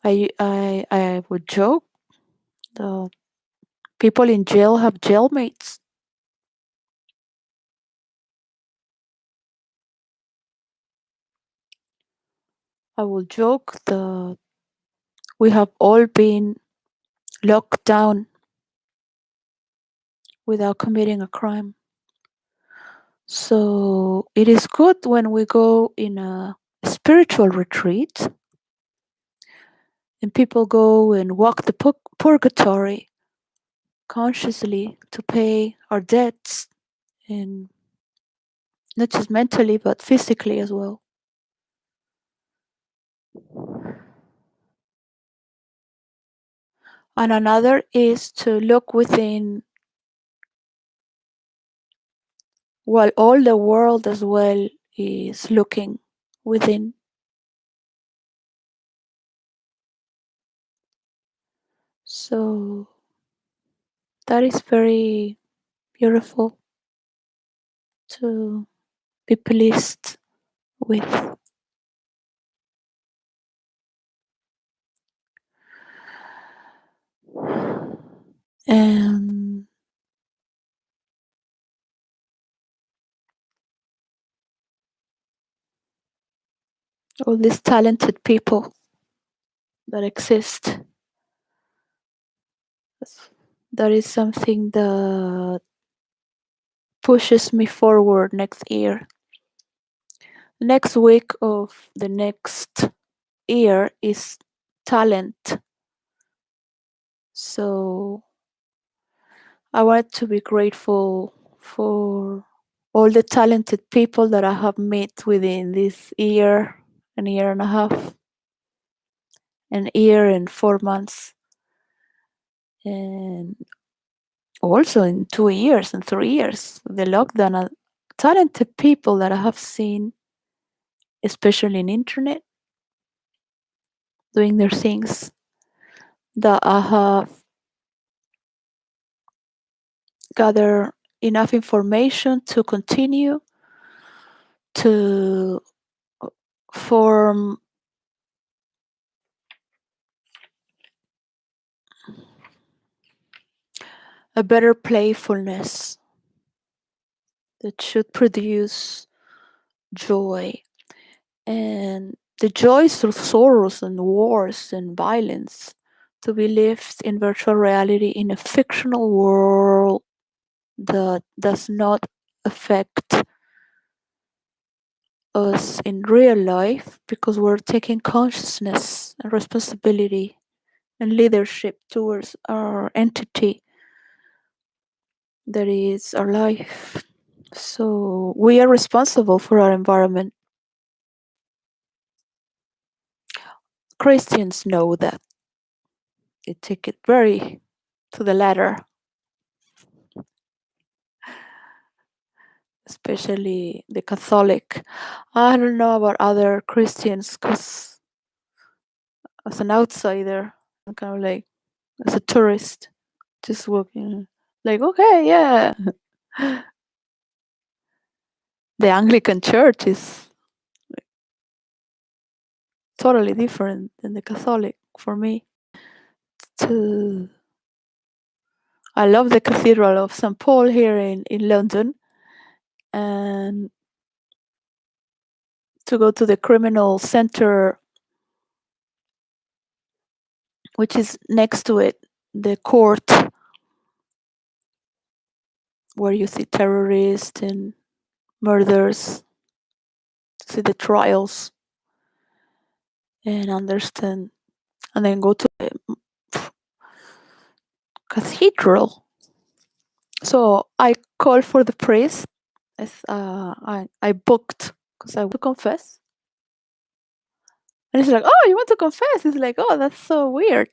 I would joke the people in jail have jailmates. I will joke that we have all been locked down without committing a crime. So it is good when we go in a spiritual retreat and people go and walk the purgatory consciously to pay our debts, and not just mentally but physically as well. And another is to look within while all the world as well is looking within. So that is very beautiful to be pleased with. And all these talented people that exist, that is something that pushes me forward next year. Next week of the next year is talent. So I wanted to be grateful for all the talented people that I have met within this year, an year and a half, an year and 4 months, and also in 2 years and 3 years, the lockdown. Talented people that I have seen, especially in internet, doing their things, that I have gathered enough information to continue to form a better playfulness that should produce joy. And the joys of sorrows and wars and violence to be lived in virtual reality in a fictional world that does not affect us in real life, because we're taking consciousness and responsibility and leadership towards our entity that is our life. So we are responsible for our environment. Christians know that. They take it very to the letter, especially the Catholic. I don't know about other Christians because as an outsider, I'm kind of like as a tourist, just walking, like, okay, yeah. The Anglican Church is totally different than the Catholic for me. To I love the Cathedral of St. Paul here in London, and to go to the criminal center which is next to it, the court where you see terrorists and murders, see the trials and understand, and then go to the cathedral. So I called for the priest. I booked because I want to confess. And he's like, "Oh, you want to confess?" It's like, "Oh, that's so weird."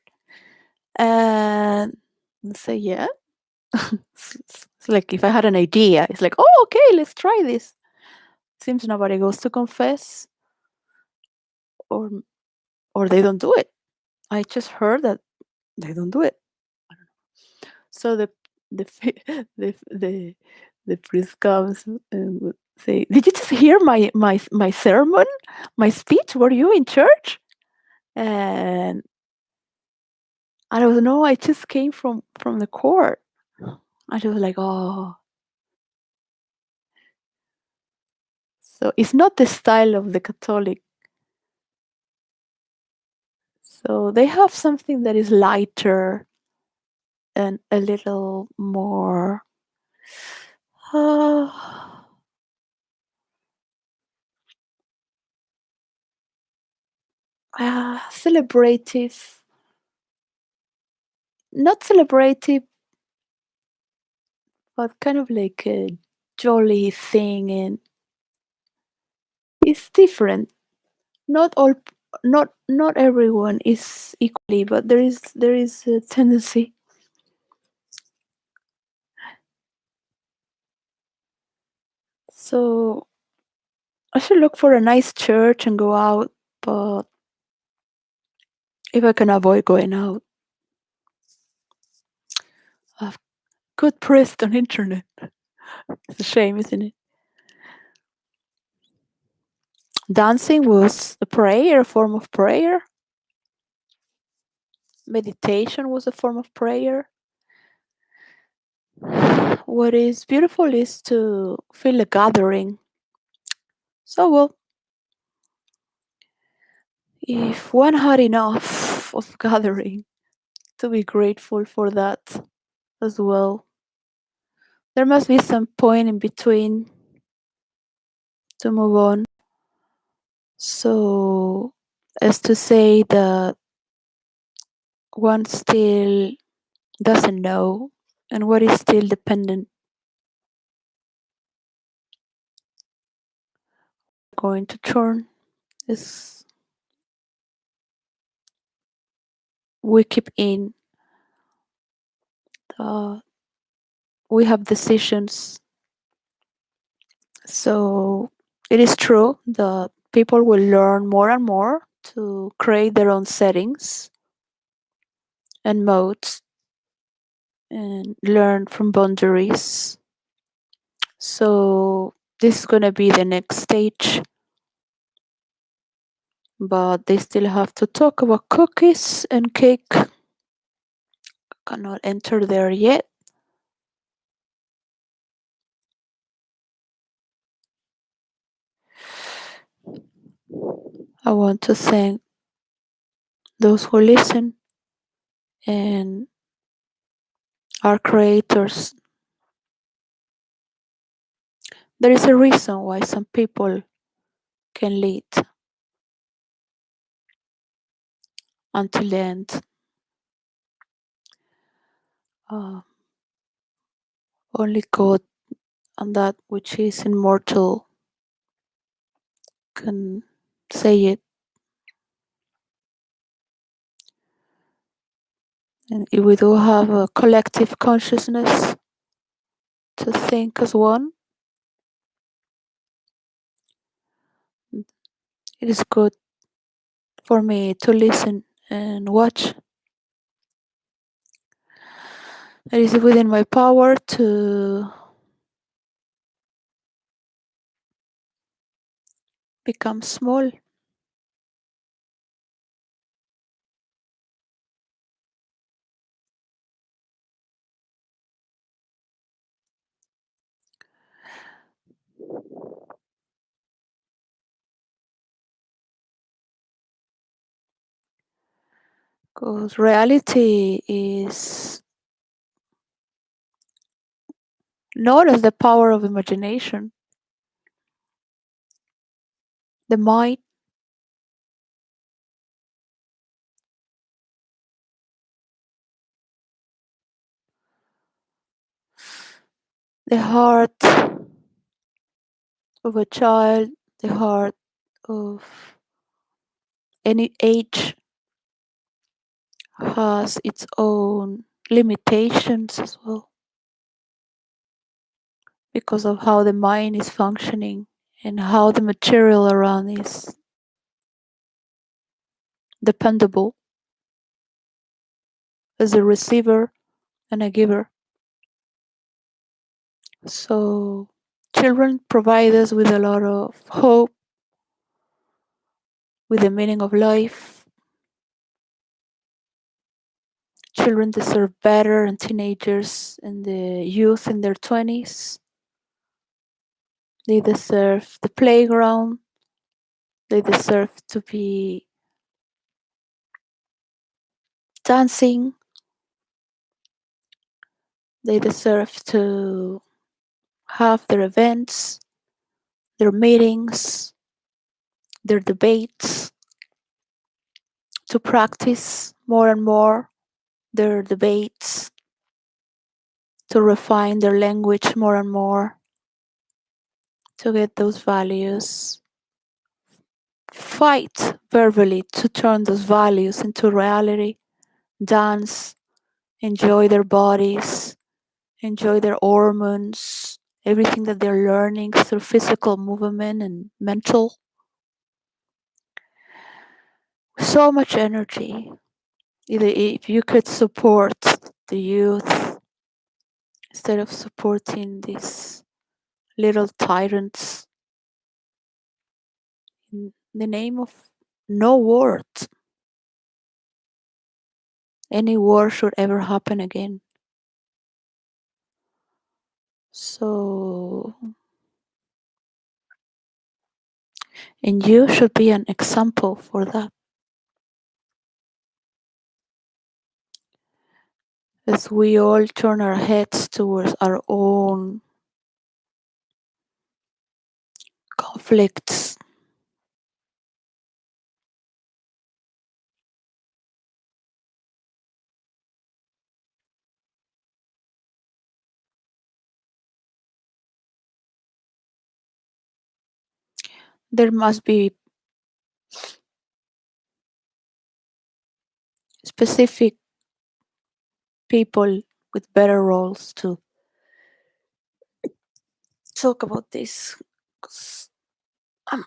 And I say, "Yeah." It's like if I had an idea, it's like, "Oh, okay, let's try this." Seems nobody goes to confess, or or they don't do it. I just heard that they don't do it. So the the priest comes and would say, "Did you just hear my sermon, my speech? Were you in church?" And I was, "No, I just came from the court." I was like, "Oh." So it's not the style of the Catholic. So they have something that is lighter and a little more uh, celebrative, not celebrative, but kind of like a jolly thing, and it's different. Not all, not everyone is equally, but there is a tendency. So I should look for a nice church and go out, but if I can avoid going out, I've good pressed on internet. It's a shame, isn't it? Dancing was a prayer, a form of prayer. Meditation was a form of prayer. What is beautiful is to feel a gathering. So, well, if one had enough of gathering, to be grateful for that as well. There must be some point in between to move on. So, as to say that one still doesn't know and what is still dependent going to turn is we keep in uh, we have decisions. So it is true that people will learn more and more to create their own settings and modes and learn from boundaries. So this is going to be the next stage, but they still have to talk about cookies and cake. Cannot enter there yet. I want to thank those who listen and are creators. There is a reason why some people can lead until the end. Uh, Only God and that which is immortal can say it. And if we do have a collective consciousness to think as one, it is good for me to listen and watch. It is within my power to become small. Because reality is not as the power of imagination, the mind, the heart of a child, the heart of any age has its own limitations as well because of how the mind is functioning and how the material around is dependable as a receiver and a giver. So children provide us with a lot of hope, with the meaning of life. Children deserve better, and teenagers and the youth in their 20s. They deserve the playground. They deserve to be dancing. They deserve to have their events, their meetings, their debates, to practice more and more their debates, to refine their language more and more, to get those values. Fight verbally to turn those values into reality. Dance, enjoy their bodies, enjoy their hormones, everything that they're learning through physical movement and mental. So much energy. Either if you could support the youth instead of supporting these little tyrants in the name of no war, any war should ever happen again. So, and you should be an example for that. As we all turn our heads towards our own conflicts, there must be specific people with better roles to talk about this. 'Cause I'm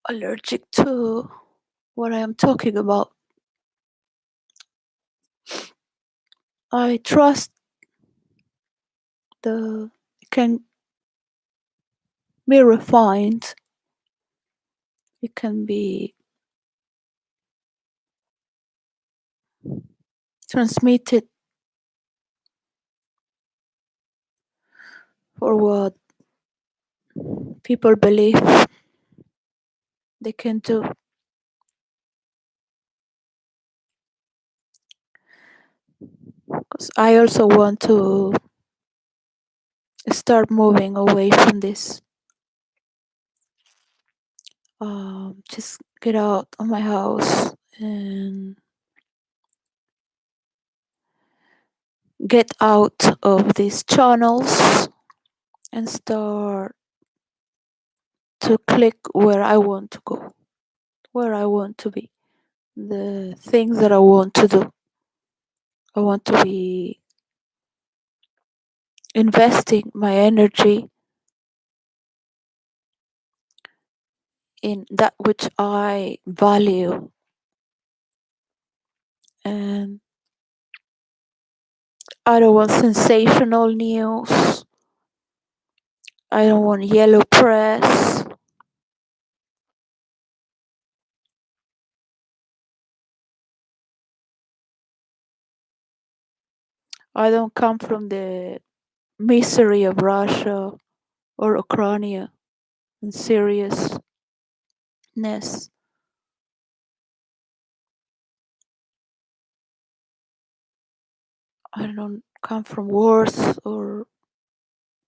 allergic to what I am talking about. I trust the it can be refined. It can be transmitted for what people believe they can do. Because I also want to start moving away from this. Just get out of my house and get out of these channels and start to click where I want to go, where I want to be, the things that I want to do. I want to be investing my energy in that which I value. And I don't want sensational news. I don't want yellow press. I don't come from the misery of Russia or Ukraine and seriousness. I don't come from wars or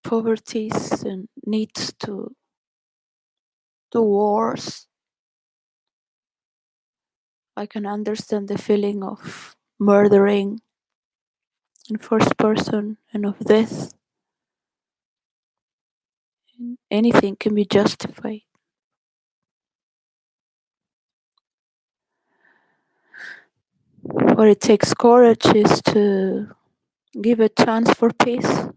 poverties and needs to do wars. I can understand the feeling of murdering in first person and of death. Anything can be justified. What it takes courage is to give a chance for peace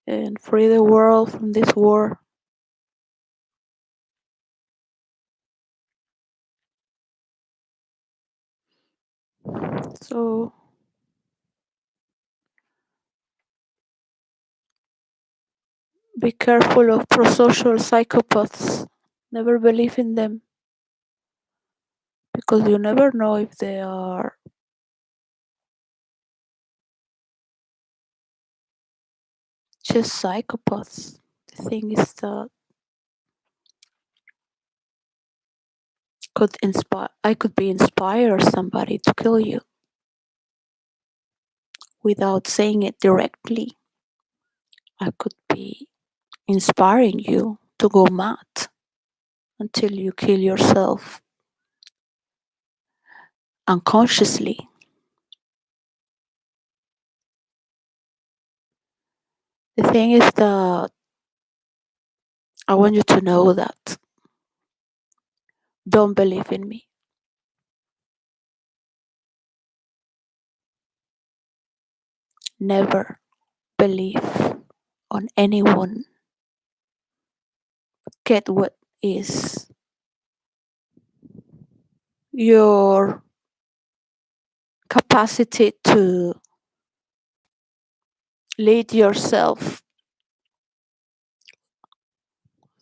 and free the world from this war. So be careful of prosocial psychopaths. Never believe in them because you never know if they are just psychopaths. The thing is that I could be inspire somebody to kill you without saying it directly. I could be inspiring you to go mad until you kill yourself unconsciously. The thing is that I want you to know that don't believe in me. Never believe on anyone. Get what is your capacity to lead yourself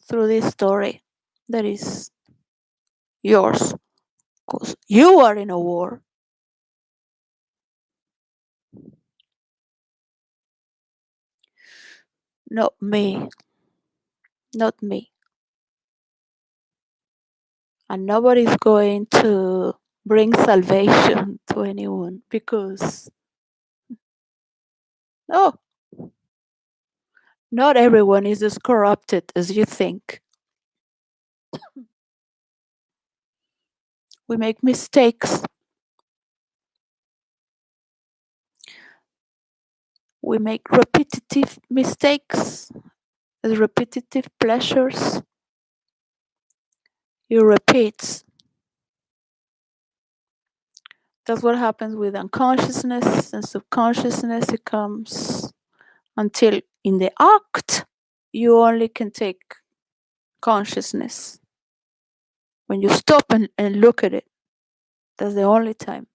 through this story that is yours because you are in a war, not me, not me. And nobody's going to bring salvation to anyone because no, not everyone is as corrupted as you think. We make mistakes. We make repetitive mistakes, repetitive pleasures. You repeat. That's what happens with unconsciousness and subconsciousness. It comes until in the act, you only can take consciousness. When you stop and look at it, that's the only time.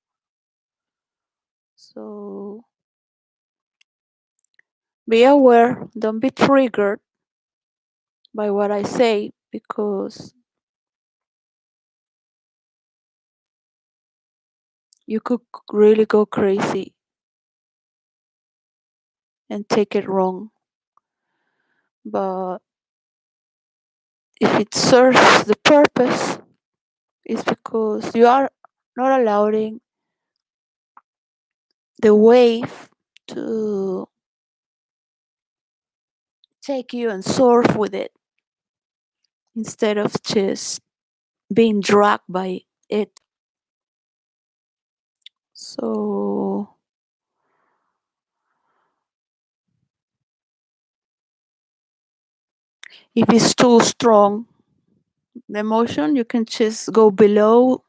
So be aware, don't be triggered by what I say because you could really go crazy and take it wrong. But if it serves the purpose, it's because you are not allowing the wave to take you and surf with it instead of just being dragged by it. So if it's too strong, the emotion, you can just go below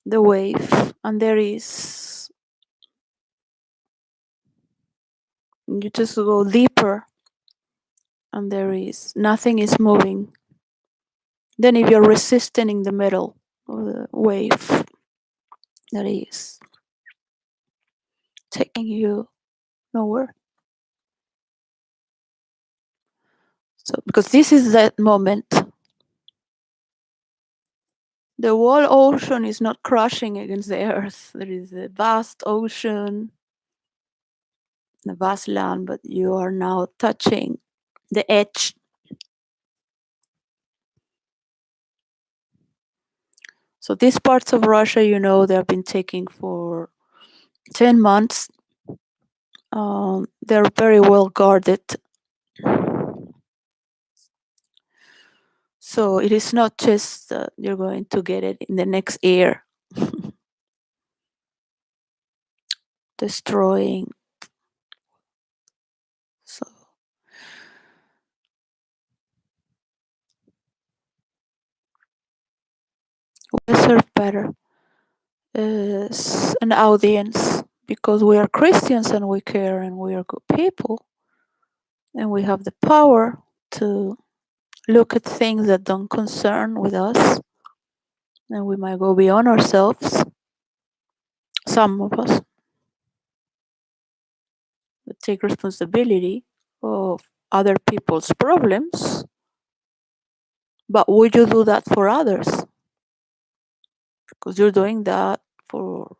the wave and you just go deeper and nothing is moving. Then if you're resisting in the middle of the wave, that is taking you nowhere. So because this is that moment, the whole ocean is not crashing against the earth. There is a vast ocean, a vast land, but you are now touching the edge. So these parts of Russia, they've been taking for 10 months. They're very well guarded. So it is not just you're going to get it in the next year, destroying. So we deserve better as an audience because we are Christians and we care and we are good people and we have the power to look at things that don't concern with us and we might go beyond ourselves. Some of us that take responsibility of other people's problems, but would you do that for others? Because you're doing that for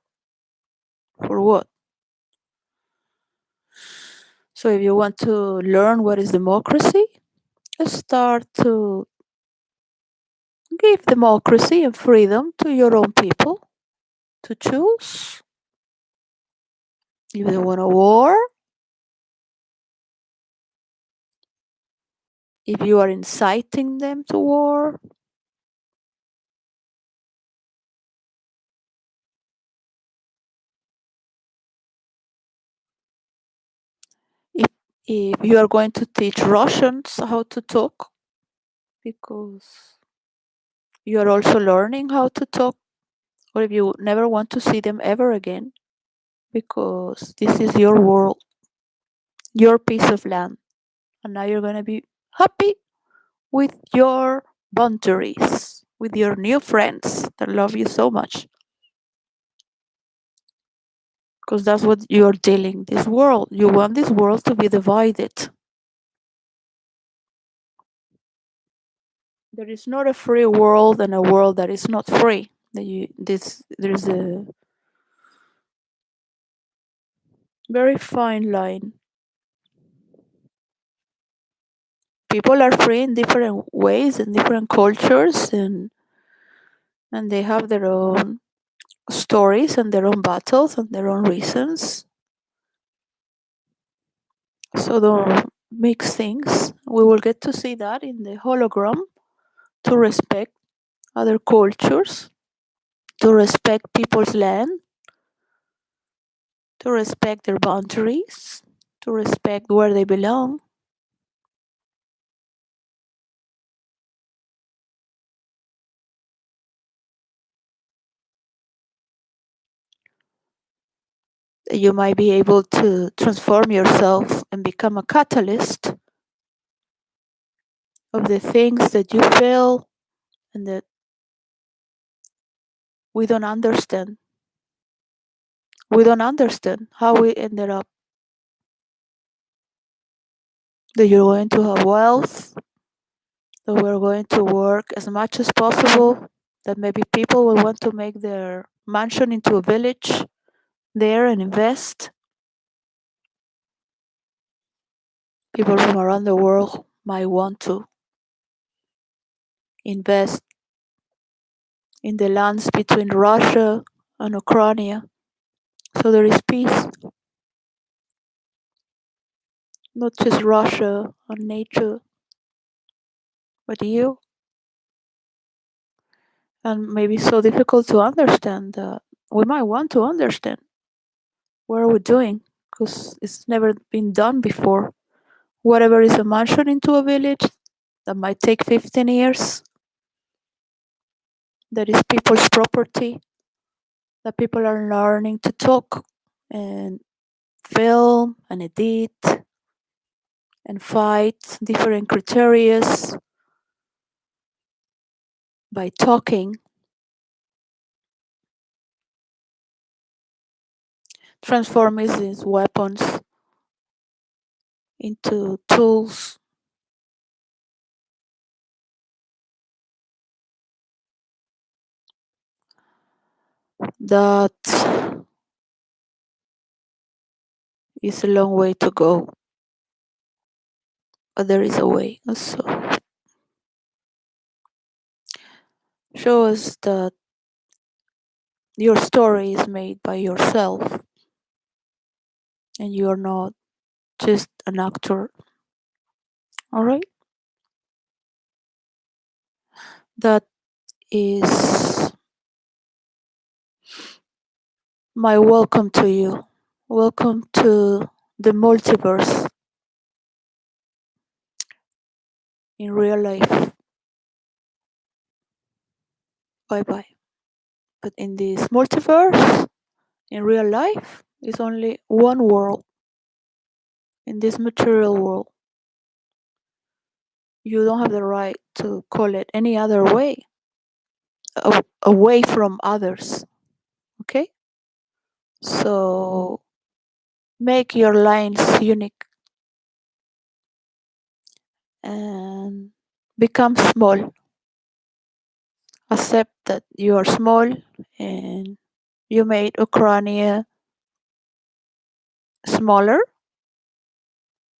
what? So if you want to learn what is democracy, start to give democracy and freedom to your own people to choose if they want a war, if you are inciting them to war, if if you are going to teach Russians how to talk because you are also learning how to talk, or if you never want to see them ever again because this is your world, your piece of land, and now you're going to be happy with your boundaries, with your new friends that love you so much. Because that's what you're dealing this world. You want this world to be divided. There is not a free world and a world that is not free. There's a very fine line. People are free in different ways and different cultures, and they have their own stories and their own battles and their own reasons. So don't mix things. We will get to see that in the hologram, to respect other cultures, to respect people's land, to respect their boundaries, to respect where they belong. You might be able to transform yourself and become a catalyst of the things that you feel and that we don't understand. We don't understand how we ended up that you're going to have wealth, that we're going to work as much as possible, that maybe people will want to make their mansion into a village there and invest. People from around the world might want to invest in the lands between Russia and Ukraine. So there is peace, not just Russia and NATO, but you. And maybe so difficult to understand that we might want to understand what are we doing because it's never been done before. Whatever is a mansion into a village that might take 15 years, that is people's property, that people are learning to talk and film and edit and fight different criterias by talking, transform these weapons into tools that is a long way to go, but there is a way. So show us that your story is made by yourself and you're not just an actor. All right? That is my welcome to you. Welcome to the multiverse in real life. Bye bye. But in this multiverse, in real life, is only one world. In this material world, you don't have the right to call it any other way, away from others. Okay? So make your lines unique and become small. Accept that you are small and you made Ukraine smaller,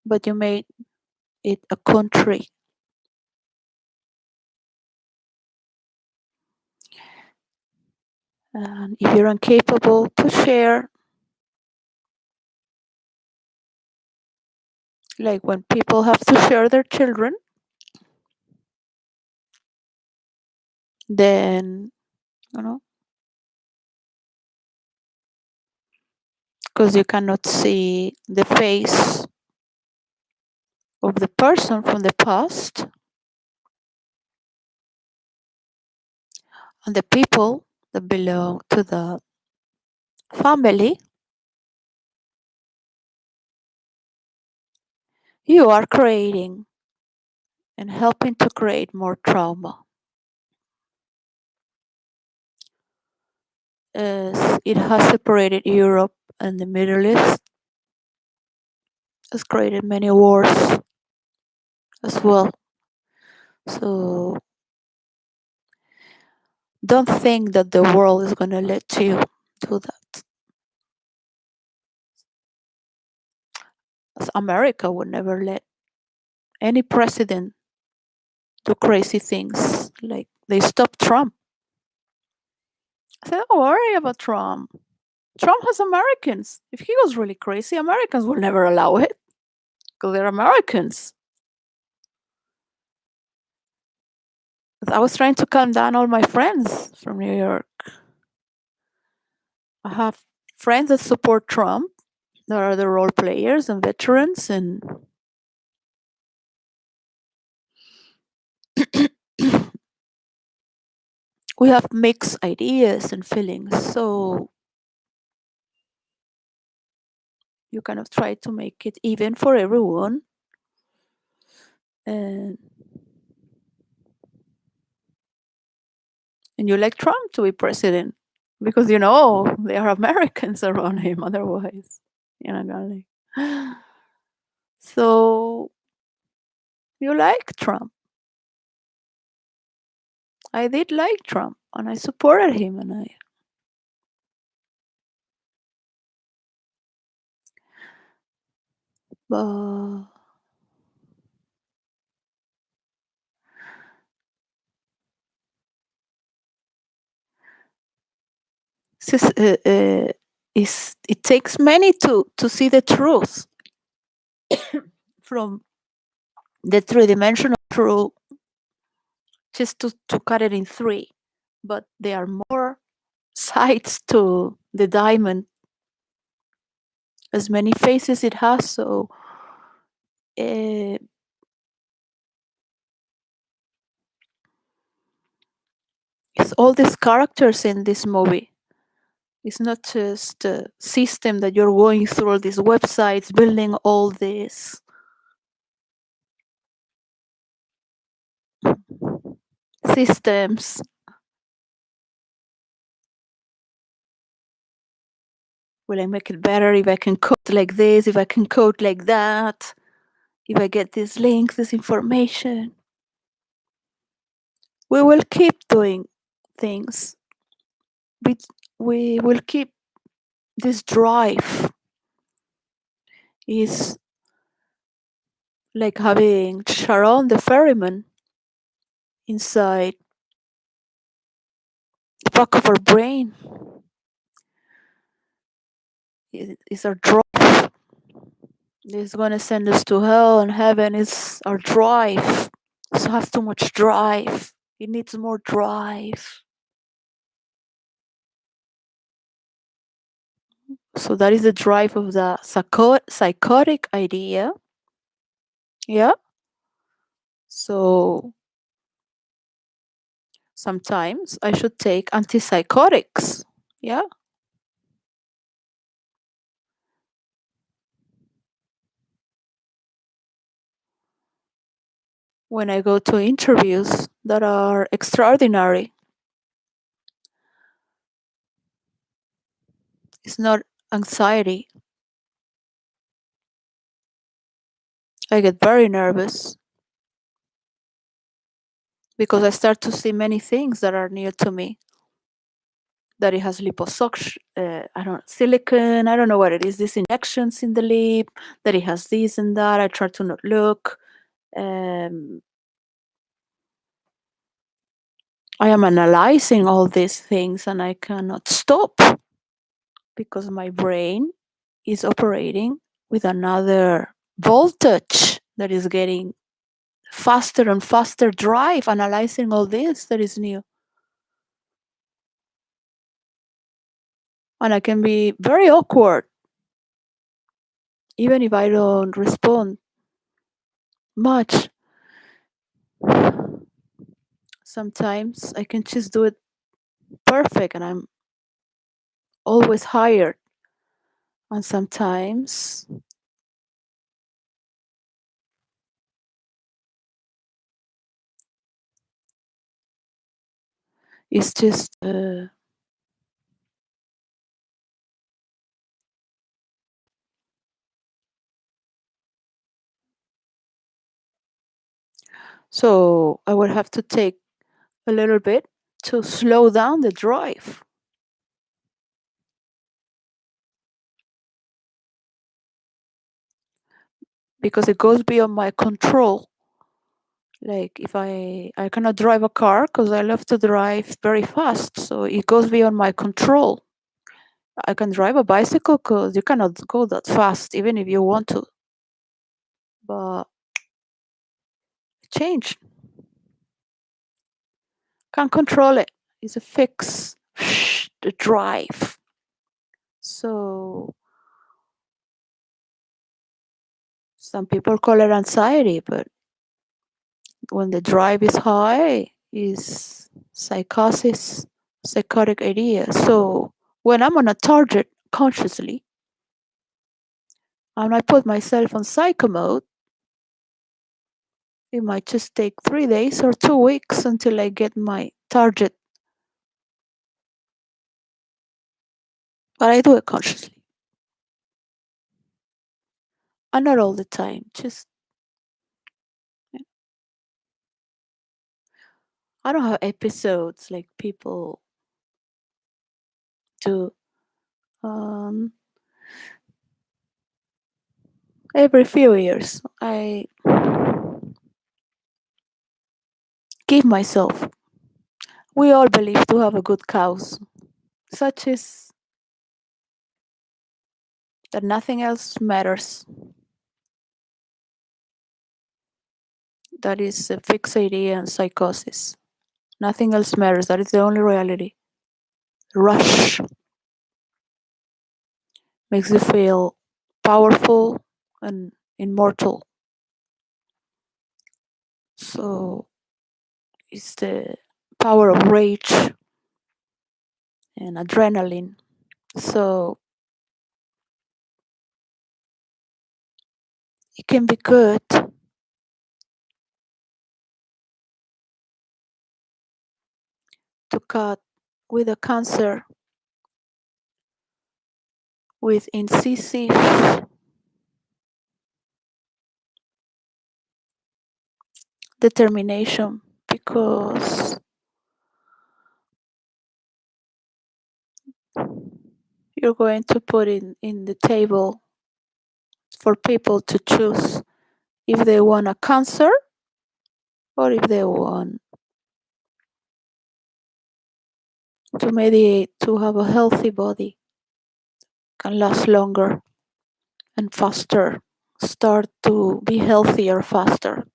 but you made it a country. And if you're incapable to share, like when people have to share their children, then, you know, because you cannot see the face of the person from the past and the people that belong to the family, you are creating and helping to create more trauma. As it has separated Europe and the Middle East, has created many wars as well. So don't think that the world is going to let you do that. As America would never let any president do crazy things. Like they stopped Trump. I said, don't worry about Trump. Trump has Americans. If he goes really crazy, Americans will never allow it because they're Americans. I was trying to calm down all my friends from New York. I have friends that support Trump. There are the role players and veterans, and we have mixed ideas and feelings. So you kind of try to make it even for everyone. And you like Trump to be president because you know there are Americans around him. Otherwise, you're not gonna like. So you like Trump. I did like Trump, and I supported him, and I. But it takes many to see the truth from the three-dimensional truth, just to cut it in three. But there are more sides to the diamond, as many faces it has. So uh, it's all these characters in this movie. It's not just a system that you're going through all these websites, building all these systems. Will I make it better if I can code like this, if I can code like that, if I get these links, this information? We will keep doing things. We, we will keep this drive. Is like having Sharon the ferryman inside the back of our brain. It's our drive. It's gonna send us to hell, and heaven is our drive. It has too much drive. It needs more drive. So that is the drive of the psychotic idea. Yeah. So sometimes I should take antipsychotics. Yeah. When I go to interviews that are extraordinary, it's not anxiety. I get very nervous because I start to see many things that are new to me. That it has liposuction, I don't silicone, I don't know what it is, these injections in the lip, that it has this and that. I try to not look. Um, I am analyzing all these things and I cannot stop because my brain is operating with another voltage that is getting faster and faster drive, analyzing all this that is new. And I can be very awkward even if I don't respond much. Sometimes I can just do it perfect and I'm always hired. And sometimes it's just so I would have to take a little bit to slow down the drive because it goes beyond my control. Like if I cannot drive a car because I love to drive very fast, so it goes beyond my control. I can drive a bicycle because you cannot go that fast even if you want to, but change can't control it. It's a fix. The drive. So some people call it anxiety, but when the drive is high, is psychosis, psychotic idea. So when I'm on a target consciously, and I put myself on psycho mode, it might just take 3 days or 2 weeks until I get my target. But I do it consciously. And not all the time. Just I don't have episodes like people do. Um, every few years, I give myself. We all believe to have a good cause, such as that nothing else matters. That is a fixed idea and psychosis. Nothing else matters. That is the only reality. Rush makes you feel powerful and immortal. So it's the power of rage and adrenaline. So it can be good to cut with a cancer with incisive determination because you're going to put in the table for people to choose if they want a cancer or if they want to mediate to have a healthy body can last longer and faster. start to be healthier faster.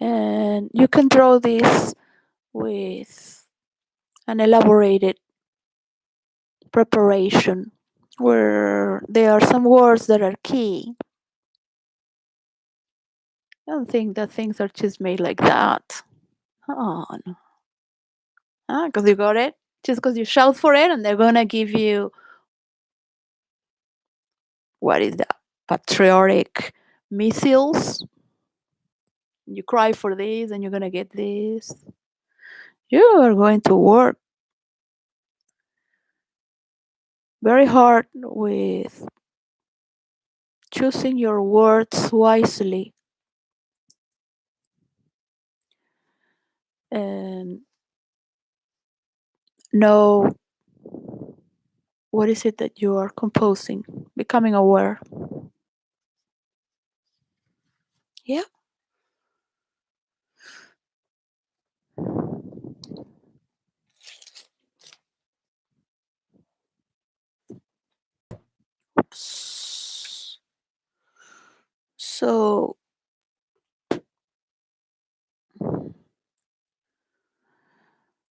And you can draw this with an elaborated preparation where there are some words that are key. I don't think that things are just made like that. Oh, no. Because you got it? Just because you shout for it and they're going to give you, what is that? Patriotic missiles. You cry for this and you're going to get this. You are going to work very hard with choosing your words wisely and know what is it that you are composing, becoming aware. Yeah. So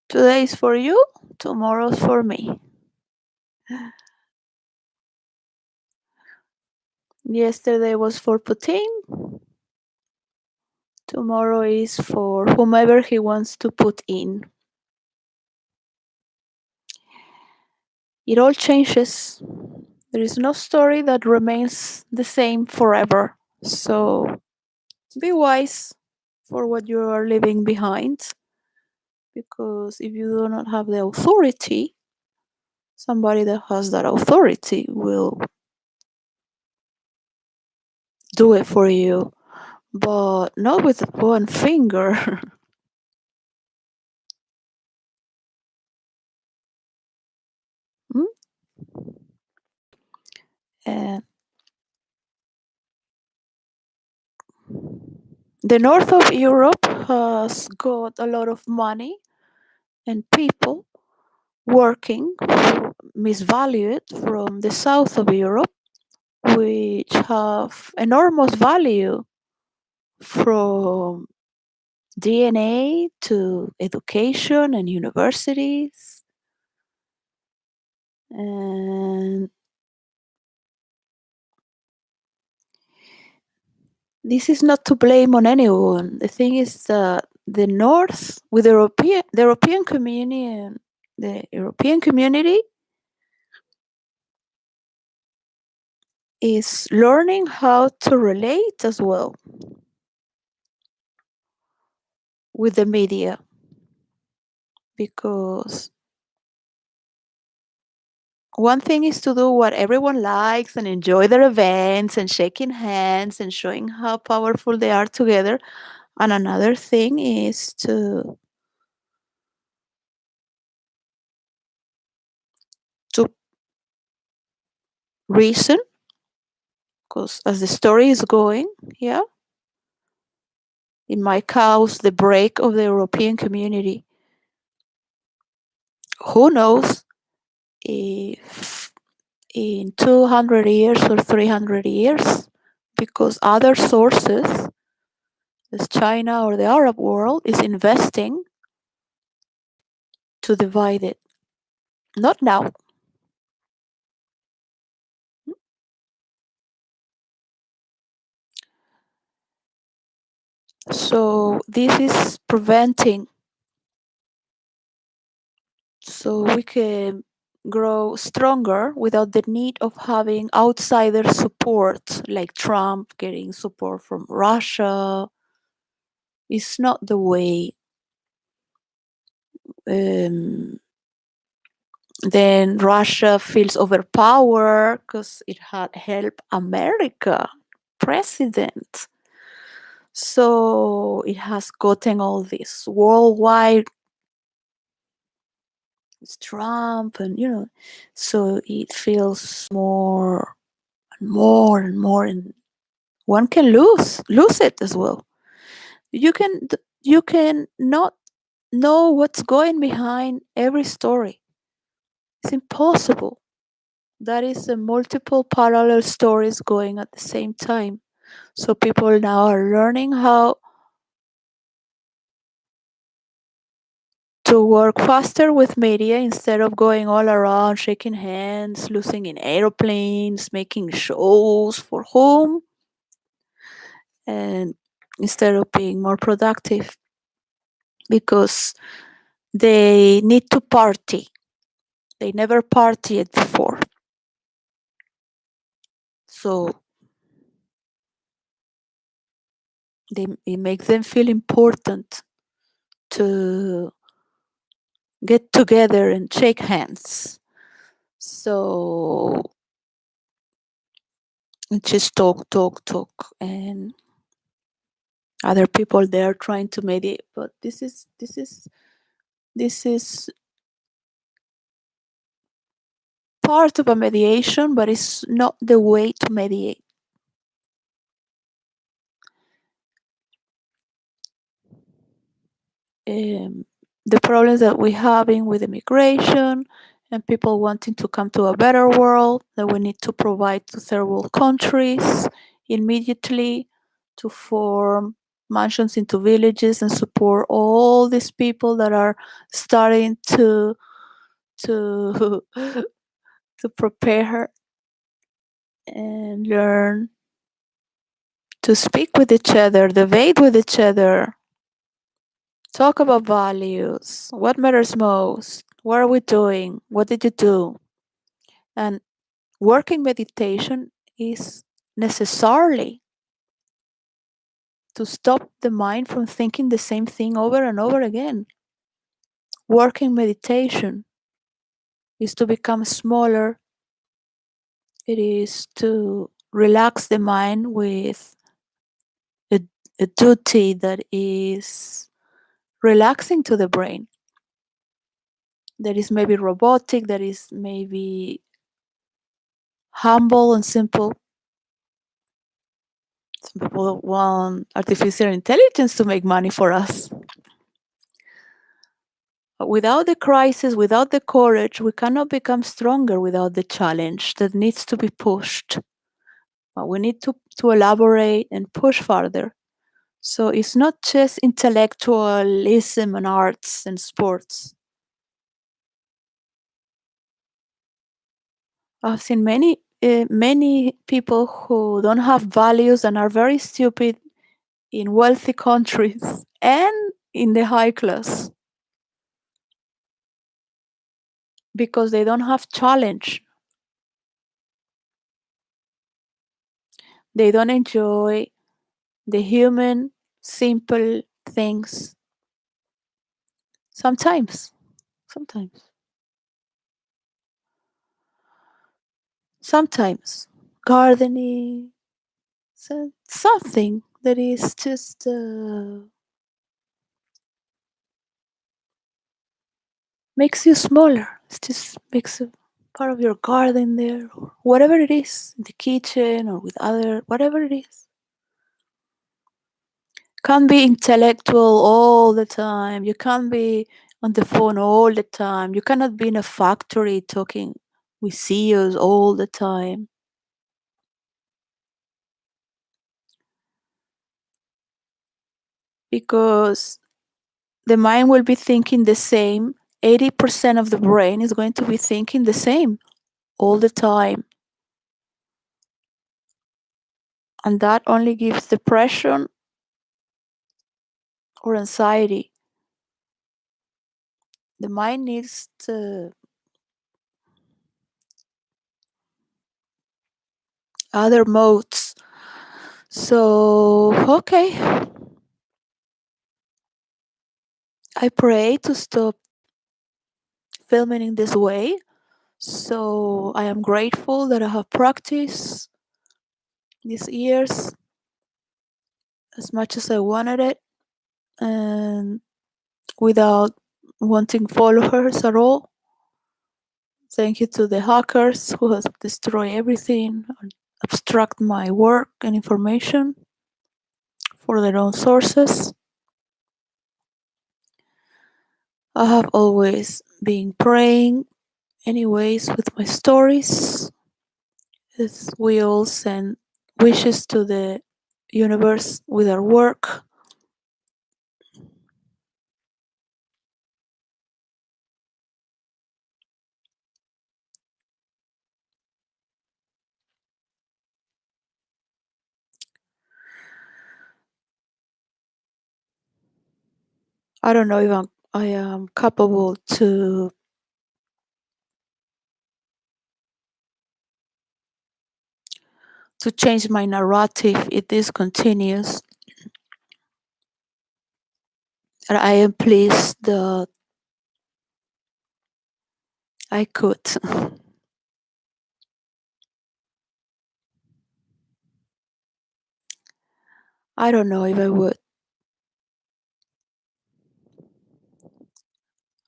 today is for you, tomorrow's for me. Yesterday was for Putin, tomorrow is for whomever he wants to put in. It all changes. There is no story that remains the same forever. So be wise for what you are leaving behind, because if you do not have the authority, somebody that has that authority will do it for you, but not with one finger. Mm? And the north of Europe has got a lot of money and people working misvalued from the south of Europe, which have enormous value from DNA to education and universities. And this is not to blame on anyone. The thing is that the North, with the European community, and the European community is learning how to relate as well with the media, because one thing is to do what everyone likes and enjoy their events and shaking hands and showing how powerful they are together. And another thing is to reason, because as the story is going, yeah, it might cause the break of the European community. Who knows if in 200 years or 300 years, because other sources, as China or the Arab world, is investing to divide it. Not now. So this is preventing, so we can grow stronger without the need of having outsider support, like Trump getting support from Russia. It's not the way. Um, then Russia feels overpowered because it had helped America president. So it has gotten all this worldwide with Trump, and so it feels more and more and more, and one can lose it as well. You can not know what's going behind every story. It's impossible, That is multiple parallel stories going at the same time. So people now are learning how to work faster with media instead of going all around shaking hands, losing in aeroplanes, making shows for whom, and instead of being more productive because they need to party. They never partied before. So it makes them feel important to get together and shake hands. So just talk, talk, talk, and other people there trying to mediate. But this is part of a mediation, but it's not the way to mediate. Um, the problems that we're having with immigration and people wanting to come to a better world that we need to provide to third world countries immediately to form mansions into villages and support all these people that are starting to to prepare and learn to speak with each other, debate with each other, talk about values, what matters most, what are we doing, what did you do? And working meditation is necessarily to stop the mind from thinking the same thing over and over again. Working meditation is to become smaller, it is to relax the mind with a, a duty that is relaxing to the brain, that is maybe robotic, that is maybe humble and simple. Some people want artificial intelligence to make money for us. But without the crisis, without the courage, we cannot become stronger without the challenge that needs to be pushed. But we need to elaborate and push further. So it's not just intellectualism and arts and sports. I've seen many people who don't have values and are very stupid in wealthy countries and in the high class because they don't have challenge. They don't enjoy the human simple things. Sometimes, sometimes gardening, something that is just makes you smaller. It just makes a part of your garden there, or whatever it is, in the kitchen or with other, whatever it is. Can't be intellectual all the time. You can't be on the phone all the time. You cannot be in a factory talking with CEOs all the time. Because the mind will be thinking the same. 80% of the brain is going to be thinking the same all the time. And that only gives depression or anxiety. The mind needs other modes. So, okay, I pray to stop filming in this way. So, I am grateful that I have practiced these years as much as I wanted it and without wanting followers at all. Thank you to the hackers who have destroyed everything and abstract my work and information for their own sources. I have always been praying anyways with my stories As we all send wishes to the universe with our work. I don't know if I am capable to change my narrative if this continues. And I am pleased that I could. I don't know if I would.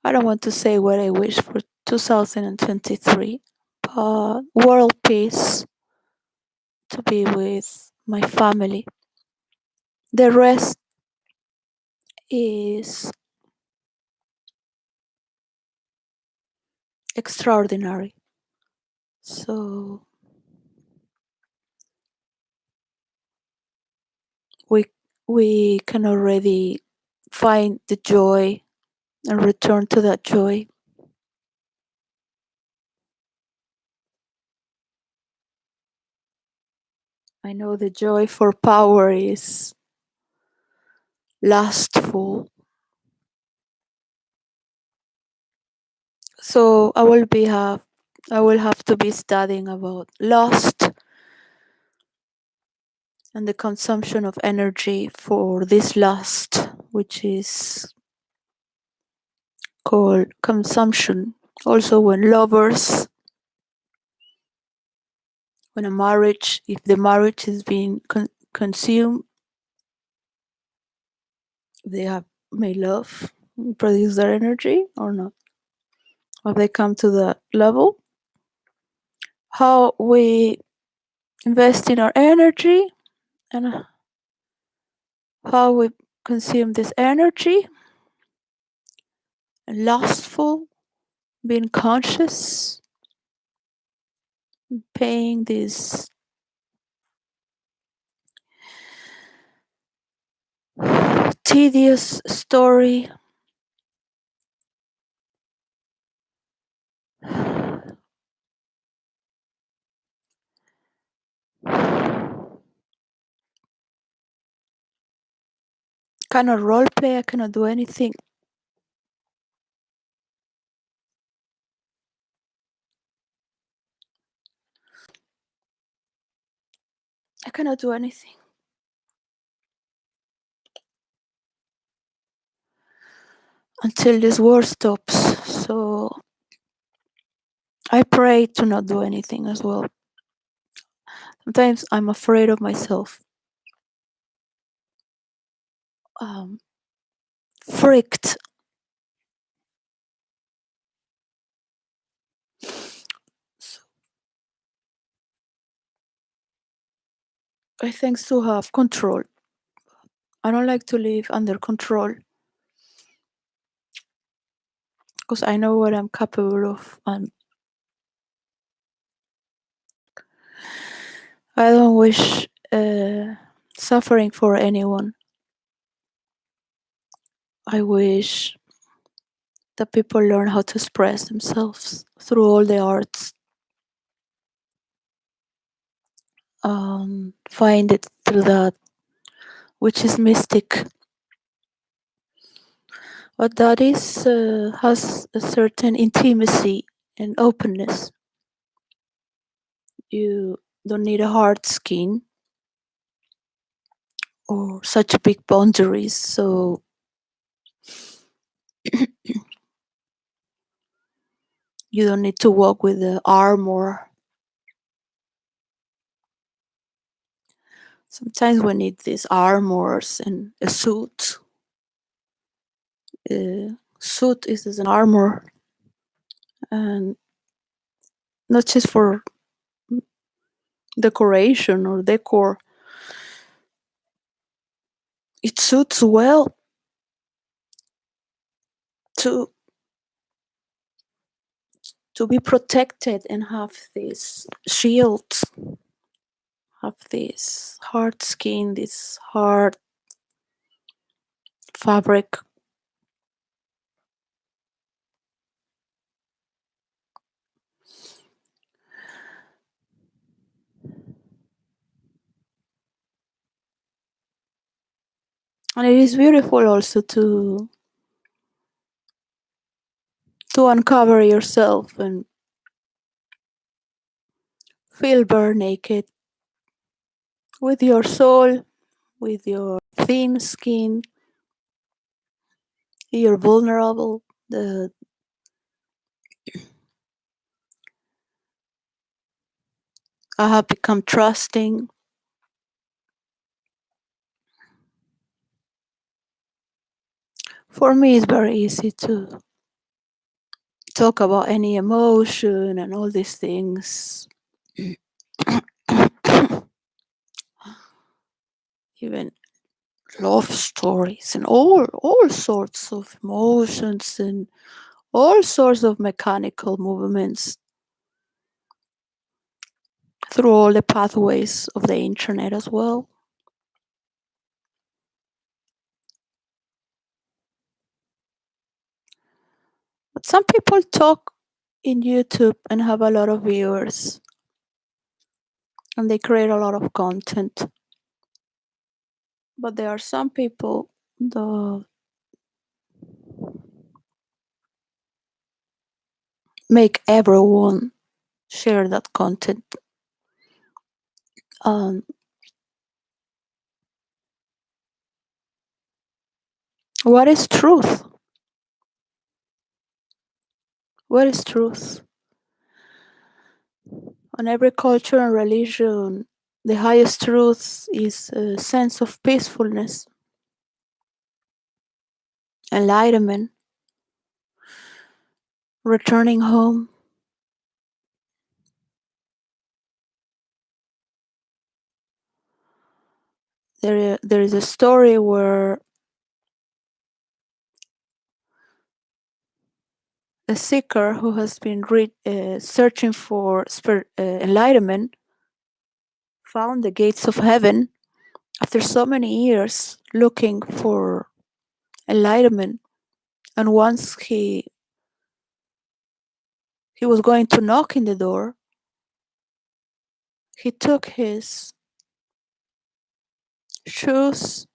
I don't want to say what I wish for 2023, but world peace, to be with my family. The rest is extraordinary. So we we can already find the joy and return to that joy. I know the joy for power is lustful. So I will have to be studying about lust and the consumption of energy for this lust, which is called consumption. Also, when a marriage, if the marriage is being consumed, they have may love produce their energy or not. Have they come to that level? How we invest in our energy and how we consume this energy, lustful, being conscious, paying this tedious story. Cannot role play, I cannot do anything. I cannot do anything until this war stops. So I pray to not do anything as well. Sometimes I'm afraid of myself. Um, Freaked. So I think to have control. I don't like to live under control because I know what I'm capable of, and I don't wish suffering for anyone. I wish that people learn how to express themselves through all the arts. Find it through that which is mystic. But that is has a certain intimacy and openness. You don't need a hard skin or such big boundaries. So you don't need to walk with the armor. Sometimes we need these armors and a suit. Suit is as an armor, and not just for decoration or decor. It suits well to to be protected and have this shield, have this hard skin, this hard fabric. And it is beautiful also to uncover yourself and feel bare naked with your soul, with your thin skin. You're vulnerable. The I have become trusting. For me, it's very easy to talk about any emotion and all these things. Even love stories and all sorts of emotions and all sorts of mechanical movements through all the pathways of the internet as well. But some people talk in YouTube and have a lot of viewers and they create a lot of content. But there are some people that make everyone share that content. Um, what is truth? What is truth? On every culture and religion, the highest truth is a sense of peacefulness, enlightenment, returning home. There is a story where a seeker who has been searching for enlightenment found the gates of heaven after so many years looking for enlightenment. And once he was going to knock in the door, he took his shoes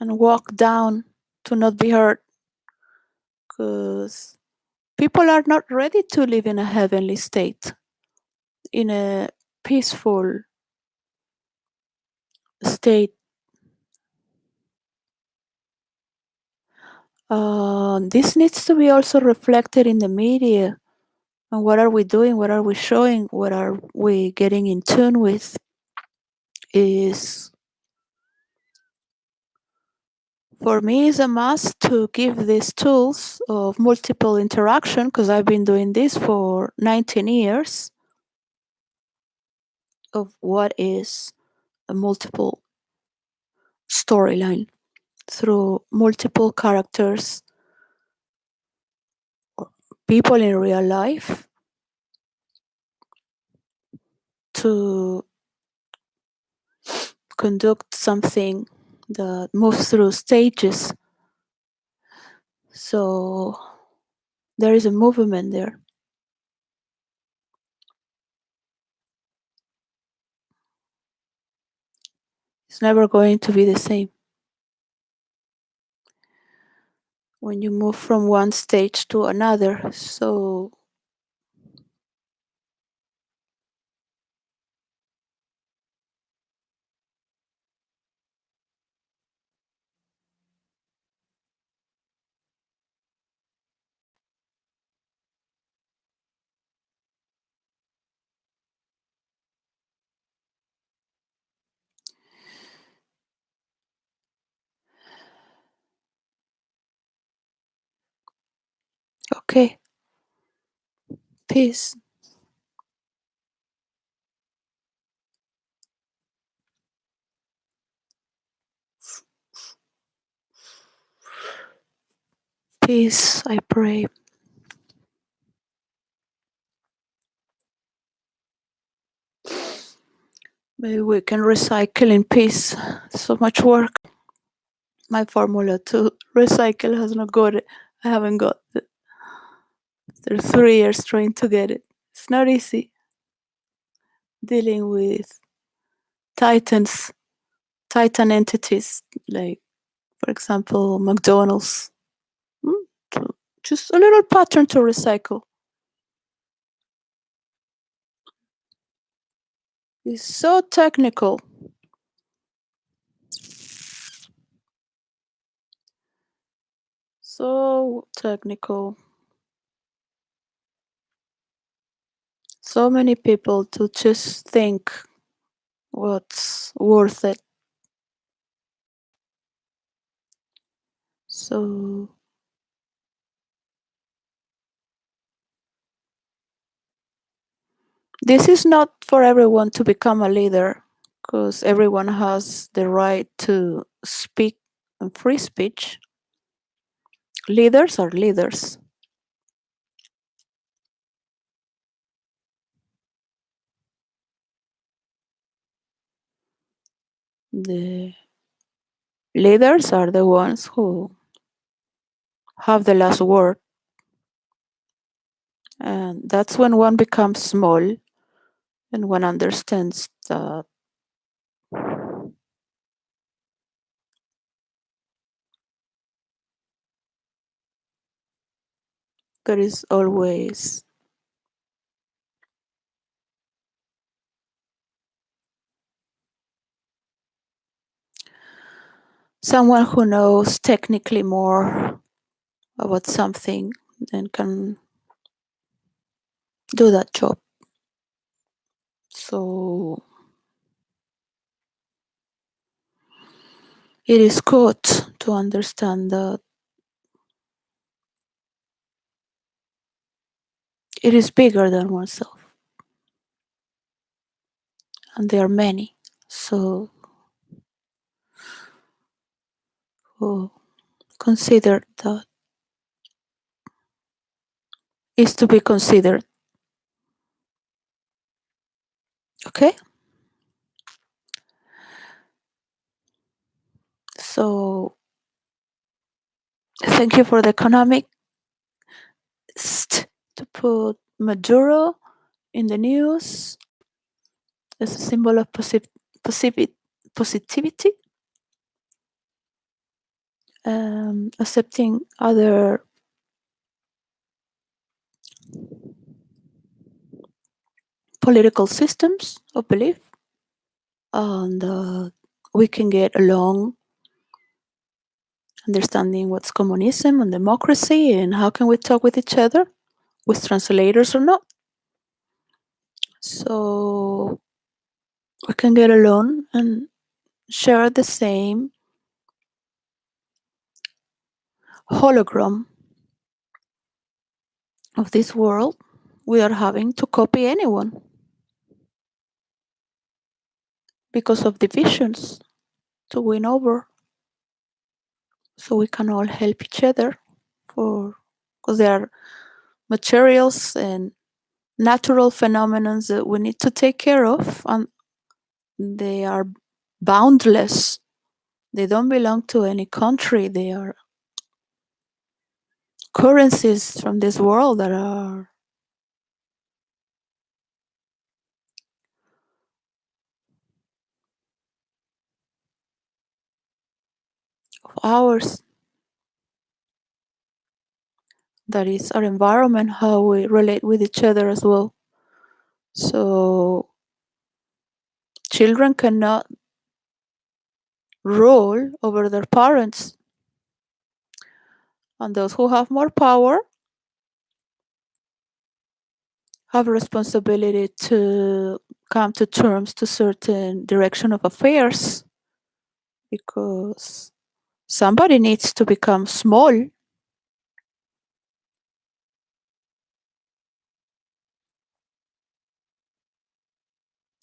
and walked down to not be hurt because people are not ready to live in a heavenly state, in a peaceful state. This needs to be also reflected in the media. And what are we doing? What are we showing? What are we getting in tune with? Is for me is a must to give these tools of multiple interaction because I've been doing this for 19 years of what is a multiple storyline through multiple characters or people in real life to conduct something that moves through stages. So there is a movement there. It's never going to be the same when you move from one stage to another. So okay, peace. Peace, I pray. Maybe we can recycle in peace. So much work. My formula to recycle has not got it. I haven't got it. There's 3 years trying to get it. It's not easy dealing with titans, titan entities, like, for example, McDonald's. Mm, so just a little pattern to recycle. It's so technical. So technical. So many people to just think what's worth it. So this is not for everyone to become a leader, because everyone has the right to speak and free speech. Leaders are leaders. The leaders are the ones who have the last word. And that's when one becomes small and one understands that there is always someone who knows technically more about something and can do that job. So it is good to understand that it is bigger than oneself, and there are many. So consider that is to be considered. Okay? So thank you for the economic to put Maduro in the news as a symbol of positivity, accepting other political systems of belief, and we can get along understanding what's communism and democracy and how can we talk with each other with translators or not. So we can get along and share the same hologram of this world without having to copy anyone because of divisions to win over. So we can all help each other for because there are materials and natural phenomena that we need to take care of, and they are boundless. They don't belong to any country. They are currencies from this world that are of ours. That is our environment, how we relate with each other as well. So children cannot rule over their parents, and those who have more power have a responsibility to come to terms to certain direction of affairs, because somebody needs to become small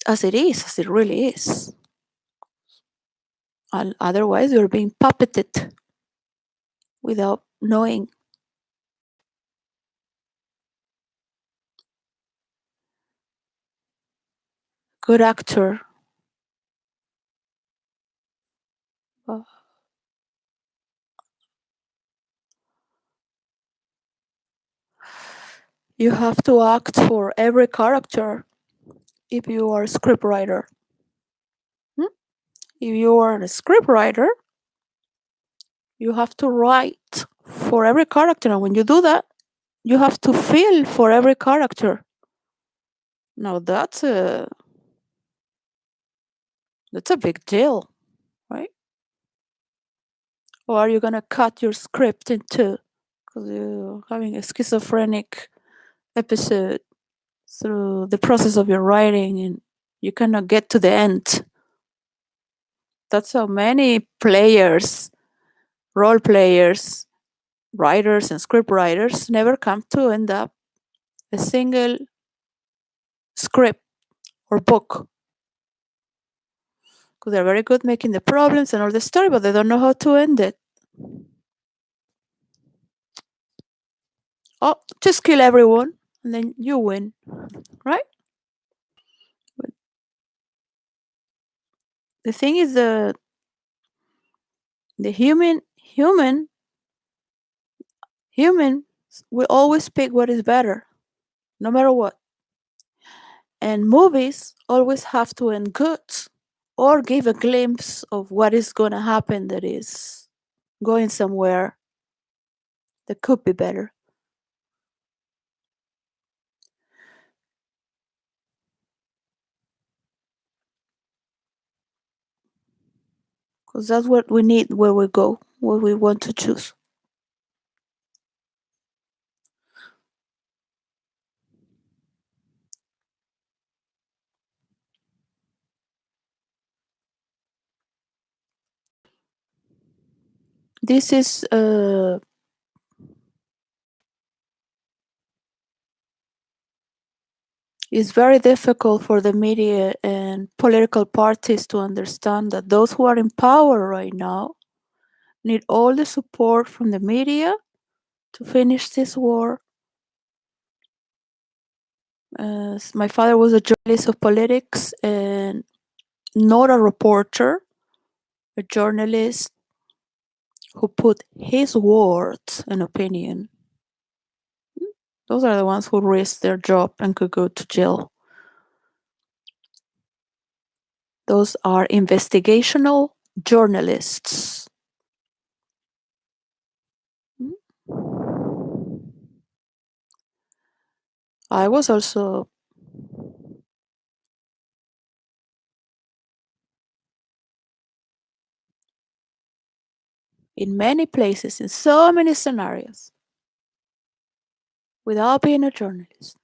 as it really is, and otherwise you're being puppeted without knowing. Good actor You have to act for every character if you are a scriptwriter. Hmm? If you are a scriptwriter, you have to write for every character, and when you do that, you have to feel for every character. Now that's a big deal, right? Or are you gonna cut your script in two because you're having a schizophrenic episode through the process of your writing and you cannot get to the end? That's how many players, role players, writers, and script writers never come to end up a single script or book because they're very good making the problems and all the story, but they don't know how to end it. Oh, just kill everyone and then you win, right? But the thing is, the human will always pick what is better, no matter what. And movies always have to end good or give a glimpse of what is going to happen that is going somewhere that could be better. Because that's what we need where we go, what we want to choose. This is very difficult for the media and political parties to understand that those who are in power right now need all the support from the media to finish this war. My father was a journalist of politics and not a reporter, a journalist who put his words and opinion. Those are the ones who risk their job and could go to jail. Those are investigational journalists. I was also in many places, in so many scenarios, without being a journalist.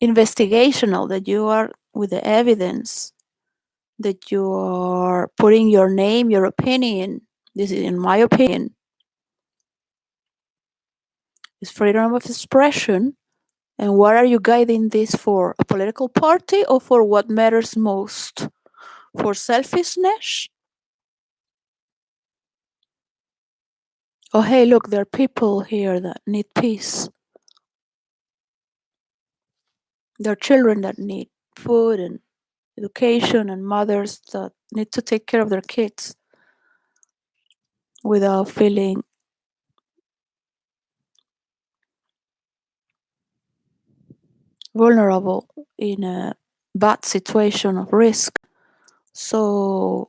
Investigational, that you are with the evidence, that you are putting your name, your opinion. This is, in my opinion, is freedom of expression. And what are you guiding this for? A political party or for what matters most? For selfishness? Oh, hey, look, there are people here that need peace. There are children that need food and education, and mothers that need to take care of their kids without feeling vulnerable in a bad situation of risk. So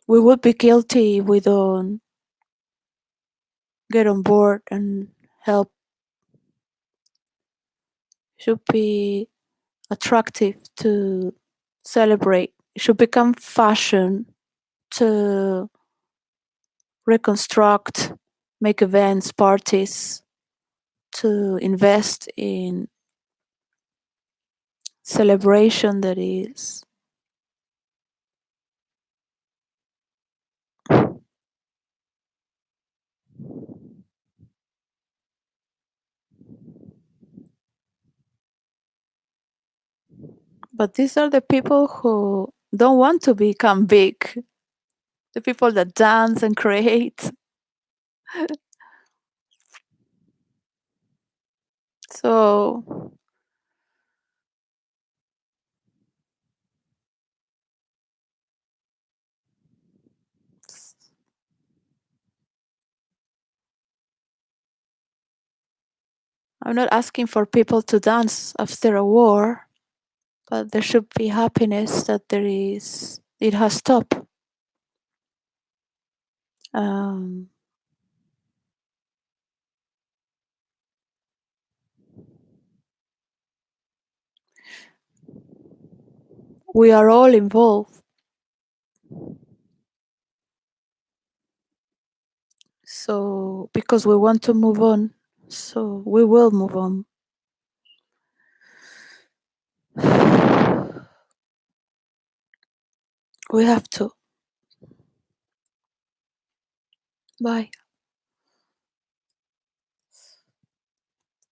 we would be guilty if we don't get on board and help. Should be attractive to celebrate. It should become fashion to reconstruct, make events, parties, to invest in celebration that is but these are the people who don't want to become big. the people that dance and create. So I'm not asking for people to dance after a war, but there should be happiness that there is. It has stopped. Um, we are all involved. So because we want to move on, so we will move on. We have to. Bye.